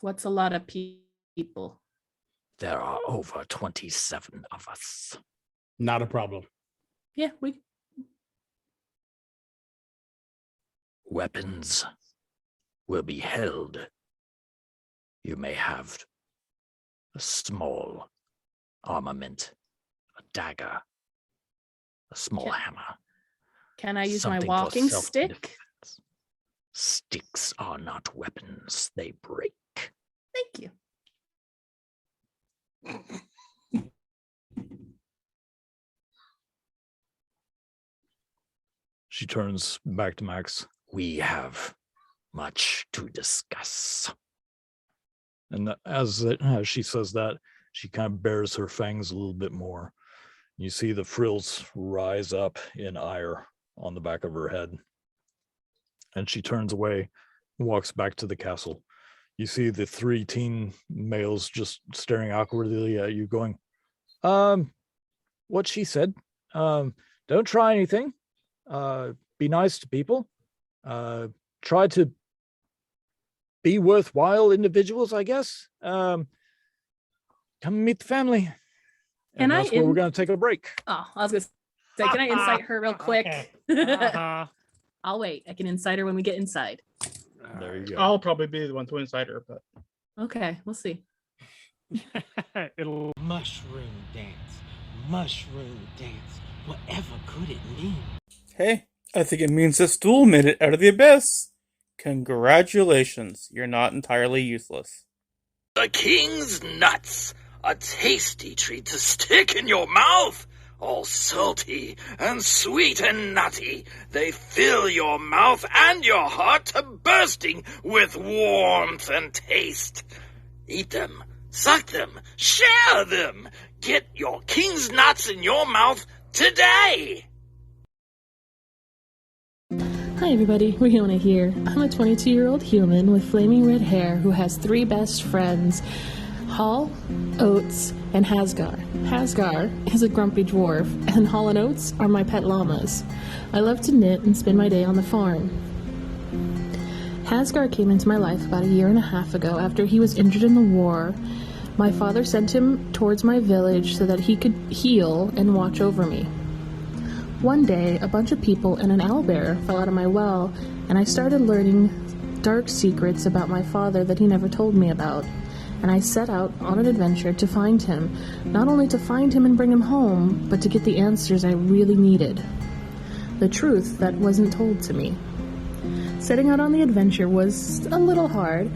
What's a lot of people? There are over 27 of us. Not a problem. Yeah, we. Weapons will be held. You may have a small armament, a dagger, a small Can- hammer. Can I use something my for walking stick? self-defense. Sticks are not weapons, they break. Thank you. She turns back to Max. We have much to discuss. And as she says that, she kind of bares her fangs a little bit more. You see the frills rise up in ire on the back of her head. And she turns away and walks back to the castle. You see the 3 teen males just staring awkwardly at you, going, what she said. Don't try anything. Be nice to people. Try to be worthwhile individuals, I guess. Come meet the family. Can And I that's where we're in- going to take a break. Oh, I was gonna say, can I incite her real quick? Uh-huh. I'll wait. I can incite her when we get inside. There you go. I'll probably be the one to incite her, but Okay, we'll see. It'll Mushroom dance. Whatever could it mean? Hey, I think it means this duel made it out of the abyss. Congratulations, you're not entirely useless. The king's nuts, a tasty treat to stick in your mouth. All salty and sweet and nutty, they fill your mouth and your heart to bursting with warmth and taste. Eat them, suck them, share them. Get your king's nuts in your mouth today. Hi everybody, Riona here. I'm a 22-year-old human with flaming red hair who has 3 best friends, Hall, Oates, and Hasgar. Hasgar is a grumpy dwarf, and Hall and Oates are my pet llamas. I love to knit and spend my day on the farm. Hasgar came into my life about 1.5 years ago after he was injured in the war. My father sent him towards my village so that he could heal and watch over me. One day, a bunch of people and an owlbear fell out of my well, and I started learning dark secrets about my father that he never told me about. And I set out on an adventure to find him, not only to find him and bring him home, but to get the answers I really needed. The truth that wasn't told to me. Setting out on the adventure was a little hard,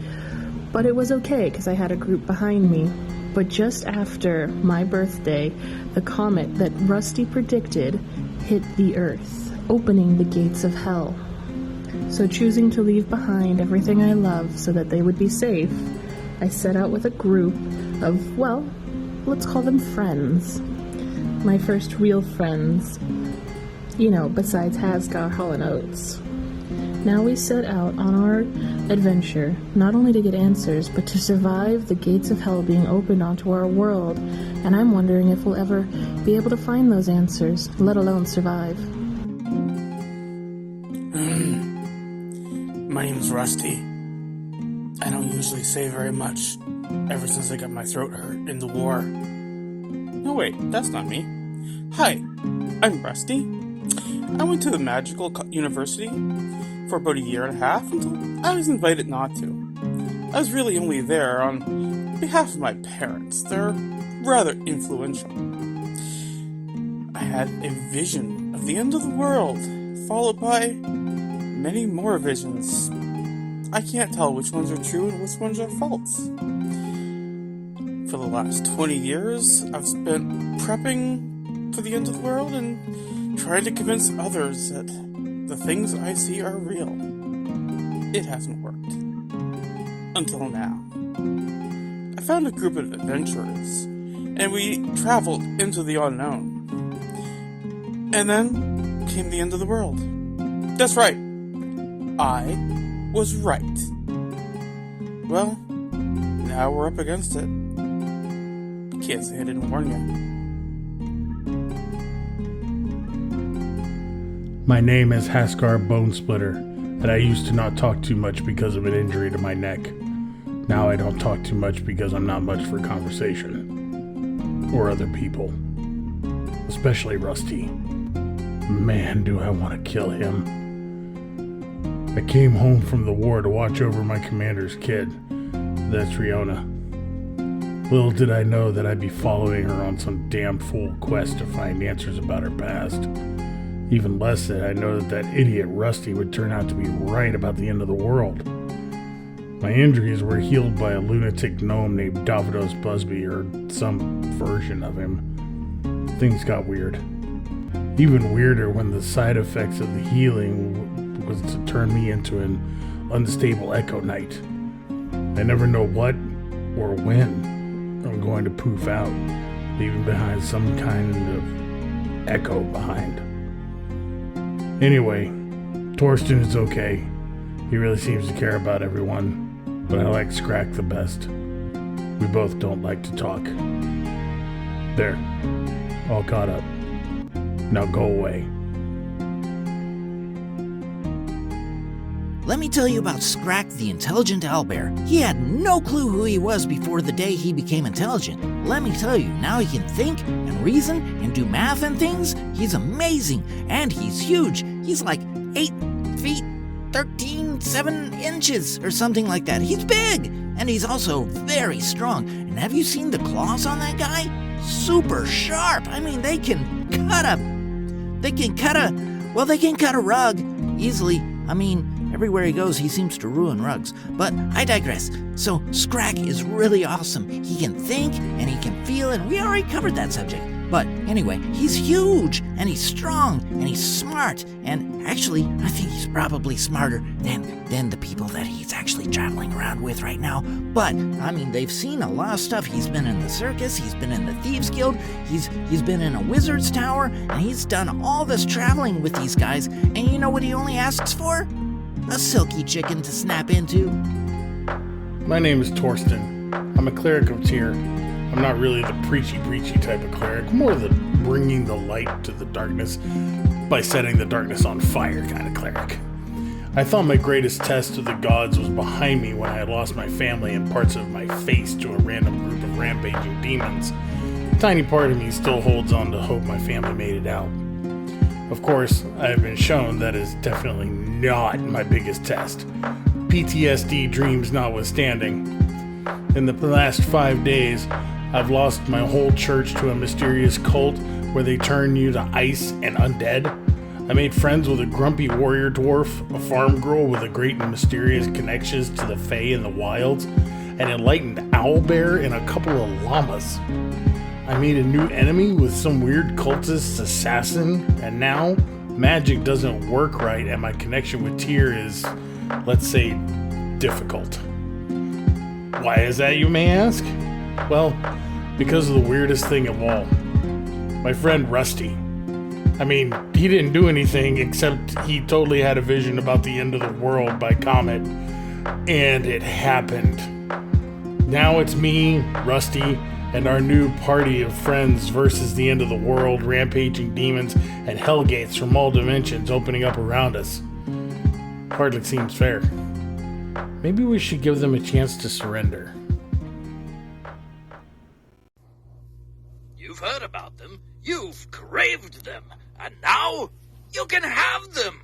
but it was okay because I had a group behind me. But just after my birthday, the comet that Rusty predicted hit the Earth, opening the gates of hell. So choosing to leave behind everything I love so that they would be safe, I set out with a group of, well, let's call them friends. My first real friends, besides Hasgar, Hall and Oates. Now we set out on our adventure, not only to get answers, but to survive the gates of hell being opened onto our world, and I'm wondering if we'll ever be able to find those answers, let alone survive. My name's Rusty. I don't usually say very much, ever since I got my throat hurt in the war. No, wait, that's not me. Hi, I'm Rusty. I went to the magical university for about 1.5 years until I was invited not to. I was really only there on behalf of my parents. They're rather influential. I had a vision of the end of the world, followed by many more visions. I can't tell which ones are true and which ones are false. For the last 20 years, I've spent prepping for the end of the world and trying to convince others that the things I see are real. It hasn't worked. Until now. I found a group of adventurers, and we traveled into the unknown. And then came the end of the world. That's right. I was right. Well, now we're up against it. Can't say I didn't warn you. My name is Hasgar Bonesplitter, and I used to not talk too much because of an injury to my neck. Now I don't talk too much because I'm not much for conversation. Or other people. Especially Rusty. Man, do I want to kill him. I came home from the war to watch over my commander's kid. That's Riona. Little did I know that I'd be following her on some damn fool quest to find answers about her past. Even less did I know that idiot Rusty would turn out to be right about the end of the world. My injuries were healed by a lunatic gnome named Davidos Busby, or some version of him. Things got weird. Even weirder when the side effects of the healing was to turn me into an unstable Echo Knight. I never know what or when I'm going to poof out, leaving behind some kind of echo behind. Anyway, Torsten is okay. He really seems to care about everyone, but I like Scrack the best. We both don't like to talk. There, all caught up. Now go away. Let me tell you about Scrack the intelligent owlbear. He had no clue who he was before the day he became intelligent. Let me tell you, now he can think and reason and do math and things. He's amazing, and he's huge. He's like 8 feet, 7 inches, or something like that. He's big, and he's also very strong. And have you seen the claws on that guy? Super sharp. I mean, they can cut a rug easily. I mean, everywhere he goes, he seems to ruin rugs. But I digress. So Scrack is really awesome. He can think and he can feel, and we already covered that subject. But anyway, he's huge and he's strong and he's smart. And actually, I think he's probably smarter than the people that he's actually traveling around with right now. But I mean, they've seen a lot of stuff. He's been in the circus, he's been in the Thieves Guild, he's been in a wizard's tower, and he's done all this traveling with these guys. And you know what he only asks for? A silky chicken to snap into. My name is Torsten. I'm a cleric of Tyr. I'm not really the preachy type of cleric, more the bringing the light to the darkness by setting the darkness on fire kind of cleric. I thought my greatest test of the gods was behind me when I had lost my family and parts of my face to a random group of rampaging demons. A tiny part of me still holds on to hope my family made it out. Of course, I have been shown that is definitely not my biggest test. PTSD dreams notwithstanding. In the last 5 days, I've lost my whole church to a mysterious cult where they turn you to ice and undead. I made friends with a grumpy warrior dwarf, a farm girl with a great and mysterious connections to the Fae and the wilds, an enlightened owlbear, and a couple of llamas. I made a new enemy with some weird cultist assassin, and now magic doesn't work right and my connection with Tyr is, let's say, difficult. Why is that, you may ask? Well, because of the weirdest thing of all. My friend Rusty. I mean, he didn't do anything except he totally had a vision about the end of the world by comet, and it happened. Now it's me, Rusty, and our new party of friends versus the end of the world, rampaging demons, and hellgates from all dimensions opening up around us. Hardly seems fair. Maybe we should give them a chance to surrender. You've heard about them, you've craved them, and now you can have them!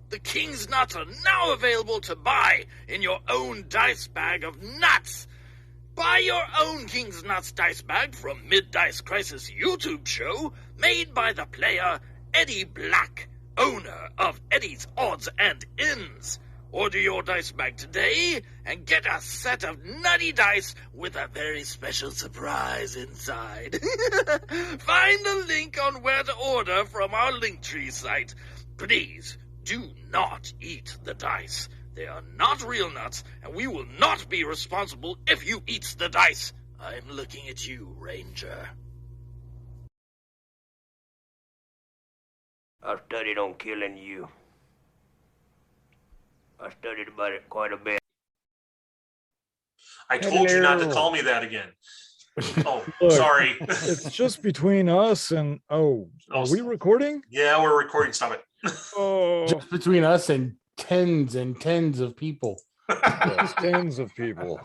The King's Nuts are now available to buy in your own dice bag of nuts! Buy your own King's Nuts dice bag from Mid-Dice Crisis YouTube show made by the player Eddie Black, owner of Eddie's Odds and Ends. Order your dice bag today and get a set of nutty dice with a very special surprise inside. Find the link on where to order from our Linktree site. Please do not eat the dice. They are not real nuts, and we will not be responsible if you eat the dice. I'm looking at you, Ranger. I've studied on killing you. I studied about it quite a bit. I told you not to Hello. call me that again. Oh, Look, sorry. It's just between us and are we recording? Yeah, we're recording. Stop it. Oh, Just between us and tens of people. yes, tens of people.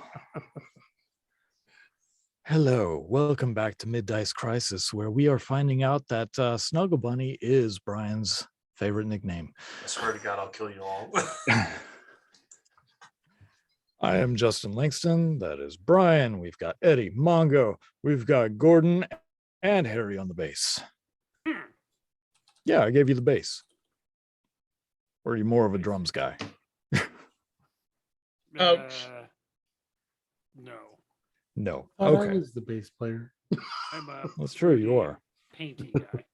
Hello, welcome back to Mid-Dice Crisis, where we are finding out that Snuggle Bunny is Brian's favorite nickname. I swear to God, I'll kill you all. I am Justin Langston. That is Brian. We've got Eddie, Mongo. We've got Gordon and Harry on the bass. Yeah, I gave you the bass. Or are you more of a drums guy? Ouch. No, No. I Okay. was the bass player. I'm a That's true. You are. painting guy.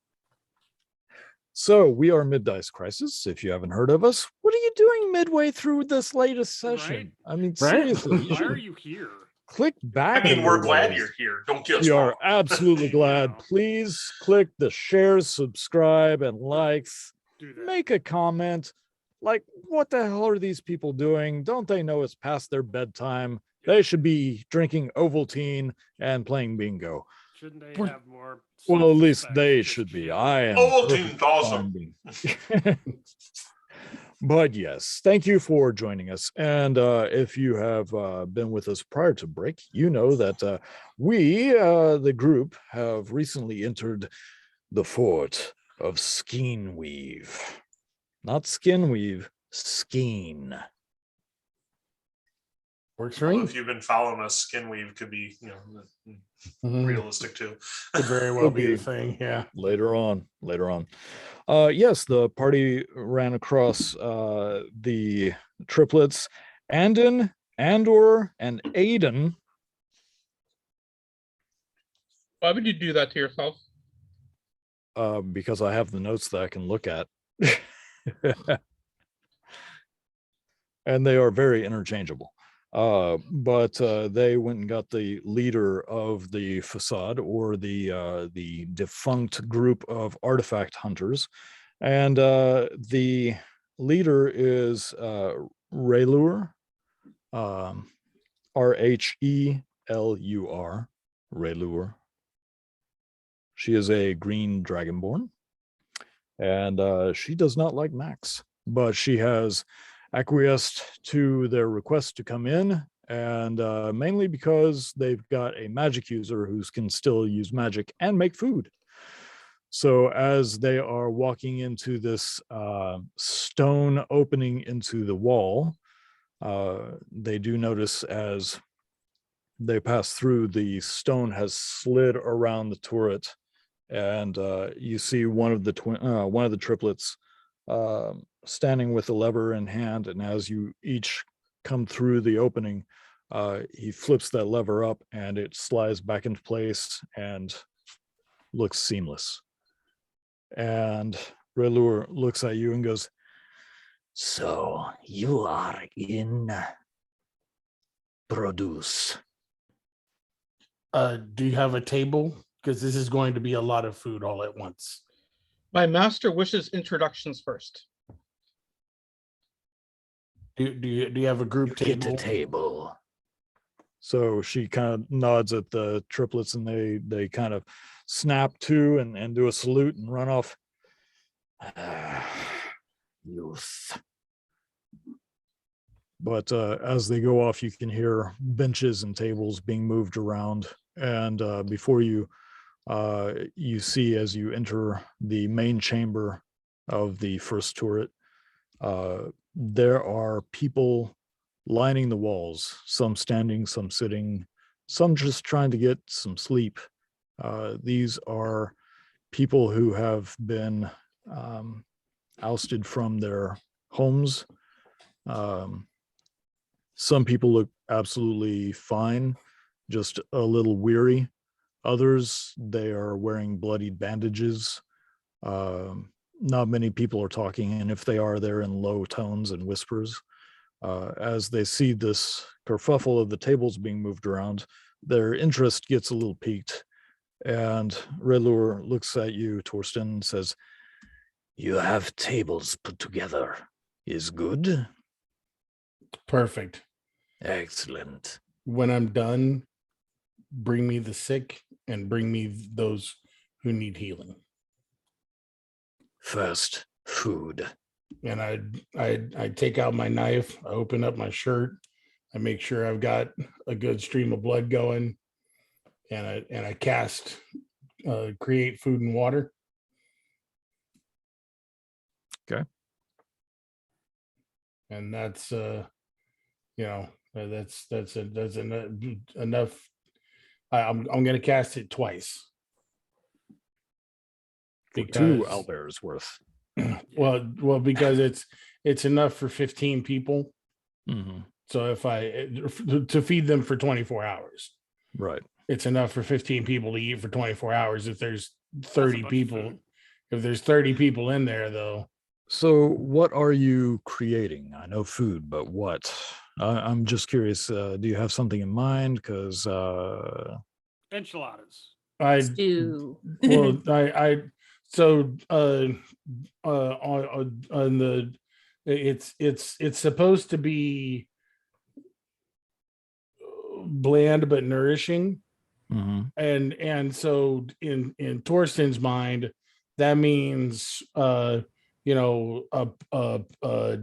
So we are Mid-Dice Crisis. If you haven't heard of us, what are you doing midway through this latest session? Right? I mean, Right? seriously, you Why should are you here? click back. I mean, in we're your glad ways. you're here. Don't get us We are wrong. absolutely glad. No. Please click the shares, subscribe, and likes. Do that. Make a comment. Like, what the hell are these people doing? Don't they know it's past their bedtime? They should be drinking Ovaltine and playing bingo. Shouldn't they We're- have more? Well, at least self-respect? they Just should be. chill. I am. Ovaltine's perfectly awesome. fine being- But yes, thank you for joining us. And if you have been with us prior to break, you know that we, the group, have recently entered the fort of Skeenweave. Not Skinweave, Skeen. Works for Well, me. if you've been following us, skin weave could be, Mhm. realistic too. Could very well Could be be. a thing. Yeah. Later on. Yes, the party ran across the triplets, Andon, Andor, and Aiden. Why would you do that to yourself? Because I have the notes that I can look at. And they are very interchangeable. But they went and got the leader of the facade, or the defunct group of artifact hunters. And the leader is Raylur, Rhelur, Raylur. She is a green dragonborn, and she does not like Max, but she has acquiesced to their request to come in, and mainly because they've got a magic user who can still use magic and make food. So as they are walking into this stone opening into the wall, they do notice as they pass through, the stone has slid around the turret, and you see one of the triplets standing with the lever in hand, and as you each come through the opening, he flips that lever up and it slides back into place and looks seamless. And Relure looks at you and goes, So you are in produce. Do you have a table? Because this is going to be a lot of food all at once. My master wishes introductions first. Do you have a group Get table? a table. so she kind of nods at the triplets, and they kind of snap to and do a salute and run off. Youth. But as they go off, you can hear benches and tables being moved around. And before you, you see as you enter the main chamber of the first turret, there are people lining the walls, some standing, some sitting, some just trying to get some sleep. These are people who have been ousted from their homes. Some people look absolutely fine, just a little weary. Others, they are wearing bloodied bandages. Not many people are talking, and if they are, they're in low tones and whispers. As they see this kerfuffle of the tables being moved around, their interest gets a little piqued. And Redlure looks at you, Torsten, and says, You have tables put together. Is good? Perfect. Excellent. When I'm done, bring me the sick and bring me those who need healing. First, food. And I take out my knife, I open up my shirt, I make sure I've got a good stream of blood going, and I cast create food and water. Okay. And that's that's enough. I'm going to cast it twice. for 2 owlbears worth. Well, because it's enough for 15 people. Mm-hmm. So if to feed them for 24 hours, Right. it's enough for 15 people to eat for 24 hours. If there's 30 bunch of people, food. if there's 30 people in there, though. So what are you creating? I know food, but what? I'm just curious. Do you have something in mind? Because Enchiladas. Stew. Well, so on the it's supposed to be bland but nourishing. Mhm. And so in Torsten's mind, that means a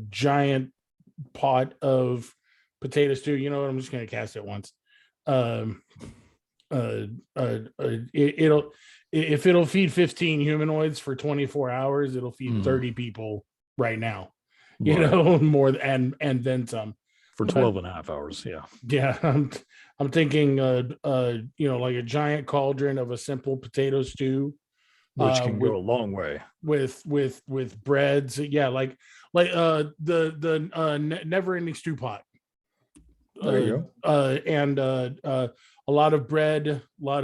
giant pot of potato stew. You know what? I'm just going to cast it once. If it'll feed 15 humanoids for 24 hours, it'll feed 30 people right now. You Right. know, more and then some. For 12 and a half hours. Yeah. Yeah, I'm thinking like a giant cauldron of a simple potato stew, Which can with, go a long way. with breads. Yeah, like the never ending stew pot. There you And a lot of bread, a lot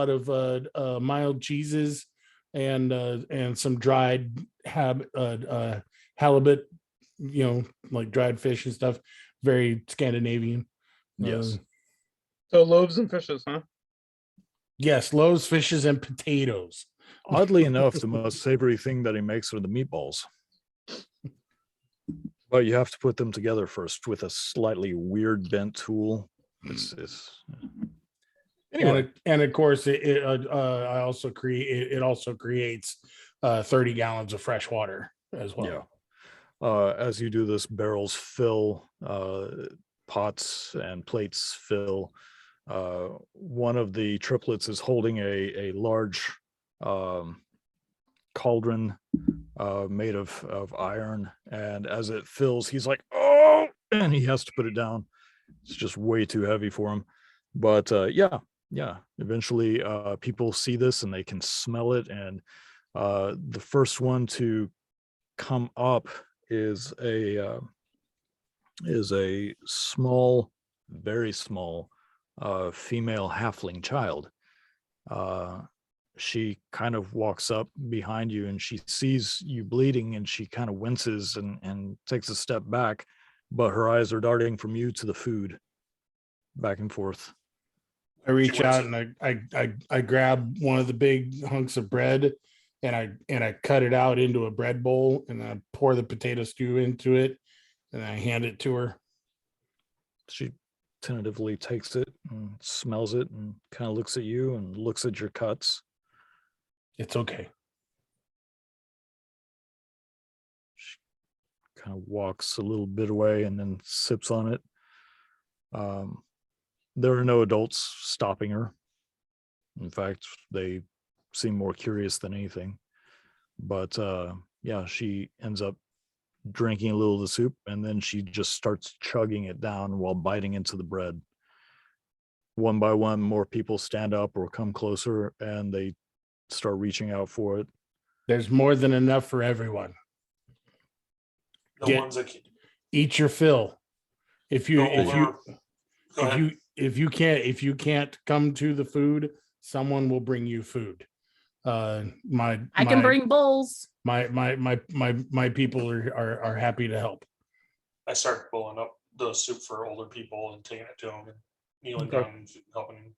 of mild cheeses, and some dried halibut, like dried fish and stuff. Very Scandinavian. Yes. So loaves and fishes, huh? Yes, loaves, fishes, and potatoes. Oddly enough, the most savory thing that he makes are the meatballs. But you have to put them together first with a slightly weird bent tool. It's anyway. And of course, it also creates 30 gallons of fresh water as well. Yeah. As you do this, barrels fill, pots and plates fill. One of the triplets is holding a large cauldron made of iron, and as it fills, he's like, "Oh!" and he has to put it down. It's just way too heavy for him. But yeah. Eventually, people see this and they can smell it, and the first one to come up is a small, very small female halfling child. She kind of walks up behind you and she sees you bleeding, and she kind of winces and takes a step back, but her eyes are darting from you to the food, back and forth. I reach out and I grab one of the big hunks of bread and I cut it out into a bread bowl, and I pour the potato stew into it, and I hand it to her. She tentatively takes it and smells it and kind of looks at you and looks at your cuts. It's okay. She kind of walks a little bit away and then sips on it. There are no adults stopping her. In fact, they seem more curious than anything. But yeah, she ends up drinking a little of the soup, and then she just starts chugging it down while biting into the bread. One by one, more people stand up or come closer, and they start reaching out for it. There's more than enough for everyone. The ones that Eat your fill. If you can't come to the food, someone will bring you food. I can bring bowls. My people are happy to help. I start pulling up the soup for older people and taking it to them and kneeling Okay. down and helping them.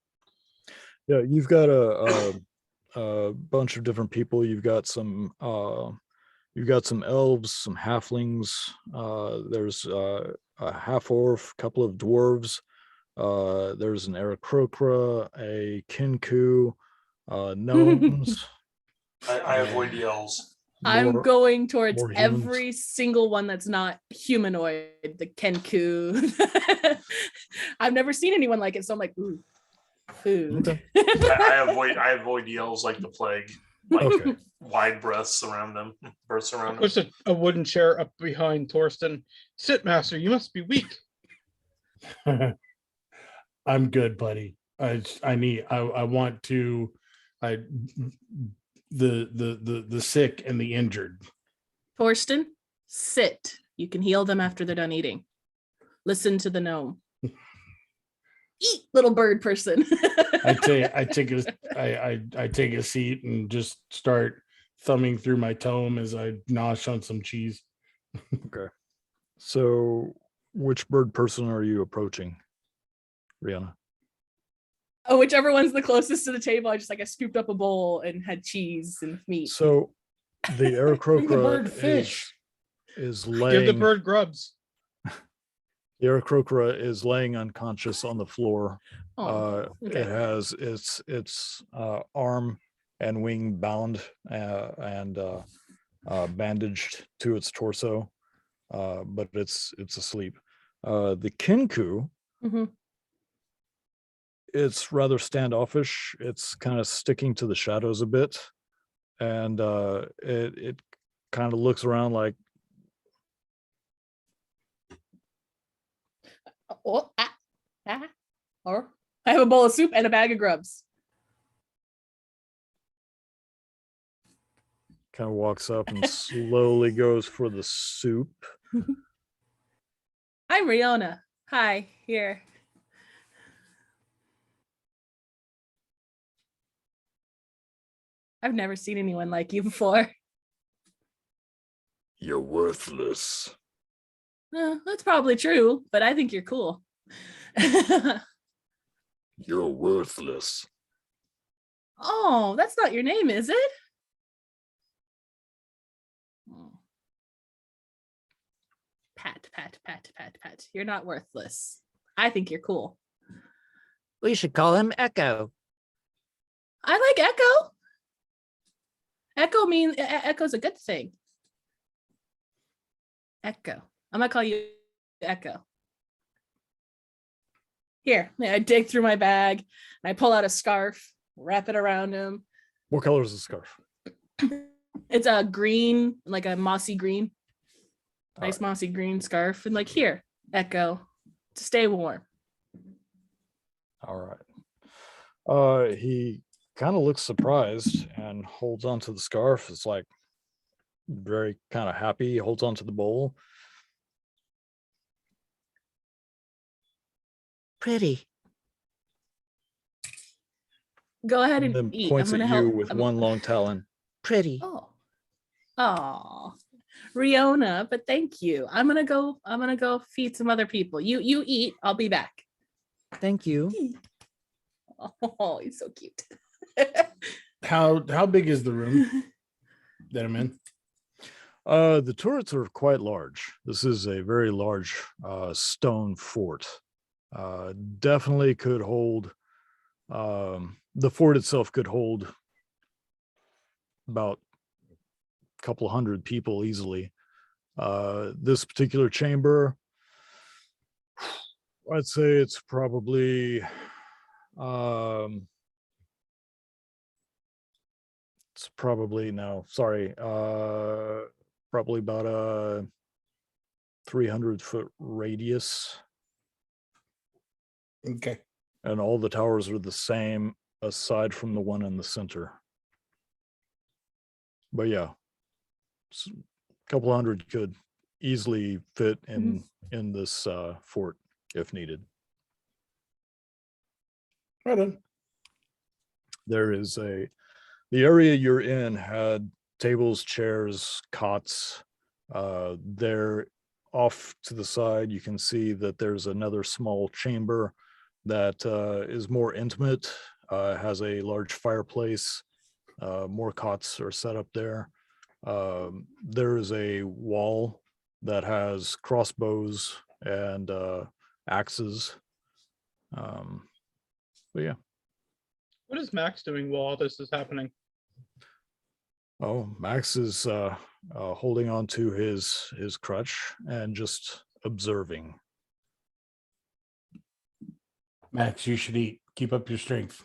Yeah, you've got a bunch of different people. You've got some elves, some halflings. There's a half orc, couple of dwarves. There's an Aarakocra, a Kinku, gnomes. I avoid the elves. I'm going towards more humans. every single one that's not humanoid, the Kenku. I've never seen anyone like it, so I'm like, ooh, food. Okay. I avoid the elves like the plague. Like Okay. wide breaths around them. Berths around them. There's a wooden chair up behind Torsten. Sit, master. You must be weak. I'm good, buddy. I want to the sick and the injured. Torsten, sit. You can heal them after they're done eating. Listen to the gnome. Eat, little bird person. I take a seat and just start thumbing through my tome as I nosh on some cheese. Okay. So, which bird person are you approaching, Rihanna? Oh, whichever one's the closest to the table. I scooped up a bowl and had cheese and meat. So, the Bring the Aarakocra bird fish. is Give laying. the bird grubs. The Aarakocra is laying unconscious on the floor. Oh, okay. It has its arm and wing bound and bandaged to its torso, but it's asleep. The Kinku, Mm-hmm. it's rather standoffish. It's kind of sticking to the shadows a bit, and it kind of looks around like, Or I have a bowl of soup and a bag of grubs. kind of walks up and slowly goes for the soup. I'm Riona. Hi, here. I've never seen anyone like you before. You're worthless. That's probably true, but I think you're cool. You're worthless. Oh, that's not your name, is it? Oh. Pat. You're not worthless. I think you're cool. We should call him Echo. I like Echo. Echo's a good thing. Echo. I'm gonna call you Echo. Here, I dig through my bag and I pull out a scarf, wrap it around him. What color is the scarf? It's a green, like a mossy green, nice right. mossy green scarf. And like, here, Echo, to stay warm. All right. He kind of looks surprised and holds onto the scarf. It's like very kind of happy. He holds onto the bowl. Pretty. Go ahead And and then eat. points I'm at gonna you help. with one long talon. Pretty. Oh, Riona, but thank you. I'm gonna go feed some other people. You eat. I'll be back. Thank you. Oh, he's so cute. How big is the room that I'm in? The turrets are quite large. This is a very large stone fort. Definitely could hold. The fort itself could hold about a couple hundred people easily. This particular chamber, I'd say it's probably probably about a 300-foot radius, Okay. and all the towers are the same aside from the one in the center. But yeah, a couple hundred could easily fit in this fort if needed. Right on. There is the area you're in had tables, chairs, cots. There off to the side, you can see that there's another small chamber that is more intimate, has a large fireplace. More cots are set up there. There is a wall that has crossbows and axes. But yeah. What is Max doing while all this is happening? Oh, Max is holding on to his crutch and just observing. Max, you should eat. Keep up your strength.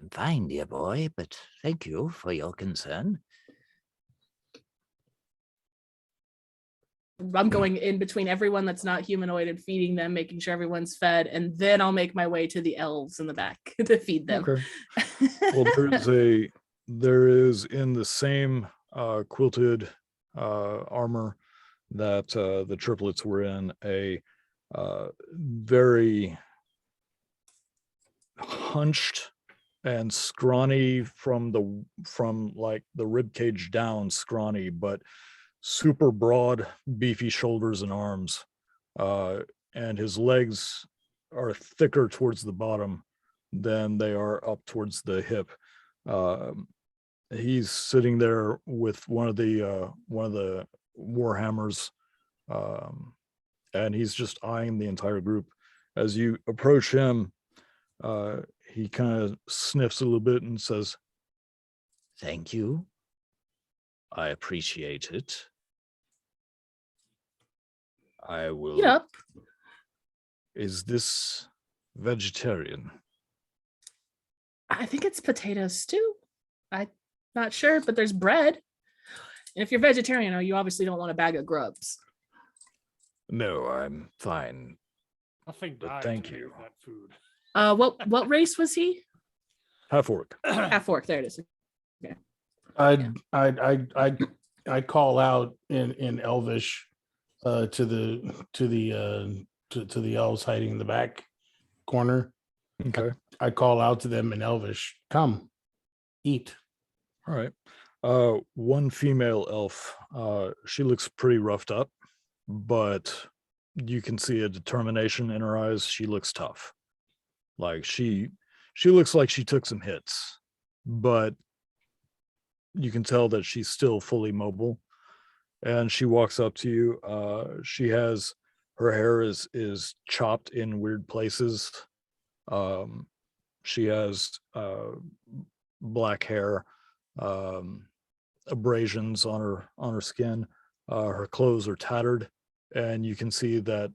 I'm fine, dear boy, but thank you for your concern. I'm going in between everyone that's not humanoid and feeding them, making sure everyone's fed, and then I'll make my way to the elves in the back to feed them. Okay. Well, there is in the same quilted armor that the triplets were in, a very hunched and scrawny from like the rib cage down, scrawny, but super broad, beefy shoulders and arms. And his legs are thicker towards the bottom than they are up towards the hip. He's sitting there with one of the warhammers, and he's just eyeing the entire group. As you approach him, he kind of sniffs a little bit and says, "Thank you. I appreciate it. I will." Yep. Is this vegetarian? I think it's potato stew. I'm not sure, but there's bread. And if you're vegetarian, you obviously don't want a bag of grubs. No, I'm fine. Nothing But died thank to make you. that food. What race was he? Half orc. Half orc. There it is. I call out in Elvish to the elves hiding in the back corner. Okay. I call out to them in Elvish, "Come, eat." All right. One female elf. She looks pretty roughed up, but you can see a determination in her eyes. She looks tough. Like she looks like she took some hits, but you can tell that she's still fully mobile. And she walks up to you. She has her hair is chopped in weird places. She has black hair, abrasions on her skin. Her clothes are tattered, and you can see that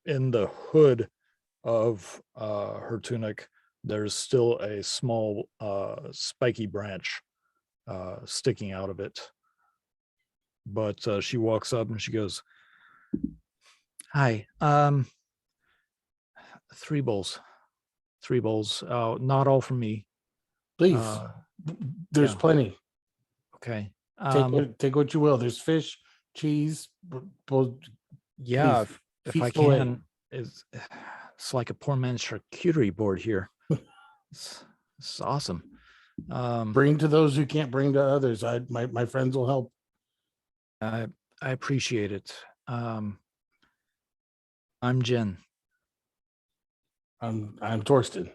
in the hood of her tunic, there's still a small spiky branch sticking out of it. But she walks up and she goes, "Hi, 3 bowls. 3 bowls. Not all from me. Please. There's yeah. plenty. Okay. Take what you will. There's fish, cheese. Yeah, please, if I feast away. can. It's like a poor man's charcuterie board here. It's awesome. Bring to those who can't bring to others. My friends will help. I appreciate it. I'm Jen. I'm Torsten.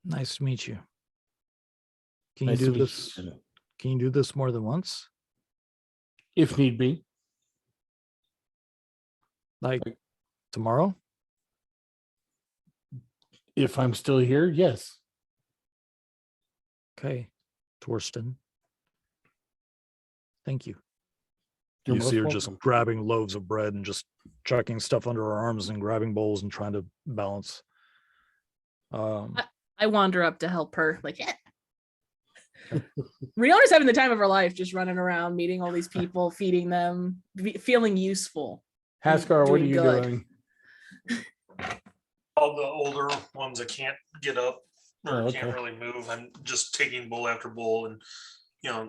Nice to meet you. Can Nice you to do meet this? you. Can you do this more than once? If need be. Like tomorrow? If I'm still here, yes. Okay, Torsten. Thank you. You're You most see her welcome. just grabbing loaves of bread and just chucking stuff under her arms and grabbing bowls and trying to balance. I wander up to help her, like, yeah. Riona's having the time of her life, just running around, meeting all these people, feeding them, feeling useful. Haskar, what are you good. doing? All the older ones that can't get up or Oh, can't okay. really move, I'm just taking bowl after bowl and,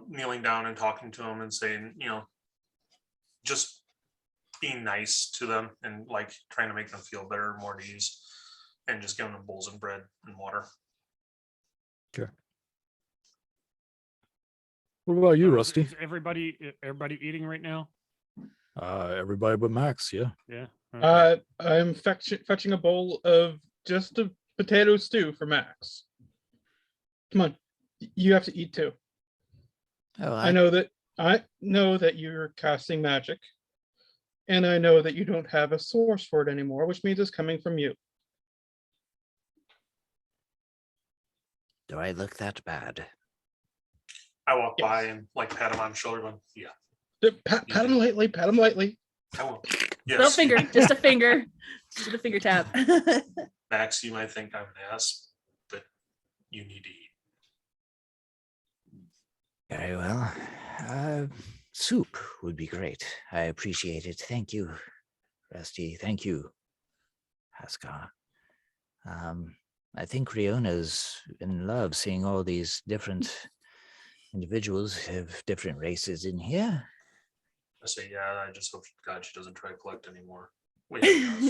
kneeling down and talking to them and saying, just being nice to them and like trying to make them feel better, more at ease, and just giving them bowls of bread and water. Okay. What about you, So Rusty? Is everybody eating right now? Everybody but Max, yeah. Yeah. Okay. I'm fetching a bowl of just a potato stew for Max. Come on, you have to eat too. Oh, I know that you're casting magic, and I know that you don't have a source for it anymore, which means it's coming from you. do I look that bad? I walk Yes. by and like pat him on the shoulder, going, "Yeah, Pat him lightly, pat him lightly. I will." Little Yes, finger, just a finger, just a finger tap. Max, you might think I'm an ass, but you need to eat. Very well. Soup would be great. I appreciate it. Thank you, Rusty. Thank you, Haskar. I think Riona's in love seeing all these different individuals of different races in here. I say, yeah, I just hope to God she doesn't try to collect anymore. Wait, she does.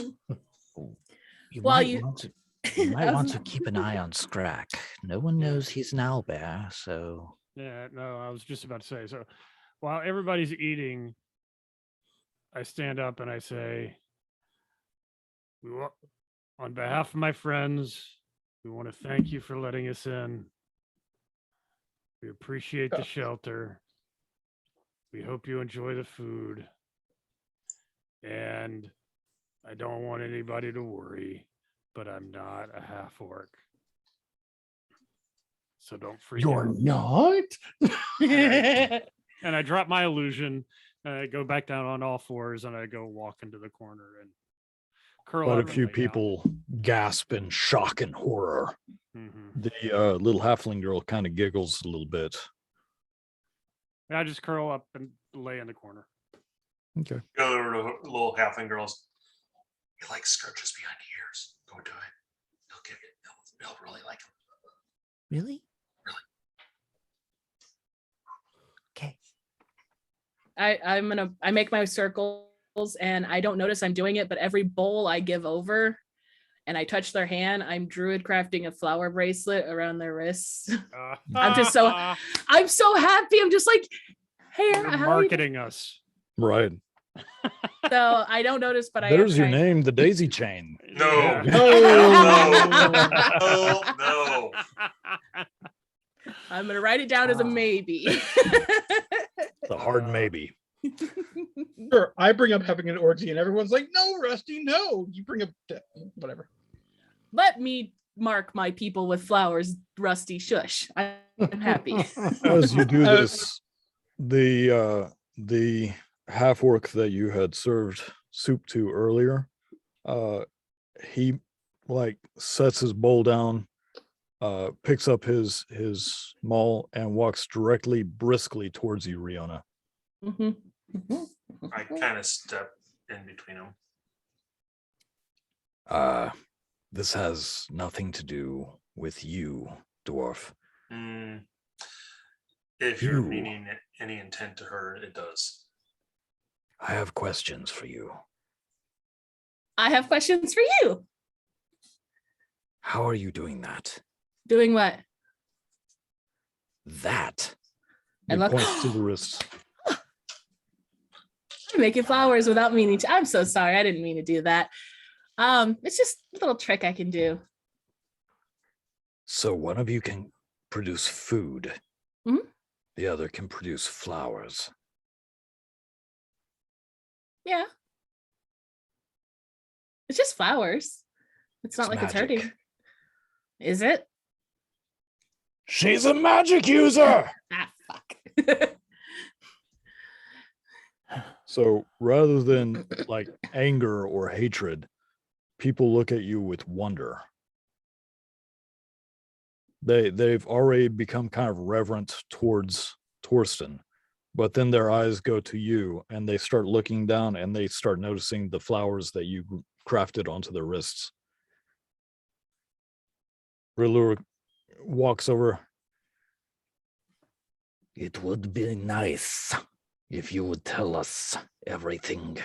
You Well, might you- want to. You might want to keep an eye on Scrack. No one knows he's an owlbear, so Yeah, no, I was just about to say. So while everybody's eating, I stand up and I say, on behalf of my friends, we want to thank you for letting us in. We appreciate the shelter. We hope you enjoy the food. And I don't want anybody to worry, but I'm not a half orc. So don't freak You're out. not? And I drop my illusion and I go back down on all fours and I go walk into the corner and curl But up a and few lay down. people gasp in shock and horror. Mhm. The little halfling girl kind of giggles a little bit. And I just curl up and lay in the corner. Okay. Go over to the little halfling girls. He likes scratches behind the ears. Go do it. He'll get it. He'll really like him. really? Really? Okay. I make my circles and I don't notice I'm doing it, but every bowl I give over and I touch their hand, I'm druid crafting a flower bracelet around their wrists. I'm just so I'm so happy. I'm just like, hey, You're how are you doing? marketing us. Right. So I don't notice, but There's I your am name, the daisy chain. No. Yeah. No. No. I'm gonna write it down as a maybe. The hard maybe. Sure, I bring up having an orgy, and everyone's like, "No, Rusty, no." You bring up whatever. Let me mark my people with flowers, Rusty. Shush. I'm happy. As you do this, The half orc that you had served soup to earlier, he like sets his bowl down, picks up his maul and walks directly briskly towards you, Riona. I kind of step in between them. This has nothing to do with you, dwarf. If you're meaning any intent to her, it does. I have questions for you. I have questions for you. How are you doing that? Doing what? That. And He look, points to the wrists. I'm making flowers without meaning to. I'm so sorry. I didn't mean to do that. It's just a little trick I can do. So one of you can produce food. Mhm. The other can produce flowers. Yeah. It's just flowers. It's not like it's magic. hurting. Is it? She's a magic user. Fuck. So rather than like anger or hatred, people look at you with wonder. They've already become kind of reverent towards Torsten, but then their eyes go to you and they start looking down and they start noticing the flowers that you crafted onto their wrists. Rilur walks over. It would be nice if you would tell us everything.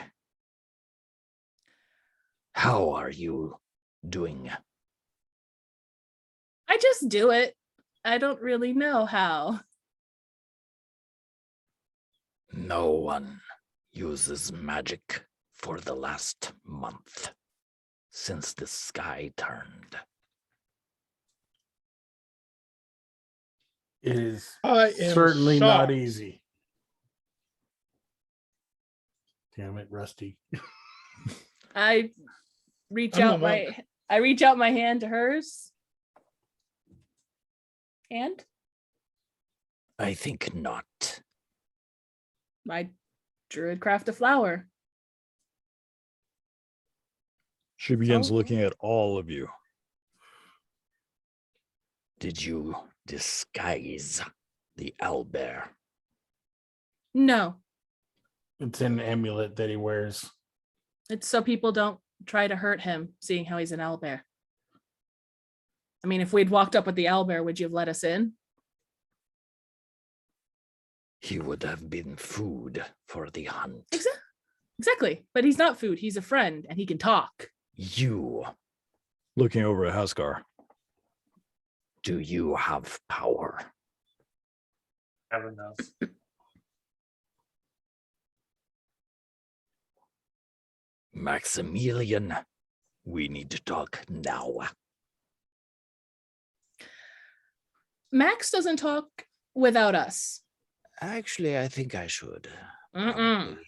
How are you doing? I just do it. I don't really know how. No one uses magic for the last month since the sky turned. It is I am certainly not shocked. easy. Damn it, Rusty. I reach I'm a out my hand to hers. And I think not. my druid craft a flower. She begins Oh. looking at all of you. Did you disguise the owlbear? No, It's an amulet that he wears. it's so people don't try to hurt him, seeing how he's an owlbear. I mean, if we'd walked up with the owlbear, would you have let us in? He would have been food for the hunt. Exactly. But he's not food. He's a friend and he can talk. You, Looking over at Haskar. do you have power? Have enough. Maximilian, we need to talk now. Max doesn't talk without us. Actually, I think I should. Mm-mm.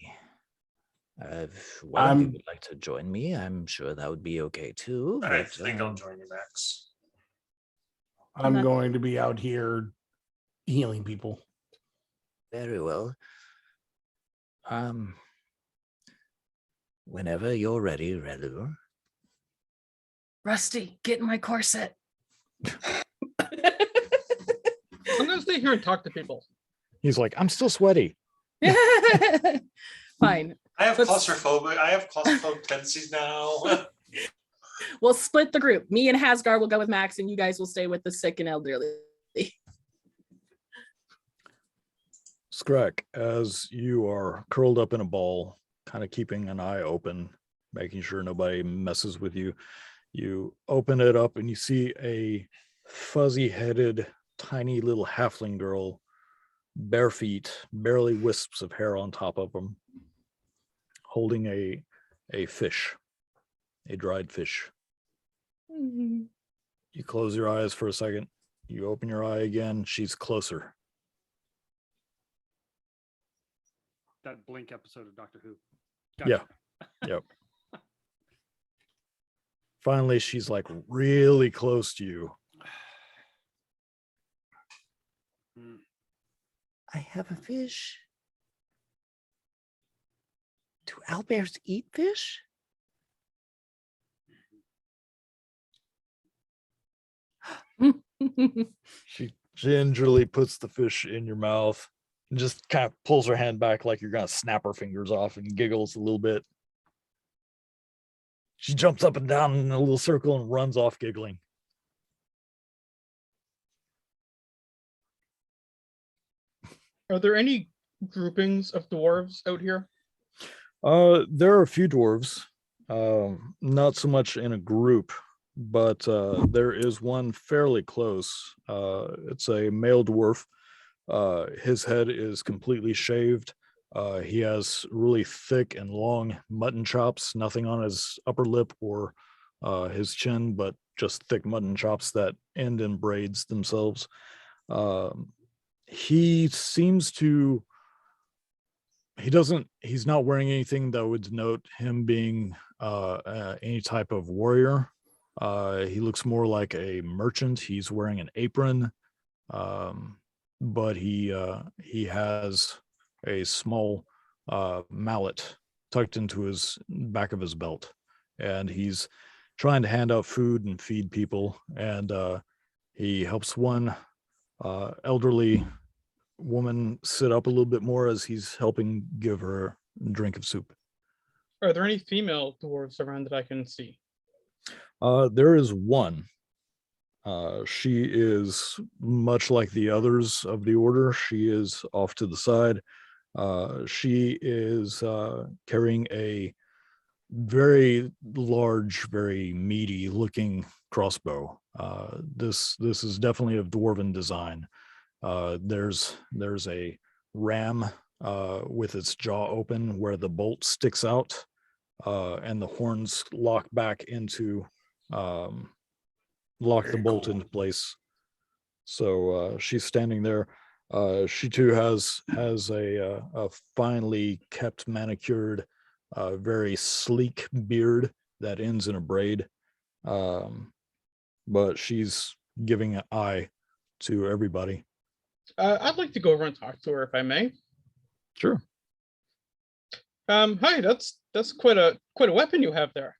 If one of you I'm- would like to join me, I'm sure that would be okay too. I but, think I'll join you, Max. I'm Okay. going to be out here healing people. Very well. Whenever you're ready, Relur. Rusty, get in my corset. I'm gonna stay here and talk to people. He's like, I'm still sweaty. Fine. I have Let's- claustrophobic tendencies now. We'll split the group. Me and Hasgar will go with Max, and you guys will stay with the sick and elderly. Skrek, as you are curled up in a ball, kind of keeping an eye open, making sure nobody messes with you, you open it up and you see a fuzzy-headed, tiny little halfling girl, bare feet, barely wisps of hair on top of them, holding a fish, a dried fish. You close your eyes for a second. You open your eye again. She's closer. That Blink episode of Doctor Who. Yeah. Yep. Finally, she's like really close to you. I have a fish. Do owlbears eat fish? She gingerly puts the fish in your mouth and just kind of pulls her hand back like you're going to snap her fingers off and giggles a little bit. She jumps up and down in a little circle and runs off giggling. Are there any groupings of dwarves out here? There are a few dwarves, not so much in a group, but there is one fairly close. It's a male dwarf. His head is completely shaved. He has really thick and long mutton chops, nothing on his upper lip or his chin, but just thick mutton chops that end in braids themselves. He seems to, he's not wearing anything that would denote him being any type of warrior. He looks more like a merchant. He's wearing an apron, but he has a small mallet tucked into his back of his belt, and he's trying to hand out food and feed people, and he helps one elderly woman sit up a little bit more as he's helping give her a drink of soup. Are there any female dwarves around that I can see? There is one. She is much like the others of the order. She is off to the side. She is carrying a very large, very meaty looking crossbow. This is definitely of dwarven design. There's a ram with its jaw open where the bolt sticks out, and the horns lock back into lock the bolt into place. So she's standing there. She too has a finely kept, manicured, very sleek beard that ends in a braid. But she's giving an eye to everybody. I'd like to go over and talk to her if I may. Sure. Hi, that's quite a weapon you have there.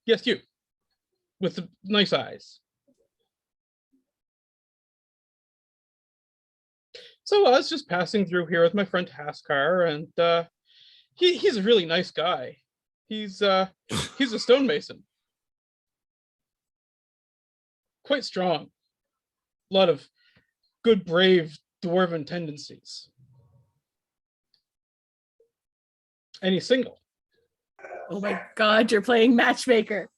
Yes, you. With the nice eyes. So I was just passing through here with my friend Haskar, and he's a really nice guy. He's a stonemason. Quite strong. A lot of good, brave dwarven tendencies. And he's single. Oh my God, you're playing matchmaker.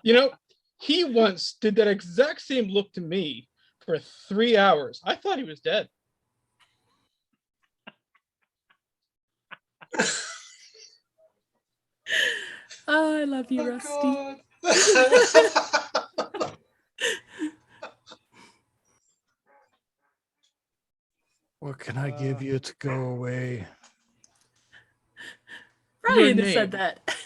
You know, he once did that exact same look to me for 3 hours. I thought he was dead. Oh, I love you, Rusty. What can I give you to go away? Ryan Your said name. that.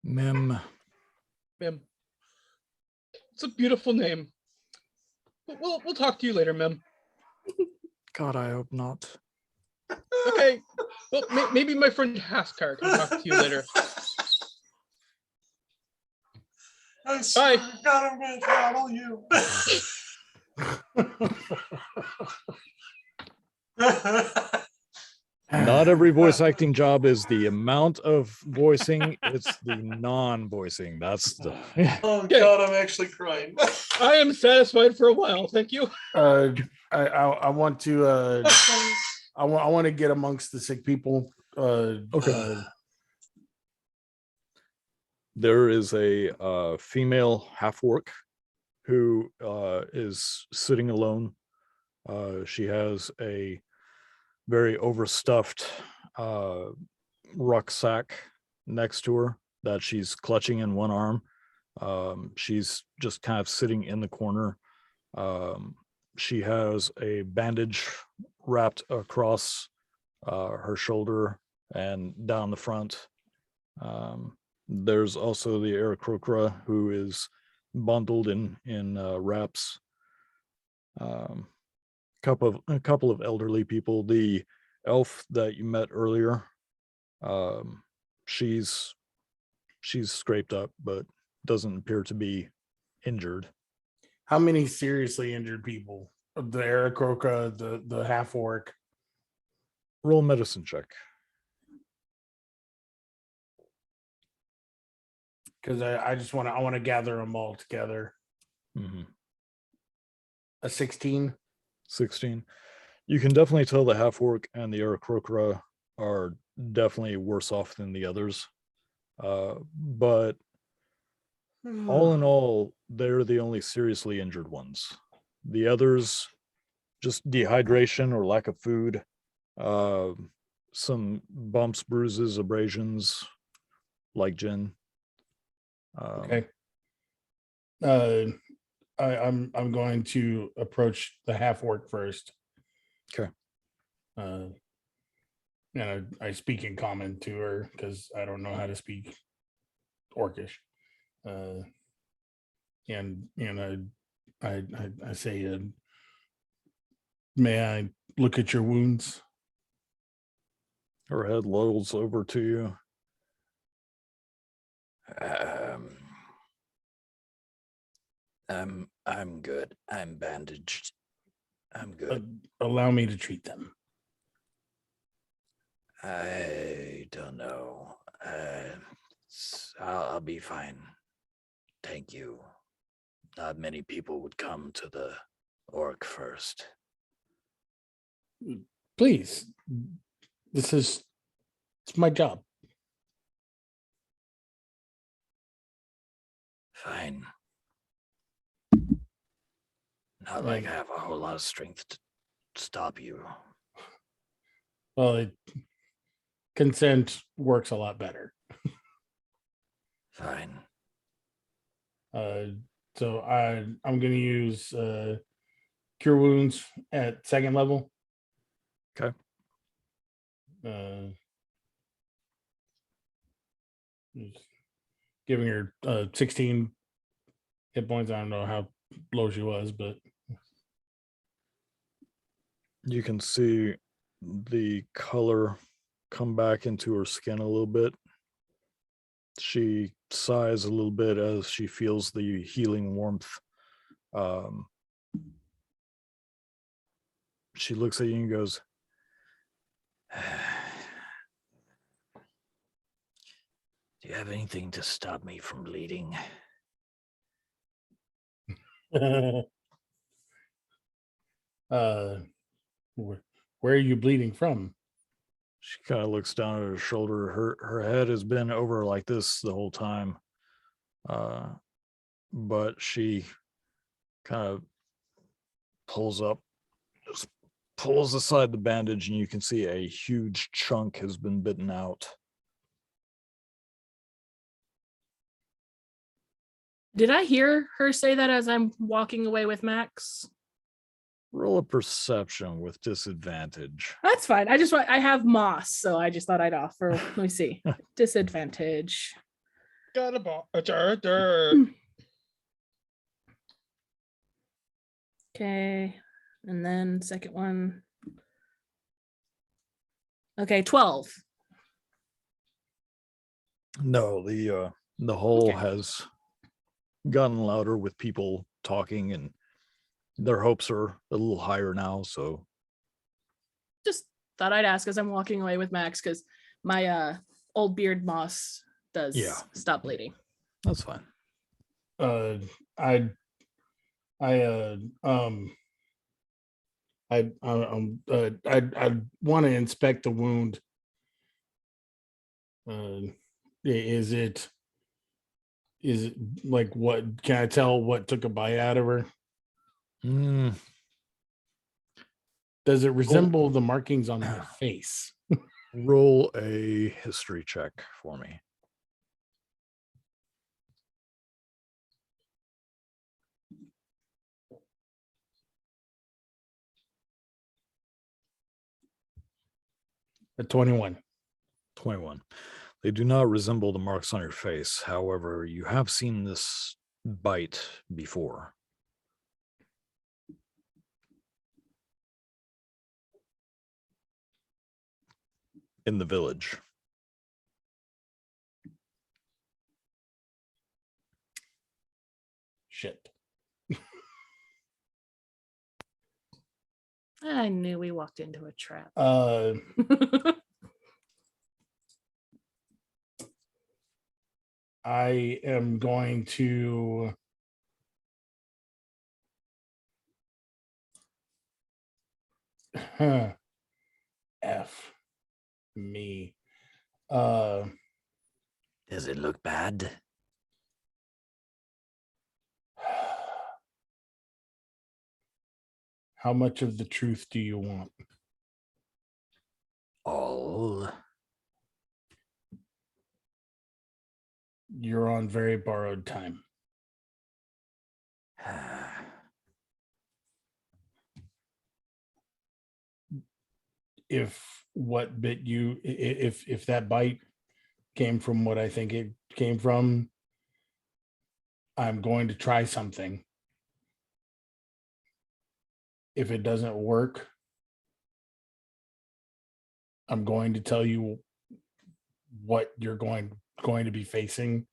Mem. Mim. It's a beautiful name. But we'll talk to you later, Mim. God, I hope not. Okay. Well, maybe my friend Haskar can talk to you later. I swear to God, I'm gonna throttle you. Not every voice acting job is the amount of voicing, it's the non-voicing. That's the Oh God, I'm actually crying. I am satisfied for a while, thank you. I want to I want to get amongst the sick people. Okay. There is a female half-orc who is sitting alone. She has a very overstuffed rucksack next to her that she's clutching in one arm. She's just kind of sitting in the corner. She has a bandage wrapped across her shoulder and down the front. There's also the Aarakocra, who is bundled in wraps. A couple of elderly people. The elf that you met earlier, she's scraped up, but doesn't appear to be injured. How many seriously injured people? The Aarakocra, the half orc. Roll medicine check. Because I just want to gather them all together. Mm-hmm. A 16. 16. You can definitely tell the half orc and the Aarakocra are definitely worse off than the others. But all in all, they're the only seriously injured ones. The others, just dehydration or lack of food, some bumps, bruises, abrasions, like Jin. Okay. I'm going to approach the half orc first. Okay. And I speak in common to her because I don't know how to speak Orcish. And I say, may I look at your wounds? Her head lolls over to you. I'm good. I'm bandaged. I'm good. Allow me to treat them. I don't know. I'll be fine. Thank you. Not many people would come to the orc first. Please. It's my job. Fine. Not like I have a whole lot of strength to stop you. Well, consent works a lot better. Fine. So I'm going to use cure wounds at second level. Okay. Giving her 16 hit points. I don't know how low she was, but You can see the color come back into her skin a little bit. She sighs a little bit as she feels the healing warmth. She looks at you and goes, Do you have anything to stop me from bleeding? Where are you bleeding from? she kind of looks down at her shoulder. Her head has been over like this the whole time. But she kind of pulls aside the bandage, and you can see a huge chunk has been bitten out. Did I hear her say that as I'm walking away with Max? Roll a perception with disadvantage. That's fine. I have moss, so I just thought I'd offer. Let me see. Disadvantage. Got a jar of dirt. Okay. And then second one. Okay, 12. No, the hole Okay. has gotten louder with people talking, and their hopes are a little higher now. So Just thought I'd ask as I'm walking away with Max because my old beard moss does stop bleeding. that's fine. I want to inspect the wound. Is it like, what can I tell what took a bite out of her? Does it resemble the markings on her face? Roll a history check for me. A 21. 21. They do not resemble the marks on your face. However, you have seen this bite before. In the village. Shit. I knew we walked into a trap. I am going to F me. Does it look bad? How much of the truth do you want? All. You're on very borrowed time. If what bit you, if that bite came from what I think it came from, I'm going to try something. If it doesn't work, I'm going to tell you what you're going to be facing,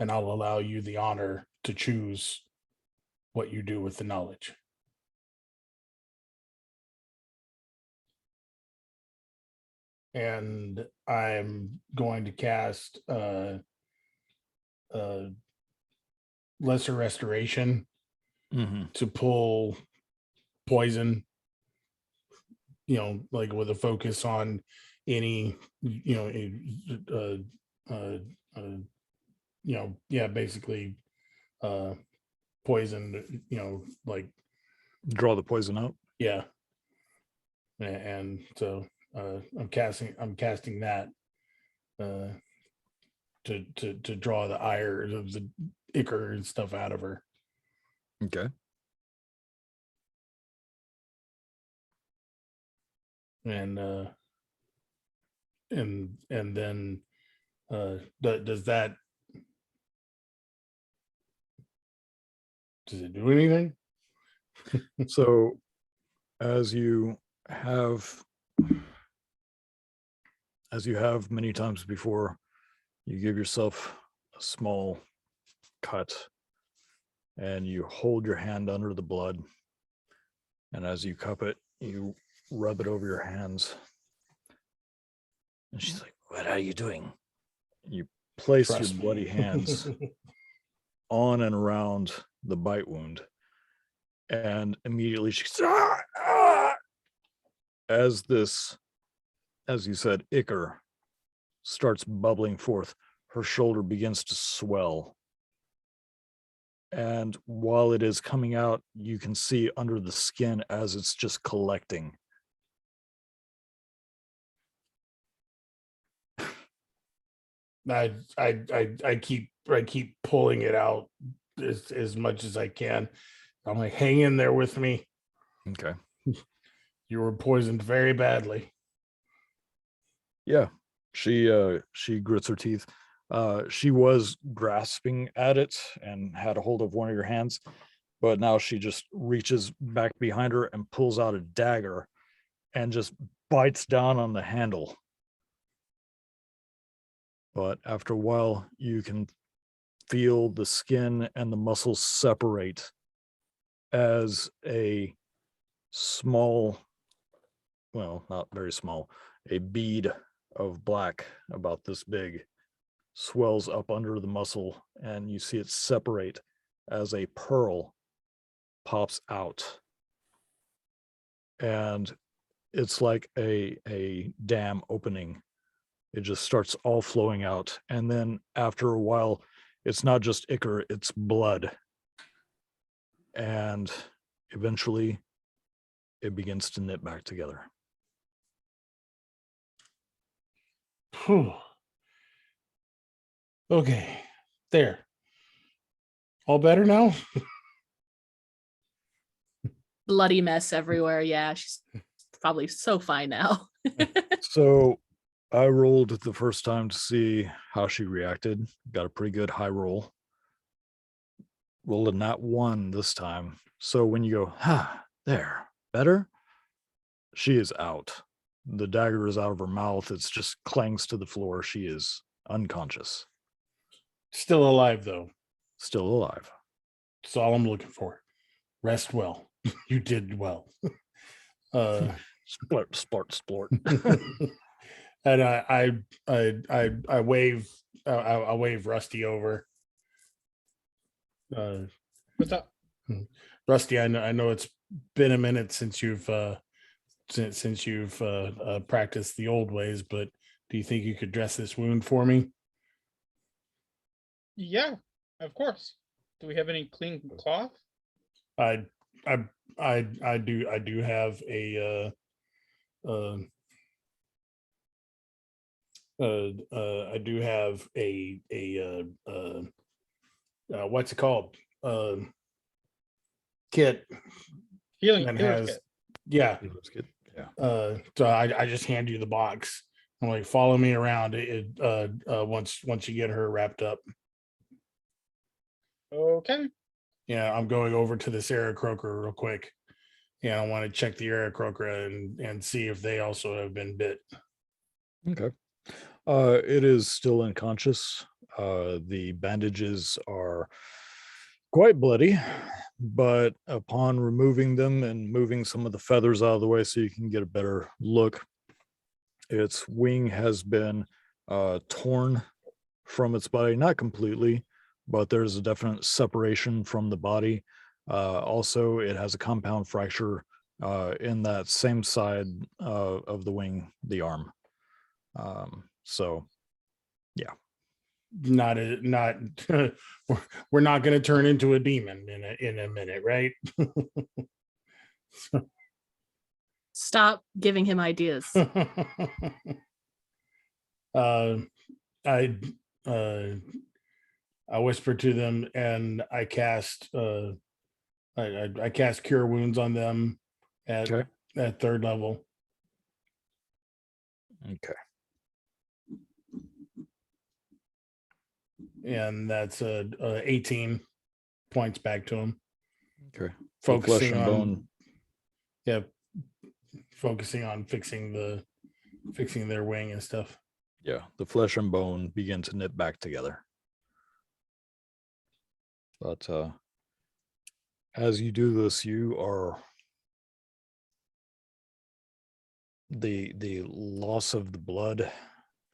and I'll allow you the honor to choose what you do with the knowledge. And I'm going to cast lesser restoration to pull poison, like with a focus on any, basically poison, like draw the poison out. Yeah. And so I'm casting that to draw the ire of the ichor and stuff out of her. Okay. And then does it do anything? So as you have many times before, you give yourself a small cut and you hold your hand under the blood, and as you cup it, you rub it over your hands. And she's like, what are you doing? You place Trust your me. bloody hands on and around the bite wound, and immediately she's as you said, ichor starts bubbling forth, her shoulder begins to swell. And while it is coming out, you can see under the skin as it's just collecting. I keep pulling it out as much as I can. I'm like, hang in there with me. Okay. You were poisoned very badly. Yeah. She grits her teeth. She was grasping at it and had a hold of one of your hands, but now she just reaches back behind her and pulls out a dagger and just bites down on the handle. But after a while, you can feel the skin and the muscles separate as a small, well, not very small, a bead of black about this big swells up under the muscle, and you see it separate as a pearl pops out. And it's like a dam opening. It just starts all flowing out. And then after a while, it's not just ichor, it's blood. And eventually it begins to knit back together. Whew. Okay, there. All better now? Bloody mess everywhere. Yeah, she's probably so fine now. So I rolled the first time to see how she reacted. Got a pretty good high roll. Rolled a nat 1 this time. So when you go, there, better? She is out. The dagger is out of her mouth. It's just clangs to the floor. She is unconscious. Still alive, though. Still alive. That's all I'm looking for. Rest well. You did well. Splort. And I wave I wave Rusty over. What's up? Rusty, I know it's been a minute since you've practiced the old ways, but do you think you could dress this wound for me? Yeah, of course. Do we have any clean cloth? I do have a I do have a what's it called? Kit Healing that healer's has kit. yeah. Yeah. So I just hand you the box. I'm like, follow me around once you get her wrapped up. Okay. Yeah, I'm going over to this Aarakocra real quick. Yeah, I want to check the Aarakocra and see if they also have been bit. Okay. It is still unconscious. The bandages are quite bloody, but upon removing them and moving some of the feathers out of the way so you can get a better look, its wing has been torn from its body, not completely, but there's a definite separation from the body. Also, it has a compound fracture in that same side of the wing, the arm. So, yeah. Not we're not going to turn into a demon in a minute, right? Stop giving him ideas. I whisper to them and I cast I cast cure wounds on them at third level. Okay. And that's 18 points back to him. Okay. Focusing Flesh and on bone. Yeah, focusing on fixing their wing and stuff. Yeah, the flesh and bone begin to knit back together. But as you do this, you are the loss of the blood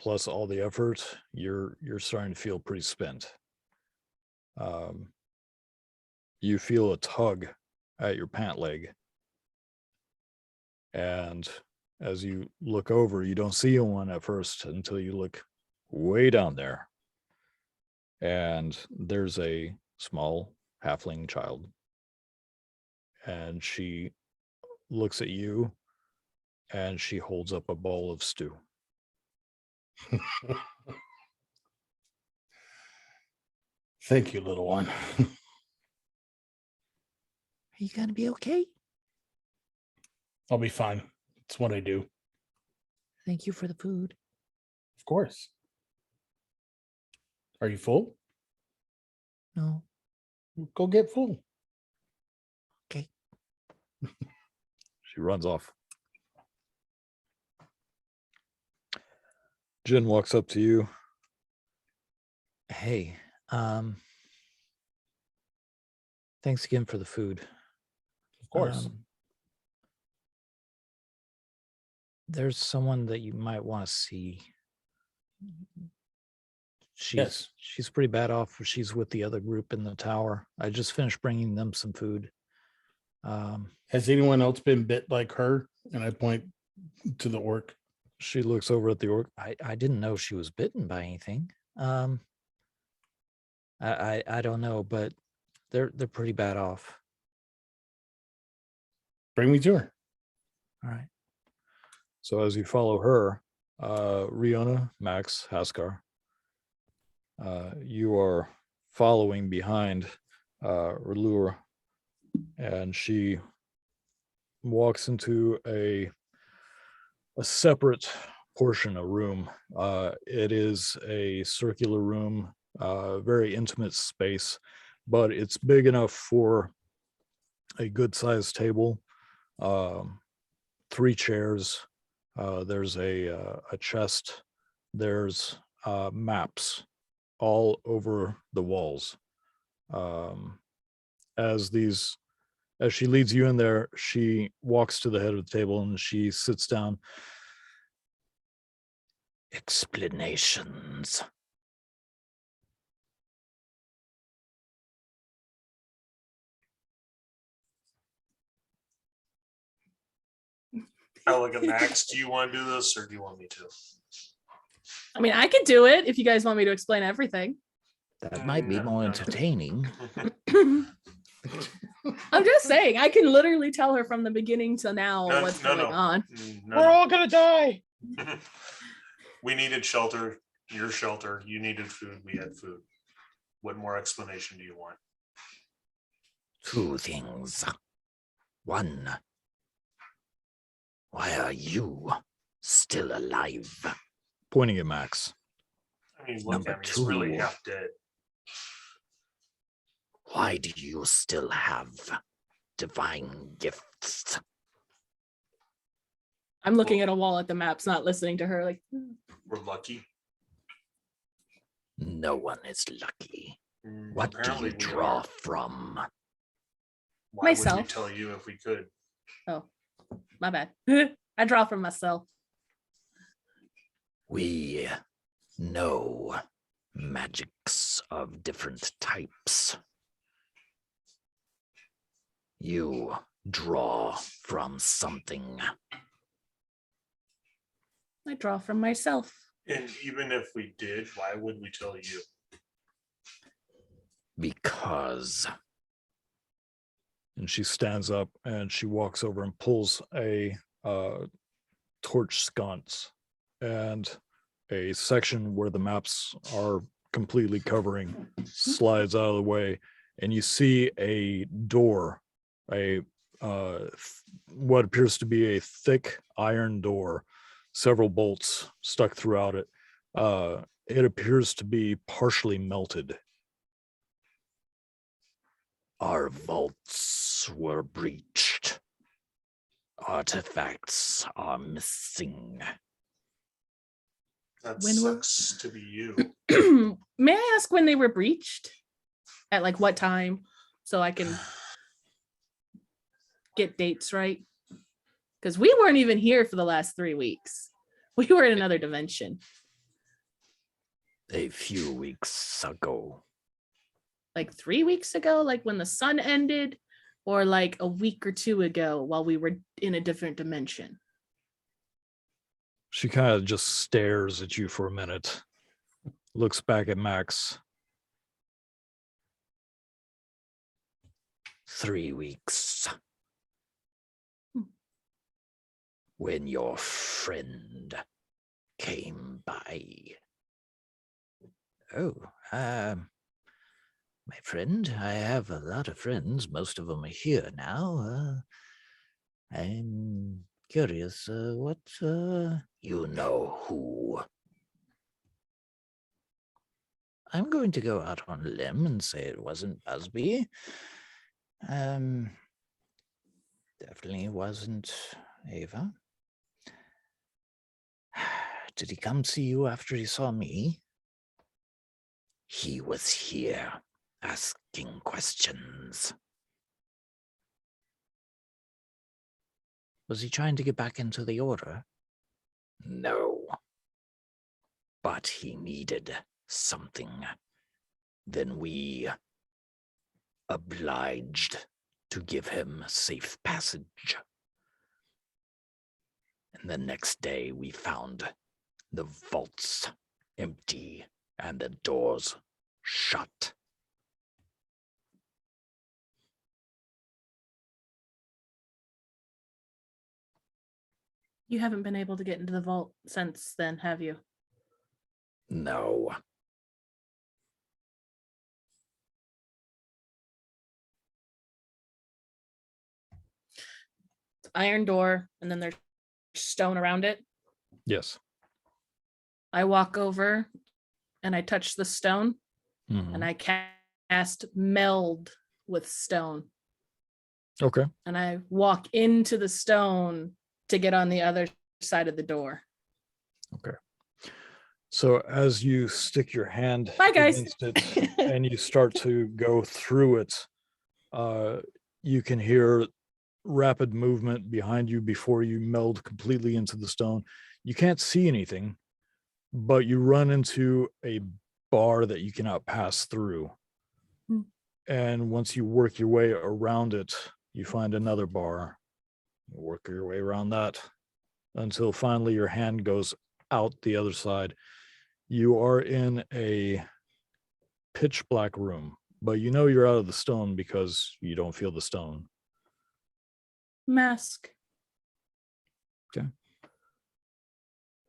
plus all the effort, you're starting to feel pretty spent. You feel a tug at your pant leg. And as you look over, you don't see one at first until you look way down there. And there's a small halfling child. And she looks at you and she holds up a bowl of stew. Thank you, little one. Are you going to be okay? I'll be fine. It's what I do. Thank you for the food. Of course. Are you full? No. Go get full. Okay. She runs off. Jin walks up to you. Hey, thanks again for the food. Of course. There's someone that you might want to see. She's pretty bad off. She's with the other group in the tower. I just finished bringing them some food. Has anyone else been bit like her? And I point to the orc. She looks over at the orc. I didn't know she was bitten by anything. I don't know, but they're pretty bad off. Bring me to her. All right. So as you follow her, Riona, Max, Haskar, you are following behind Relure, and she walks into a separate portion a room. It is a circular room, very intimate space, but it's big enough for a good sized table, 3 chairs. There's a chest. There's maps all over the walls. As she leads you in there, she walks to the head of the table and she sits down. Explanations. I look at Max. Do you want to do this or do you want me to? I mean, I could do it if you guys want me to explain everything. That might be more entertaining. I'm just saying, I can literally tell her from the beginning to now what's going on. We're all gonna die. We needed shelter. Your shelter. You needed food. We had food. What more explanation do you want? 2 things. 1. Why are you still alive? Pointing at Max. I mean, look Number at me. He's really 2. half dead. Why do you still have divine gifts? I'm looking at a wall at the maps, not listening to her. Like, We're lucky. No one is lucky. What do Apparently you we draw are. from? Why would we Myself. tell you if we could? oh, my bad. I draw from myself. We know magics of different types. You draw from something. I draw from myself. And even if we did, why would we tell you? Because. And she stands up and she walks over and pulls a torch sconce, and a section where the maps are completely covering slides out of the way, and you see a door, what appears to be a thick iron door, several bolts stuck throughout it. It appears to be partially melted. Our vaults were breached. Artifacts are missing. That When were- sucks to be you. May I ask when they were breached? At like what time? So I can get dates right. Because we weren't even here for the last 3 weeks. We were in another dimension. A few weeks ago. Like 3 weeks ago, like when the sun ended, or like a week or 2 ago while we were in a different dimension. She kind of just stares at you for a minute, looks back at Max. 3 weeks. When your friend came by. Oh, my friend, I have a lot of friends. Most of them are here now. I'm curious, what, you know who? I'm going to go out on a limb and say it wasn't Busby. Definitely wasn't Ava. Did he come see you after he saw me? He was here asking questions. Was he trying to get back into the order? No. But he needed something. Then we obliged to give him safe passage. And the next day we found the vaults empty and the doors shut. You haven't been able to get into the vault since then, have you? No. Iron door, and then there's stone around it. Yes. I walk over and I touch the stone Mhm. and I cast meld with stone. Okay. And I walk into the stone to get on the other side of the door. Okay. So as you stick your hand Bye, guys. against it and you start to go through it, you can hear rapid movement behind you before you meld completely into the stone. You can't see anything, but you run into a bar that you cannot pass through. Hmm. And once you work your way around it, you find another bar. You work your way around that until finally your hand goes out the other side. You are in a pitch black room, but you know you're out of the stone because you don't feel the stone. Mask.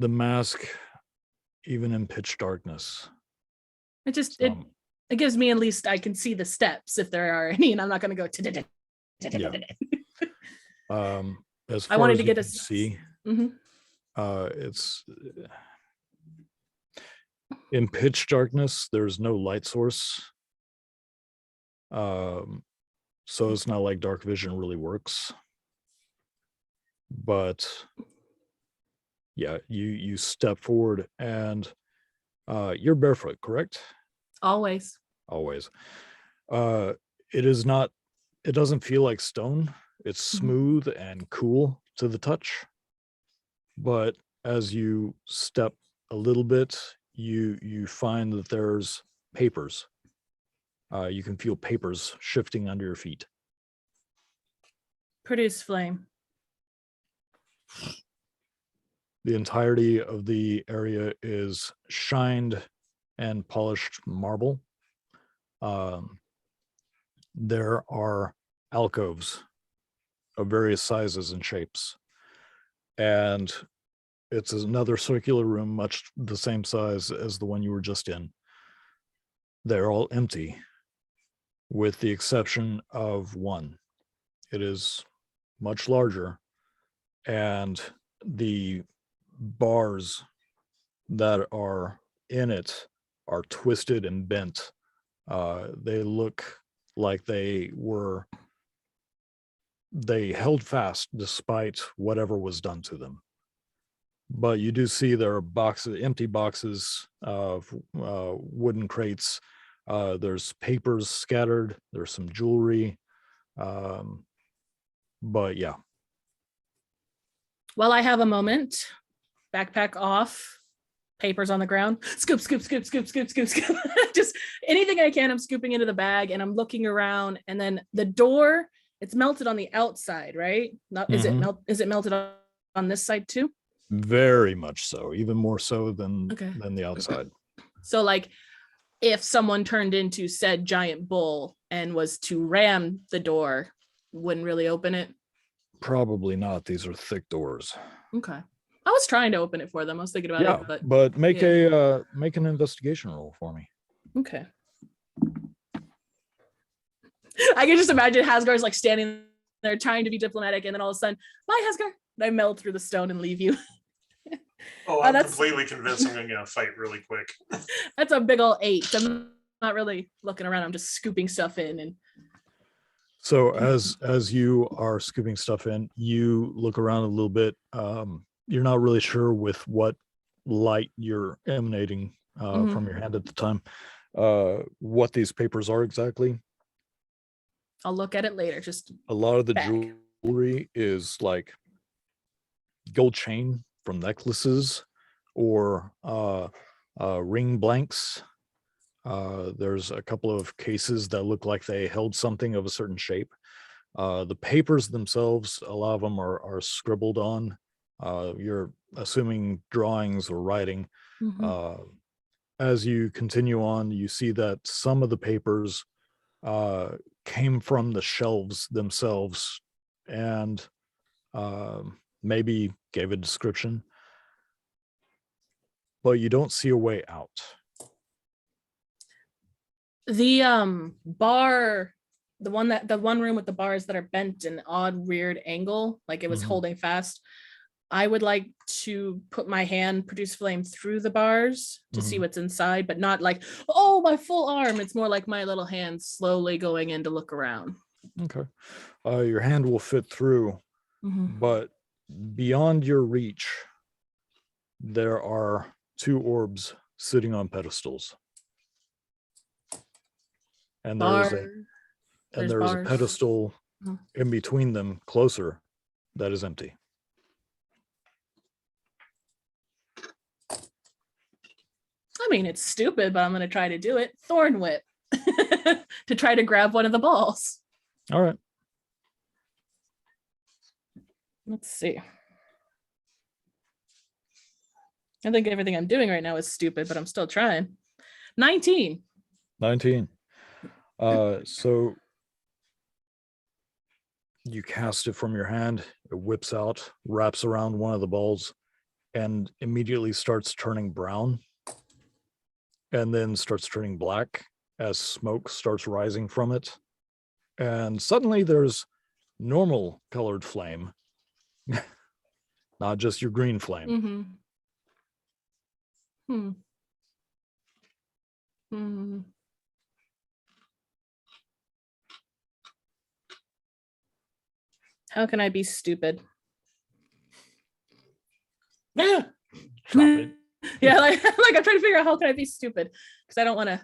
The mask, even in pitch darkness. It just some- it gives me, at least I can see the steps if there are any, and I'm not going to go. As I far wanted as to you get can a s- see, Mhm. it's in pitch darkness. There's no light source, so it's not like dark vision really works. But yeah, you step forward and you're barefoot, correct? Always. Always. It is not. It doesn't feel like stone. It's smooth and cool to the touch. But as you step a little bit, you find that there's papers. You can feel papers shifting under your feet. Produce flame. The entirety of the area is shined and polished marble. There are alcoves of various sizes and shapes. And it's another circular room, much the same size as the one you were just in. They're all empty, with the exception of one. It is much larger, and the bars that are in it are twisted and bent. They look like they held fast despite whatever was done to them. But you do see there are empty boxes of wooden crates. There's papers scattered. There's some jewelry. But yeah. While I have a moment, backpack off, papers on the ground, scoop, scoop, scoop, scoop, scoop, scoop, scoop. Just anything I can, I'm scooping into the bag and I'm looking around. And then the door, it's melted on the outside, right? Not is Mhm. it melted on this side too? Very much so, even more so than Okay. the outside. So like if someone turned into said giant bull and was to ram the door, wouldn't really open it. Probably not. These are thick doors. Okay. I was trying to open it for them. I was thinking about Yeah, it, but make yeah. make an investigation roll for me. Okay. I can just imagine Hasgar's like standing there trying to be diplomatic, and then all of a sudden, bye, Hasgar. And I meld through the stone and leave you. Oh, I'm that's- completely convinced I'm gonna fight really quick. That's a big old 8. I'm not really looking around. I'm just scooping stuff in. And So as you are scooping stuff in, you look around a little bit. You're not really sure with what light you're emanating from your hand at the time, what these papers are exactly. I'll look at it later. Just A lot of the back. jewelry is like gold chain from necklaces or ring blanks. There's a couple of cases that look like they held something of a certain shape. The papers themselves, a lot of them are scribbled on. You're assuming drawings or writing. As you continue on, you see that some of the papers came from the shelves themselves and maybe gave a description, but you don't see a way out. The bar, the one room with the bars that are bent an odd, weird angle, like it was Mhm. holding fast. I would like to put my hand, produce flame through the bars to see Mhm. what's inside, but not like, oh, my full arm. It's more like my little hand slowly going in to look around. Okay. Your hand will fit through, Mhm. but beyond your reach, there are 2 orbs sitting on pedestals. And Bar. there There's is a bars. pedestal Mhm. in between them closer that is empty. I mean, it's stupid, but I'm going to try to do it. Thorn whip to try to grab one of the balls. All right. Let's see. I think everything I'm doing right now is stupid, but I'm still trying. 19. 19. So you cast it from your hand, it whips out, wraps around one of the balls, and immediately starts turning brown, and then starts turning black as smoke starts rising from it. And suddenly there's normal colored flame, not just your green flame. Mm-hmm. Hmm. Hmm. How can I be stupid? Yeah. Drop it. Yeah, like I'm trying to figure out how can I be stupid because I don't want to.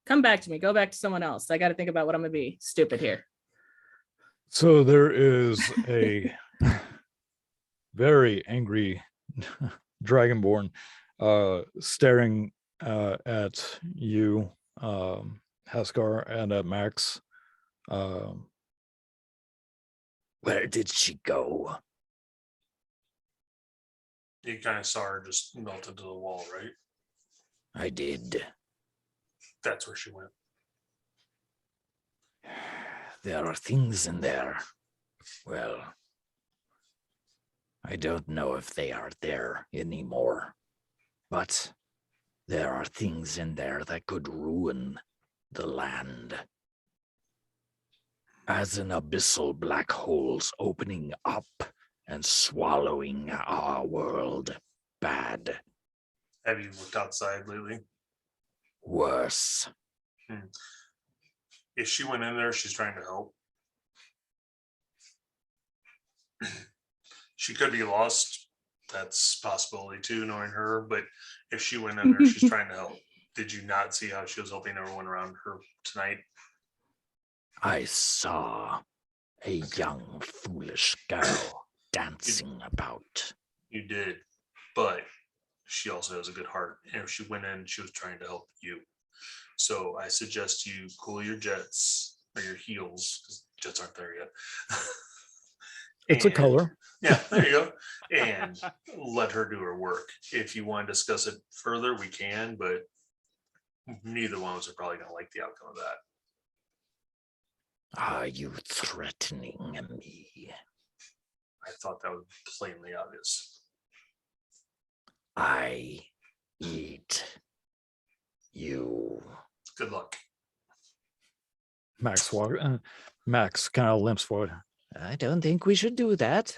Come back to me. Go back to someone else. I got to think about what I'm gonna be stupid here. So there is a very angry dragonborn staring at you, Haskar, and at Max. Where did she go? You kind of saw her just melt into the wall, right? I did. That's where she went. There are things in there. Well, I don't know if they are there anymore, but there are things in there that could ruin the land. As in abyssal black holes opening up and swallowing our world. Bad. Have you looked outside lately? Worse. If she went in there, she's trying to help. She could be lost. That's a possibility too, knowing her. But if she went in there, she's trying to help. Did you not see how she was helping everyone around her tonight? I saw a young, foolish girl dancing about. You did. But she also has a good heart. And if she went in, she was trying to help you. So I suggest you cool your jets or your heels, because jets aren't there yet. It's a color. Yeah, there you go. And let her do her work. If you want to discuss it further, we can, but neither one of us are probably going to like the outcome of that. Are you threatening me? I thought that was plainly obvious. I eat you. Good luck. Max kind of limps forward. I don't think we should do that,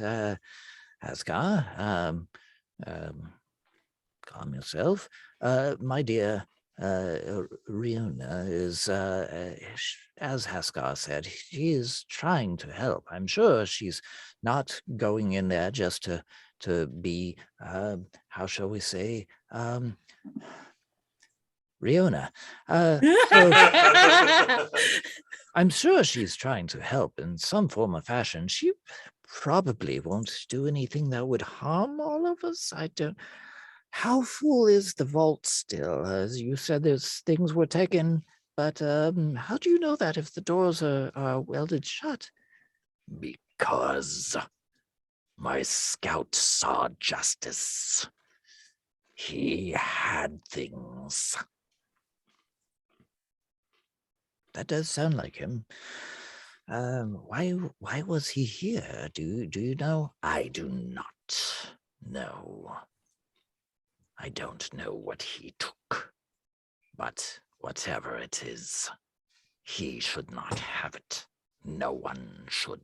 Haskar. Calm yourself. My dear, Riona is, as Haskar said, she is trying to help. I'm sure she's not going in there just to be, how shall we say, Riona. I'm sure she's trying to help in some form or fashion. She probably won't do anything that would harm all of us. I don't. How full is the vault still? As you said, there's things were taken, but how do you know that if the doors are welded shut? Because my scout saw justice. He had things. That does sound like him. Why was he here? Do you know? I do not know. I don't know what he took, but whatever it is, He should not have it. No one should.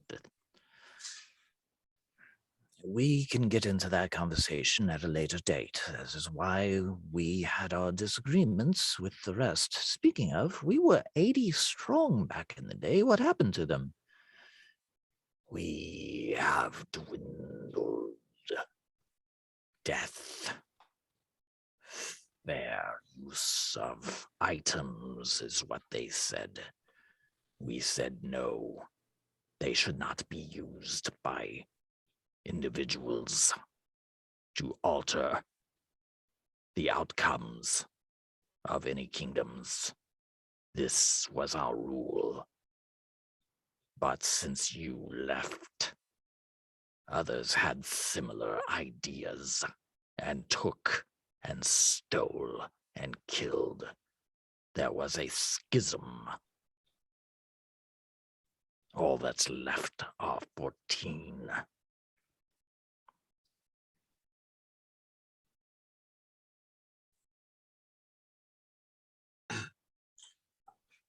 We can get into that conversation at a later date. This is why we had our disagreements with the rest. Speaking of, we were 80 strong back in the day. What happened to them? We have dwindled. Death. Fair use of items is what they said. We said no. They should not be used by individuals to alter the outcomes of any kingdoms. This was our rule. But since you left, others had similar ideas and took and stole and killed. There was a schism. All that's left are 14.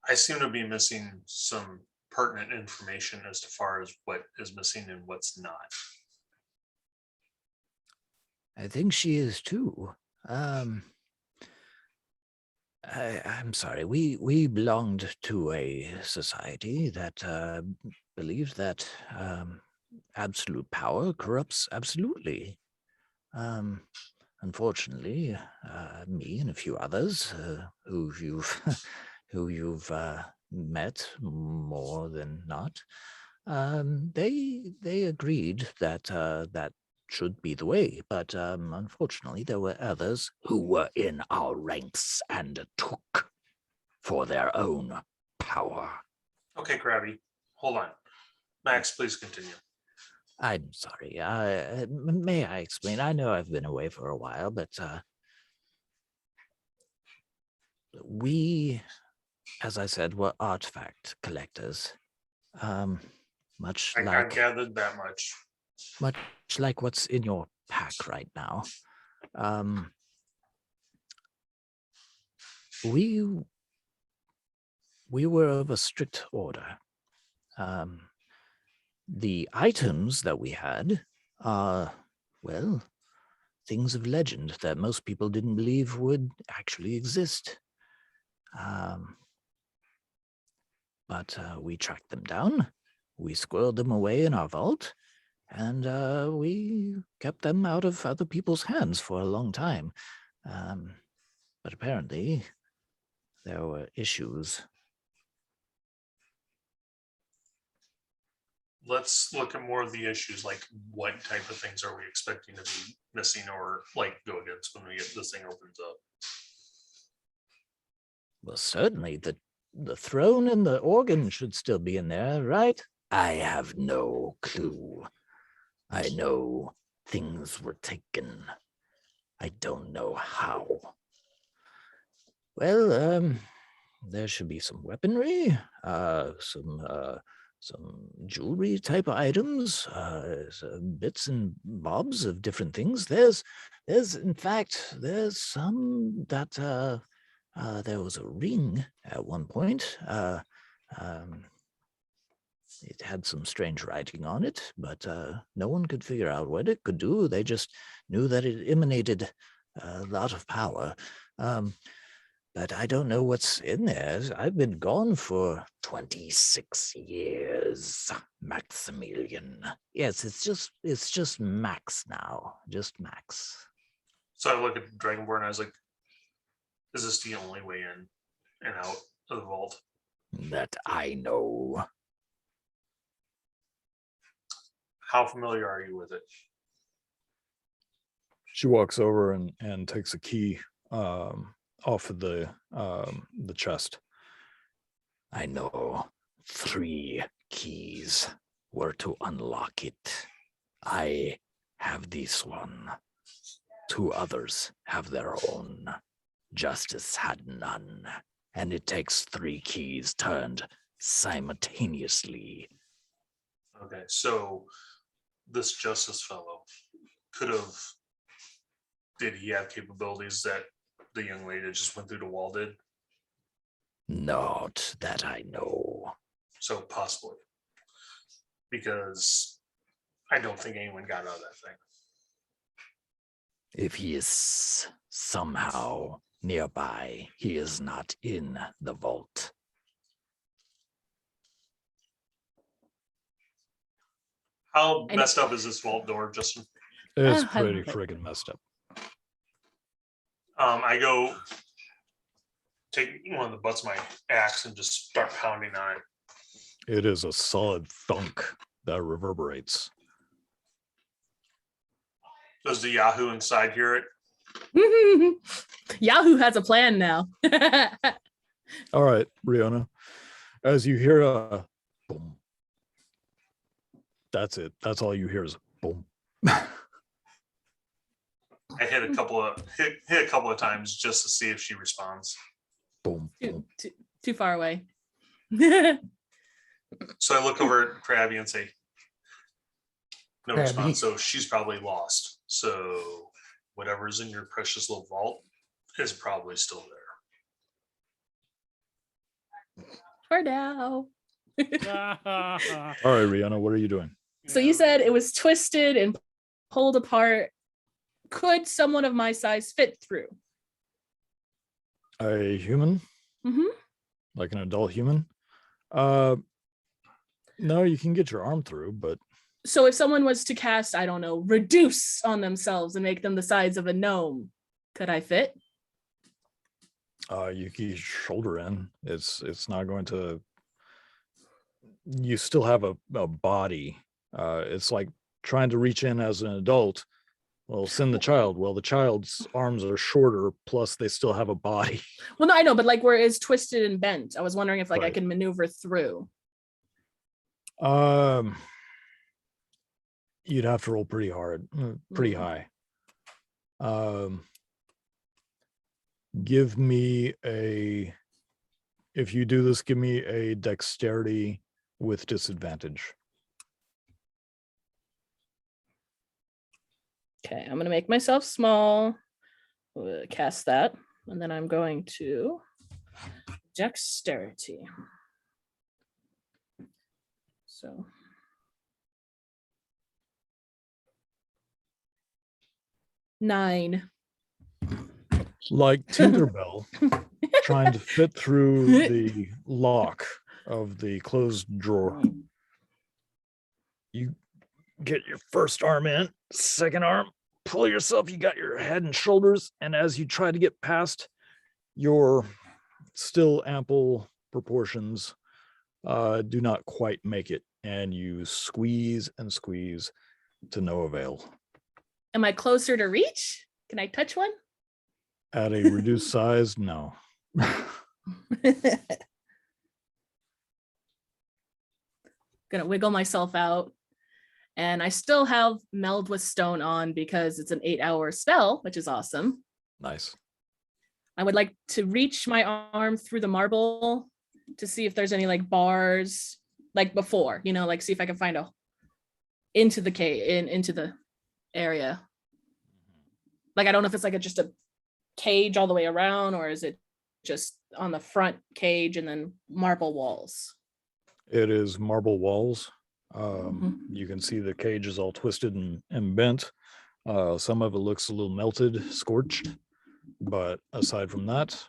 I seem to be missing some pertinent information as far as what is missing and what's not. I think she is too. I'm sorry. We belonged to a society that believed that absolute power corrupts absolutely. Unfortunately, me and a few others who you've met more than not, they agreed that that should be the way, but unfortunately there were others who were in our ranks and took for their own power. Okay, Krabby, hold on. Max, please continue. I'm sorry. May I explain? I know I've been away for a while, but we, as I said, were artifact collectors. Much I like gathered that much. Much like what's in your pack right now. We were of a strict order. The items that we had are, well, things of legend that most people didn't believe would actually exist. But we tracked them down, we squirreled them away in our vault, and we kept them out of other people's hands for a long time. But apparently, there were issues. Let's look at more of the issues, like what type of things are we expecting to be missing or like go against when we get this thing opens up? Well, certainly the throne and the organ should still be in there, right? I have no clue. I know things were taken. I don't know how. Well, there should be some weaponry, some jewelry type items, some bits and bobs of different things. There's in fact, there's some that there was a ring at one point. It had some strange writing on it, but no one could figure out what it could do. They just knew that it emanated a lot of power. But I don't know what's in there. I've been gone for 26 years, Maximilian. Yes, it's just Max now, just Max. So I look at Dragonborn and I was like, is this the only way in and out of the vault? That I know. How familiar are you with it? She walks over and takes a key off of the chest. I know 3 keys were to unlock it. I have this one. 2 others have their own. Justice had none, and it takes 3 keys turned simultaneously. Okay, so this Justice fellow did he have capabilities that the young lady that just went through the wall did? Not that I know. So possibly. Because I don't think anyone got out of that thing. If he is somehow nearby, he is not in the vault. How messed up is this vault door, Justin? It's I pretty love it. friggin' messed up. I go take one of the butts of my axe and just start pounding on it. It is a solid thunk that reverberates. Does the Yahoo inside hear it? Yahoo has a plan now. All right, Rihanna. As you hear a boom. That's it. That's all you hear is boom. I hit a couple of times just to see if she responds. Boom. Boom. Too far away. So I look over at Krabby and say, no Krabby. response. So she's probably lost. So whatever's in your precious little vault is probably still there. For now. All right, Rihanna, what are you doing? So you said it was twisted and pulled apart. Could someone of my size fit through? A human? Mm-hmm. Like an adult human? No, you can get your arm through, but So if someone was to cast, I don't know, reduce on themselves and make them the size of a gnome, could I fit? you can shoulder in. It's not going to. You still have a body. It's like trying to reach in as an adult. Well, send the child. Well, the child's arms are shorter, plus they still have a body. Well, no, I know, but like where it's twisted and bent. I was wondering if like I Right. can maneuver through. You'd have to roll pretty hard, pretty Mm. high. Give me a. If you do this, give me a dexterity with disadvantage. Okay, I'm gonna make myself small, cast that, and then I'm going to dexterity. So 9. Like Tinkerbell trying to fit through the lock of the closed drawer. You get your first arm in, second arm, pull yourself, you got your head and shoulders, and as you try to get past your still ample proportions, do not quite make it, and you squeeze and squeeze to no avail. Am I closer to reach? Can I touch one? At a reduced size, no. Gonna wiggle myself out. And I still have meld with stone on because it's an 8-hour spell, which is awesome. Nice. I would like to reach my arm through the marble to see if there's any like bars like before, you know, like see if I can find a into the cave into the area. Like I don't know if it's like just a cage all the way around, or is it just on the front cage and then marble walls? It is marble walls. Mhm. You can see the cage is all twisted and bent. Some of it looks a little melted, scorched, but aside from that,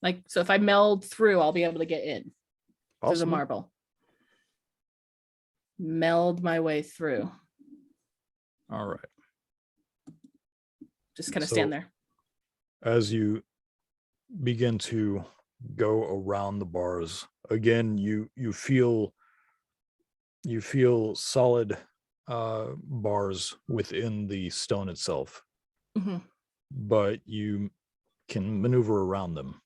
Like, so if I meld through, I'll be able to get in through the possibly. marble. Meld my way through. All right. Just kind of So- stand there. As you begin to go around the bars, again, you feel solid bars within the stone itself, Mhm. but you can maneuver around them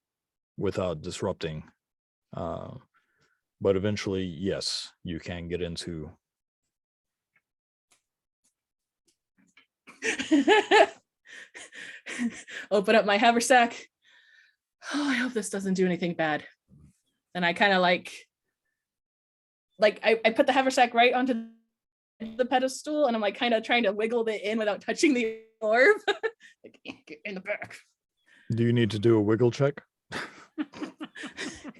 without disrupting. But eventually, yes, you can get into. Open up my haversack. Oh, I hope this doesn't do anything bad. And I kind of like I put the haversack right onto the pedestal, and I'm like kind of trying to wiggle it in without touching the orb. Like, get in the back. Do you need to do a wiggle check?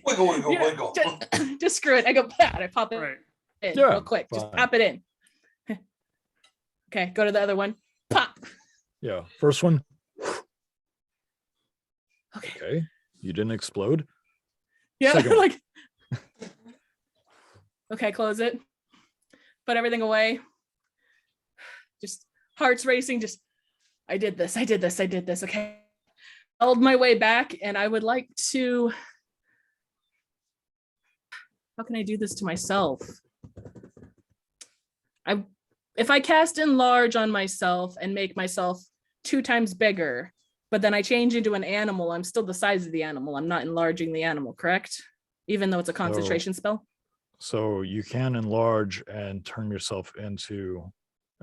Wiggle, wiggle, Yeah, wiggle. just screw it. I go, I pop it Right. in Yeah, real quick. Just fine. pop it in. Okay, go to the other one. Pop. Yeah. First one. Okay. Okay. You didn't explode. Yeah, Second one. like. Okay, close it. Put everything away. Just hearts racing. Just, I did this. Okay. Held my way back, and I would like to. How can I do this to myself? If I cast enlarge on myself and make myself 2 times bigger, but then I change into an animal, I'm still the size of the animal. I'm not enlarging the animal, correct? Even though it's a concentration spell. So you can enlarge and turn yourself into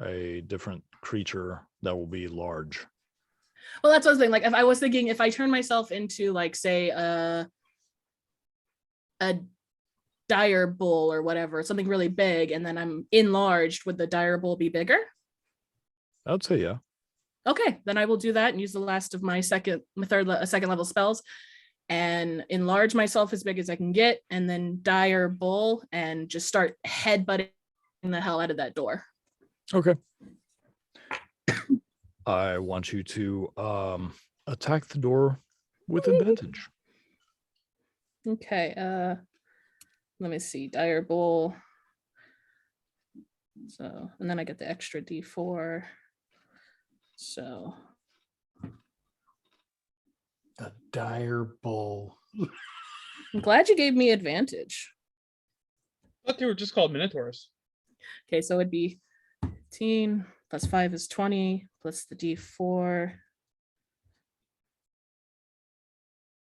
a different creature that will be large. Well, that's what I was thinking. Like, if I was thinking, if I turn myself into, like, say, a dire bull or whatever, something really big, and then I'm enlarged, would the dire bull be bigger? I'd say yeah. Okay, then I will do that and use the last of my second level spells and enlarge myself as big as I can get, and then dire bull and just start headbutting the hell out of that door. Okay. I want you to attack the door with advantage. Okay, let me see, dire bull. So, and then I get the extra D4. So The dire bull. I'm glad you gave me advantage. I thought they were just called Minotaurs. Okay, so it'd be 15 plus 5 is 20 plus the D4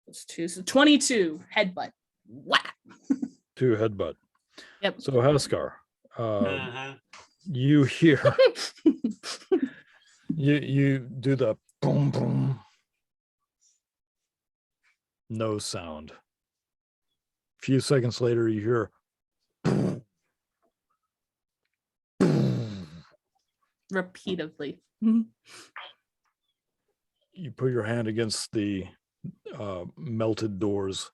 plus 2, so 22 headbutt. Whack. 2 headbutt. Yep. So Haskar, Mhm. you hear you do the boom boom. No sound. A few seconds later, you hear Repeatedly. you put your hand against the melted doors,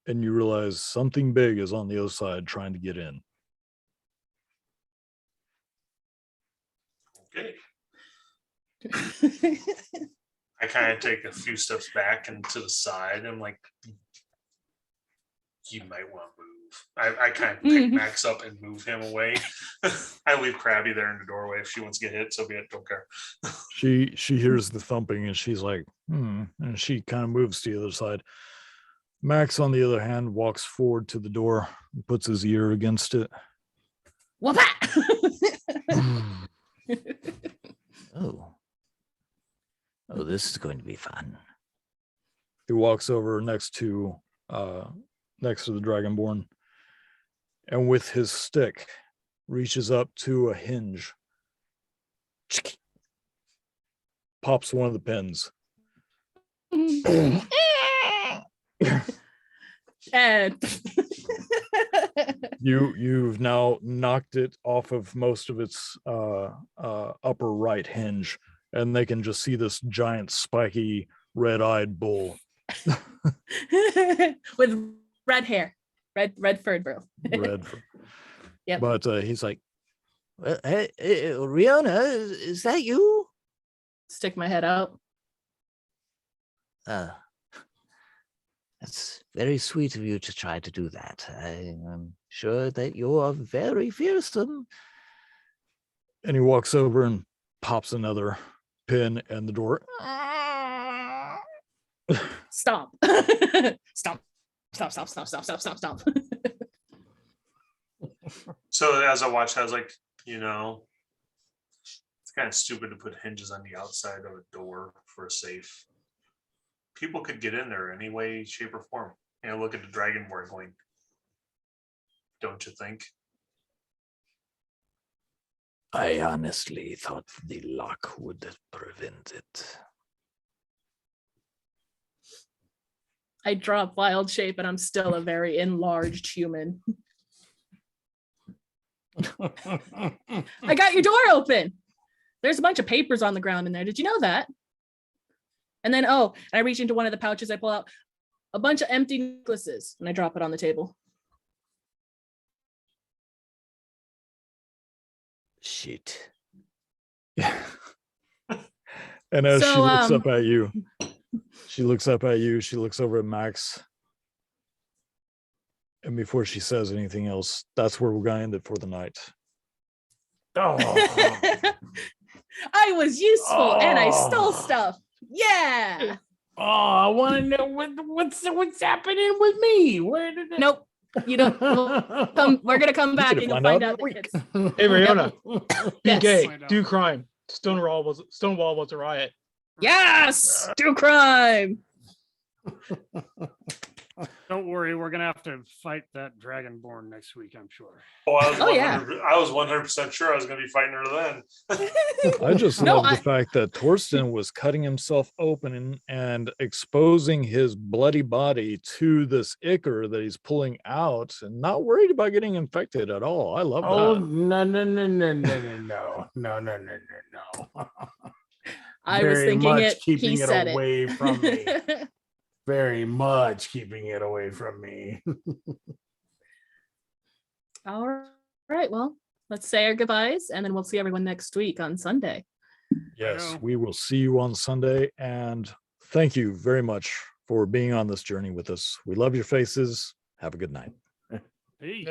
and you realize something big is on the other side trying to get in. Okay. I kind of take a few steps back and to the side. I'm like, you might want to move. I kind of pick Max up and move him away. I leave Krabby there in the doorway. If she wants to get hit, so be it. Don't care. She hears the thumping and she's like, and she kind of moves to the other side. Max, on the other hand, walks forward to the door and puts his ear against it. Whoop. Oh. Oh, this is going to be fun. He walks over next to the Dragonborn, and with his stick reaches up to a hinge, pops one of the pins. And You've now knocked it off of most of its upper right hinge, and they can just see this giant spiky red-eyed bull with red hair, red furred, bro. red. Yep. But he's like, Well, hey, Riona, is that you? Stick my head out. That's very sweet of you to try to do that. I'm sure that you are very fearsome. and he walks over and pops another pin, and the door. Stop. Stop. Stop. So as I watched, I was like, it's kind of stupid to put hinges on the outside of a door for a safe. People could get in there any way, shape, or form. And I look at the Dragonborn going, don't you think? I honestly thought the lock would prevent it. I drop wild shape and I'm still a very enlarged human. I got your door open. There's a bunch of papers on the ground in there. Did you know that? And then, I reach into one of the pouches, I pull out a bunch of empty necklaces and I drop it on the table. Shit. And as she So, looks up at you, she looks over at Max. And before she says anything else, that's where we're going to end it for the night. Oh, I was useful and I stole stuff. Yeah. I want to know what's happening with me. Where did it? Nope. You don't. We're gonna come back and you'll find out. Hey, Riona, Yes. BK, do crime. Stonewall was a riot. Yes. Do crime. Don't worry, we're gonna have to fight that dragonborn next week, I'm sure. I was 100% sure I was going to be fighting her then. I just love the fact that Torsten was cutting himself open and exposing his bloody body to this ichor that he's pulling out and not worried about getting infected at all. I love that. No. I was Very thinking much it. keeping He it said away from me. it. Very much keeping it away from me. All right. Well, let's say our goodbyes and then we'll see everyone next week on Sunday. Yes, we will see you on Sunday. And thank you very much for being on this journey with us. We love your faces. Have a good night. Peace.